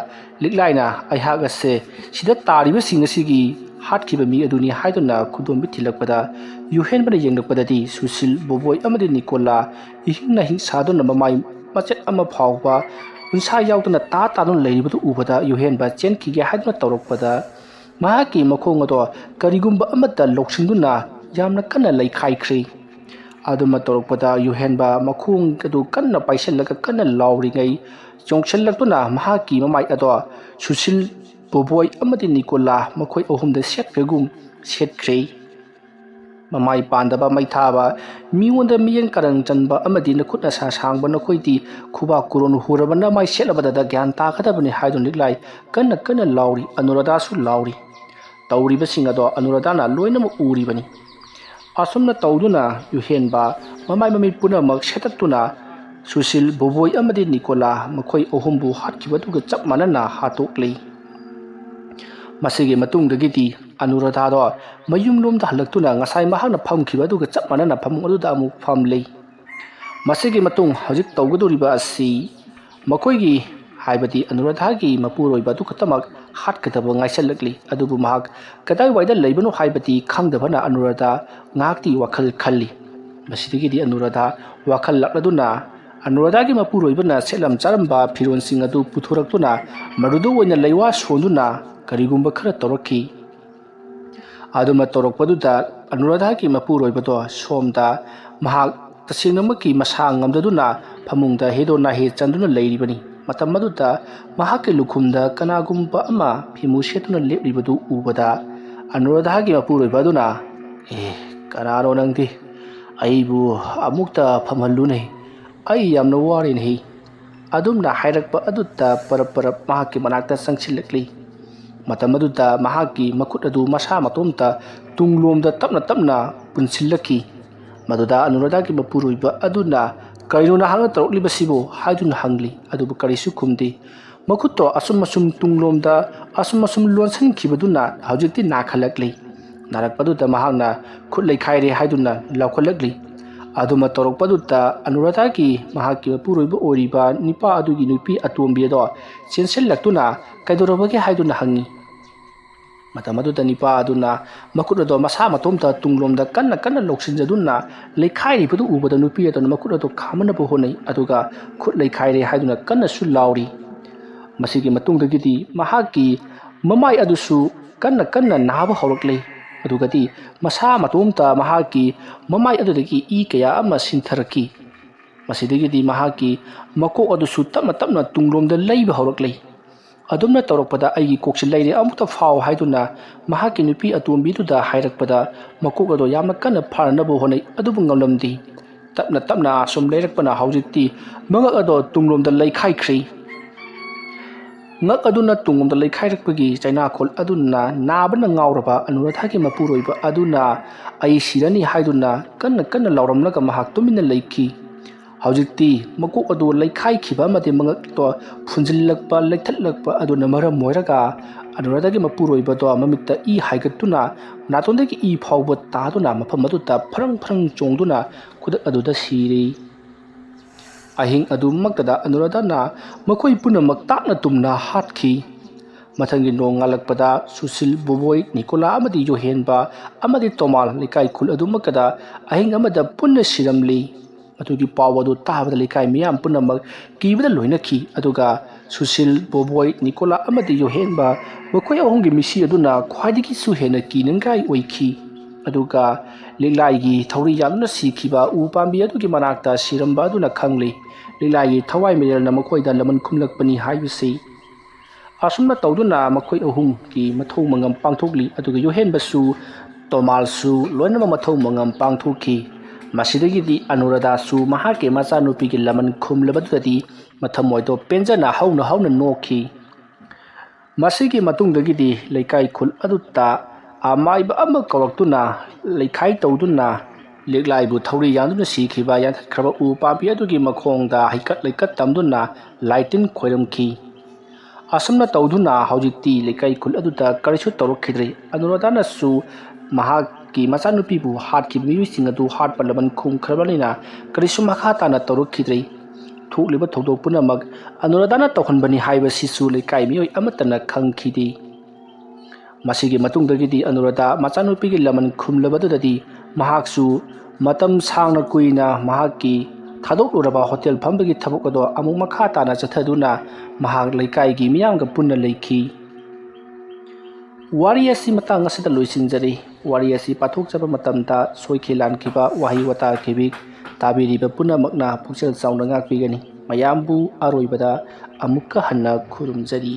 ꯂꯤꯛꯂꯥꯏꯅ ꯑꯩꯍꯥꯛ ꯑꯁꯦ ꯁꯤꯗ ꯇꯥꯔꯤꯕꯁꯤꯡ ꯑꯁꯤꯒꯤ ꯍꯥꯠꯈꯤꯕ ꯃꯤ ꯑꯗꯨꯅꯤ ꯍꯥꯏꯗꯨꯅ ꯈꯨꯗꯣꯝꯕꯤ ꯊꯤꯜꯂꯛꯄꯗ ꯌꯨꯍꯦꯟꯕꯅ ꯌꯦꯡꯂꯛꯄꯗꯗꯤ ꯁꯨꯁꯤꯜ ꯕꯣꯕꯣꯏ ꯑꯃꯗꯤ ꯅꯤꯀꯣꯂꯥ ꯏꯍꯤꯡ ꯅꯥꯍꯤꯡ ꯁꯥꯗꯨꯅ ꯃꯃꯥꯏ ꯃꯆꯦꯠ ꯑꯃ ꯐꯥꯎꯕ ꯎꯟꯁꯥ ꯌꯥꯎꯗꯅ ꯇꯥꯗꯨꯅ ꯂꯩꯔꯤꯕꯗꯨ ꯎꯕꯗ ꯌꯨꯍꯦꯟꯕ ꯆꯦꯟꯈꯤꯒꯦ ꯍꯥꯏꯗꯨꯅ ꯇꯧꯔꯛꯄꯗ ꯃꯍꯥꯛꯀꯤ ꯃꯈꯣꯡ ꯑꯗꯣ ꯀꯔꯤꯒꯨꯝꯕ ꯑꯃꯠꯇ ꯂꯧꯁꯤꯟꯗꯨꯅ ꯌꯥꯝꯅ ꯀꯟꯅ ꯂꯩꯈꯥꯏꯈ꯭ꯔꯤ ꯑꯗꯨꯃ ꯇꯧꯔꯛꯄꯗ ꯌꯨꯍꯦꯟꯕ ꯃꯈꯣꯡ ꯑꯗꯨ ꯀꯟꯅ ꯄꯥꯏꯁꯤꯜꯂꯒ ꯀꯟꯅ ꯂꯥꯎꯔꯤꯉꯩ ꯆꯣꯡꯁꯤꯜꯂꯛꯇꯨꯅ ꯃꯍꯥꯛꯀꯤ ꯃꯃꯥꯏ ꯑꯗꯣ ꯁꯨꯁꯤꯜ ꯕꯣꯕꯣꯏ ꯑꯃꯗꯤ ꯅꯤꯀꯣꯂꯥ ꯃꯈꯣꯏ ꯑꯍꯨꯝꯗ ꯁꯦꯠꯈ꯭ꯔꯒꯨꯝ ꯁꯦꯠꯈ꯭ꯔꯦ ꯃꯃꯥꯏ ꯄꯥꯟꯗꯕ ꯃꯩꯊꯥꯕ ꯃꯤꯉꯣꯟꯗ ꯃꯤꯠꯌꯦꯡ ꯀꯔꯪ ꯆꯟꯕ ꯑꯃꯗꯤ ꯅꯈꯨꯠ ꯅꯁꯥ ꯁꯥꯡꯕ ꯅꯈꯣꯏꯗꯤ ꯈꯨꯕꯥꯛ ꯀꯨꯔꯣꯟ ꯍꯨꯔꯕꯅ ꯃꯥꯏ ꯁꯦꯠꯂꯕꯗ ꯒ꯭ꯌꯥꯟ ꯇꯥꯒꯗꯕꯅꯤ ꯍꯥꯏꯗꯨꯅ ꯂꯤꯛꯂꯥꯏ ꯀꯟꯅ ꯀꯟꯅ ꯂꯥꯎꯔꯤ ꯑꯅꯨꯔꯥꯙꯥꯁꯨ ꯂꯥꯎꯔꯤ ꯇꯧꯔꯤꯕꯁꯤꯡ ꯑꯗꯣ ꯑꯅꯨꯔꯥꯙꯥꯅ ꯂꯣꯏꯅꯃꯛ ꯎꯔꯤꯕꯅꯤ ꯑꯁꯨꯝꯅ ꯇꯧꯗꯨꯅ ꯌꯨꯍꯦꯟꯕ ꯃꯃꯥꯏ ꯃꯃꯤꯠ ꯄꯨꯝꯅꯃꯛ ꯁꯦꯠꯇꯠꯇꯨꯅ ꯁꯨꯁꯤꯜ ꯕꯣꯕꯣꯏ ꯑꯃꯗꯤ ꯅꯤꯀꯣꯂꯥ ꯃꯈꯣꯏ ꯑꯍꯨꯝꯕꯨ ꯍꯥꯠꯈꯤꯕꯗꯨꯒ ꯆꯞ ꯃꯥꯟꯅꯅ ꯍꯥꯠꯇꯣꯛꯂꯤ ꯃꯁꯤꯒꯤ ꯃꯇꯨꯡꯗꯒꯤꯗꯤ ꯑꯅꯨꯔꯥꯙꯥꯗꯣ ꯃꯌꯨꯝꯂꯣꯝꯗ ꯍꯜꯂꯛꯇꯨꯅ ꯉꯁꯥꯏ ꯃꯍꯥꯛꯅ ꯐꯝꯈꯤꯕ ꯑꯗꯨꯒ ꯆꯞ ꯃꯥꯟꯅꯅ ꯐꯃꯨꯡ ꯑꯗꯨꯗ ꯑꯃꯨꯛ ꯐꯝꯂꯤ ꯃꯁꯤꯒꯤ ꯃꯇꯨꯡ ꯍꯧꯖꯤꯛ ꯇꯧꯒꯗꯧꯔꯤꯕ ꯑꯁꯤ ꯃꯈꯣꯏꯒꯤ ꯍꯥꯏꯕꯗꯤ ꯑꯅꯨꯔꯥꯙꯥꯒꯤ ꯃꯄꯨꯔꯣꯏꯕ ꯑꯗꯨ ꯈꯛꯇꯃꯛ ꯍꯥꯠꯀꯗꯕ ꯉꯥꯏꯁꯜꯂꯛꯂꯤ ꯑꯗꯨꯕꯨ ꯃꯍꯥꯛ ꯀꯗꯥꯏꯋꯥꯏꯗ ꯂꯩꯕꯅꯣ ꯍꯥꯏꯕꯗꯤ ꯈꯪꯗꯕꯅ ꯑꯅꯨꯔꯥꯙꯥ ꯉꯥꯏꯍꯥꯛꯇꯤ ꯋꯥꯈꯜ ꯈꯜꯂꯤ ꯃꯁꯤꯗꯒꯤꯗꯤ ꯑꯅꯨꯔꯥꯙꯥ ꯋꯥꯈꯜ ꯂꯥꯛꯂꯗꯨꯅ ꯑꯅꯨꯔꯥꯙꯥꯒꯤ ꯃꯄꯨꯔꯣꯏꯕꯅ ꯁꯦꯠꯂꯝ ꯆꯥꯔꯝꯕ ꯐꯤꯔꯣꯜꯁꯤꯡ ꯑꯗꯨ ꯄꯨꯊꯣꯔꯛꯇꯨꯅ ꯃꯗꯨꯗ ꯑꯣꯏꯅ ꯂꯩꯋꯥ ꯁꯣꯟꯗꯨꯅ ꯀꯔꯤꯒꯨꯝꯕ ꯈꯔ ꯇꯧꯔꯛꯈꯤ ꯑꯗꯨꯃ ꯇꯧꯔꯛꯄꯗꯨꯗ ꯑꯅꯨꯔꯥꯙꯥꯒꯤ ꯃꯄꯨꯔꯣꯏꯕꯗꯣ ꯁꯣꯝꯗ ꯃꯍꯥꯛ ꯇꯁꯦꯡꯅꯃꯛꯀꯤ ꯃꯁꯥ ꯉꯝꯗꯗꯨꯅ ꯐꯃꯨꯡꯗ ꯍꯦꯗꯣ ꯅꯥꯍꯦ ꯆꯟꯗꯨꯅ ꯂꯩꯔꯤꯕꯅꯤ ꯃꯇꯝ ꯑꯗꯨꯗ ꯃꯍꯥꯛꯀꯤ ꯂꯨꯈꯨꯝꯗ ꯀꯅꯥꯒꯨꯝꯕ ꯑꯃ ꯐꯤꯃꯨ ꯁꯦꯠꯇꯨꯅ ꯂꯦꯞꯂꯤꯕꯗꯨ ꯎꯕꯗ ꯑꯅꯨꯔꯥꯙꯥꯒꯤ ꯃꯄꯨꯔꯣꯏꯕ ꯑꯗꯨꯅ ꯀꯅꯥꯅꯣ ꯅꯪꯗꯤ ꯑꯩꯕꯨ ꯑꯃꯨꯛꯇ ꯐꯝꯍꯜꯂꯨꯅꯦ ꯑꯩ ꯌꯥꯝꯅ ꯋꯥꯔꯦꯅꯦ ꯑꯗꯨꯝꯅ ꯍꯥꯏꯔꯛꯄ ꯑꯗꯨꯗ ꯄꯔꯞ ꯄꯔꯞ ꯃꯍꯥꯛꯀꯤ ꯃꯅꯥꯛꯇ ꯆꯪꯁꯤꯜꯂꯛꯂꯤ ꯃꯇꯝ ꯑꯗꯨꯗ ꯃꯍꯥꯛꯀꯤ ꯃꯈꯨꯠ ꯑꯗꯨ ꯃꯁꯥ ꯃꯇꯣꯝꯇ ꯇꯨꯡꯂꯣꯝꯗ ꯇꯞꯅ ꯇꯞꯅ ꯄꯨꯟꯁꯤꯜꯂꯛꯈꯤ ꯃꯗꯨꯗ ꯑꯅꯨꯔꯥꯙꯥꯒꯤ ꯃꯄꯨꯔꯣꯏꯕ ꯑꯗꯨꯅ ꯀꯔꯤꯅꯣ ꯅꯍꯥꯛꯅ ꯇꯧꯔꯛꯂꯤꯕꯁꯤꯕꯨ ꯍꯥꯏꯗꯨꯅ ꯍꯪꯂꯤ ꯑꯗꯨꯕꯨ ꯀꯔꯤꯁꯨ ꯈꯨꯝꯗꯦ ꯃꯈꯨꯠꯇꯣ ꯑꯁꯨꯝ ꯑꯁꯨꯝ ꯇꯨꯡꯂꯣꯝꯗ ꯑꯁꯨꯝ ꯂꯣꯟꯁꯤꯟꯈꯤꯕꯗꯨꯅ ꯍꯧꯖꯤꯛꯇꯤ ꯅꯥꯈꯠꯂꯛꯂꯤ ꯅꯥꯔꯛꯄꯗꯨꯗ ꯃꯍꯥꯛꯅ ꯈꯨꯠ ꯂꯩꯈꯥꯏꯔꯦ ꯍꯥꯏꯗꯨꯅ ꯂꯥꯎꯈꯠꯂꯛꯂꯤ ꯑꯗꯨꯃ ꯇꯧꯔꯛꯄꯗꯨꯗ ꯑꯅꯨꯔꯥꯙꯥꯒꯤ ꯃꯍꯥꯛꯀꯤ ꯃꯄꯨꯔꯣꯏꯕ ꯑꯣꯏꯔꯤꯕ ꯅꯤꯄꯥ ꯑꯗꯨꯒꯤ ꯅꯨꯄꯤ ꯑꯇꯣꯝꯕꯤ ꯑꯗꯣ ꯆꯦꯟꯁꯤꯜꯂꯛꯇꯨꯅ ꯀꯩꯗꯧꯔꯕꯒꯦ ꯍꯥꯏꯗꯨꯅ ꯍꯪꯉꯤ ꯃꯇꯝ ꯑꯗꯨꯗ ꯅꯤꯄꯥ ꯑꯗꯨꯅ ꯃꯈꯨꯠ ꯑꯗꯣ ꯃꯁꯥ ꯃꯇꯣꯝꯇ ꯇꯨꯡꯂꯣꯝꯗ ꯀꯟꯅ ꯀꯟꯅ ꯂꯧꯁꯤꯟꯖꯗꯨꯅ ꯂꯩꯈꯥꯏꯔꯤꯕꯗꯨ ꯎꯕꯗ ꯅꯨꯄꯤ ꯑꯗꯨꯅ ꯃꯈꯨꯠ ꯑꯗꯨ ꯈꯥꯝꯅꯕ ꯍꯣꯠꯅꯩ ꯑꯗꯨꯒ ꯈꯨꯠ ꯂꯩꯈꯥꯏꯔꯦ ꯍꯥꯏꯗꯨꯅ ꯀꯟꯅꯁꯨ ꯂꯥꯎꯔꯤ ꯃꯁꯤꯒꯤ ꯃꯇꯨꯡꯗꯒꯤꯗꯤ ꯃꯍꯥꯛꯀꯤ ꯃꯃꯥꯏ ꯑꯗꯨꯁꯨ ꯀꯟꯅ ꯀꯟꯅ ꯅꯥꯕ ꯍꯧꯔꯛꯂꯤ ꯑꯗꯨꯒꯗꯤ ꯃꯁꯥ ꯃꯇꯣꯝꯇ ꯃꯍꯥꯛꯀꯤ ꯃꯃꯥꯏ ꯑꯗꯨꯗꯒꯤ ꯏ ꯀꯌా ꯑꯃ ꯁꯤꯟꯊꯔꯛꯈꯤ ꯃꯁꯤꯗꯒꯤꯗꯤ ꯃꯍꯥꯛꯀꯤ ꯃꯀꯣꯛ ꯑꯗꯨꯁꯨ ꯇꯞꯅ ꯇꯞꯅ ꯇꯨꯡꯂꯣꯝꯗ ꯂꯩꯕ ꯍꯧꯔꯛꯂꯤ ꯑꯗꯨꯝꯅ ꯇꯧꯔꯛꯄꯗ ꯑꯩꯒꯤ ꯀꯣꯛꯁꯤ ꯂꯩꯔꯦ ꯑꯃꯨꯛꯇ ꯐꯥꯎ ꯍꯥꯏꯗꯨꯅ ꯃꯍꯥꯛꯀꯤ ꯅꯨꯄꯤ ꯑꯇꯣꯝꯕꯤꯗꯨꯗ ꯍꯥꯏꯔꯛꯄꯗ ꯃꯀꯣꯛ ꯑꯗꯣ ꯌꯥꯝꯅ ꯀꯟꯅ ꯐꯥꯅꯕ ꯍꯣꯠꯅꯩ ꯑꯗꯨꯕꯨ ꯉꯝꯂꯝꯗꯦ ꯇꯞꯅ ꯇꯞꯅ ꯁꯨꯝ ꯂꯩꯔꯛꯄꯅ ꯍꯧꯖꯤꯛꯇꯤ ꯃꯉꯛ ꯑꯗꯣ ꯇꯨꯡꯂꯣꯝꯗ ꯂꯩꯈꯥꯏꯈ꯭ꯔꯤ ngak aduna tungomda leikhairakpagi chainakhol aduna nabana ngauraba Anuradhagi mapuroiba aduna ai sirani haiduna kanna lauramlaga mahak tumina leikhi haujikti makok adu leikhai khiba amadi mangak to phunjillakpa leithatlakpa aduna maram moiraga Anuradhagi mapuroiba do mamikta I haigatuna natondagi I phawba taduna mafam aduta pharang chongduna kudak aduda siri ahing adu maktada Anuradhana makoi punamak takna tumna hatkhi mathangi nong ngalakpada Susil Boboi Nicola amadi Yohenba amadi Tomal likai khul adu makada ahing amada punna siramli matugi pawadu tabada likai miyam punamak kibada loinakhi aduga Susil Boboi Nicola amadi Yohenba makoi ahongi misi aduna khwaidigi su hena kinangai oikhi aduga lilaigi thauri yamna sikhiba upambi adugi manakta siramba aduna khangli lilaigi thawai mirelna makoida laman khumlakpani haibisi asumna tawduna makoi ahum ki mathau mangam pangthokli aduga Yohenbasu Tomalsu loinama mathau mangam pangthokhi masidagidi Anuradha su mahake machanupi gi laman khumlabadudadi mathamoido penjana hauna nokhi masigi matungdagidi leikai khul adutta amaiba ama kawraktuna leikhai tawduna leglaibu thauri yanduna sikhiba yankhraba u papi adugi makhongda haikat leikat tamduna laitin khoiramkhi asumna tawduna haujikti leikai khul aduta karisu tawrokhidri Anuradhana su mahaki machanupi bu hatki miyusing adu hat palaman khum khrabalina karisu makha tana tawrokhidri thuliba thodok punamak Anuradhana tawhanbani haiba sisu leikai miyoi amatana khangkhidi masigi matungdagidi Anuradha machanupi gi laman khumlabadudadi mahaksu matam sangna kuina mahaki thadok uraba hotel phambagi thabok ado amuk makha tana chathaduna mahak leikai gi miyamga punna leikhi wari asi matang asida loisinjari wari asi pathok chaba matamda soikhilan kiba wahi wata kibik tabiriba punna makna puksel sauna ngakpigani mayambu aroibada amukka hanna khurumjari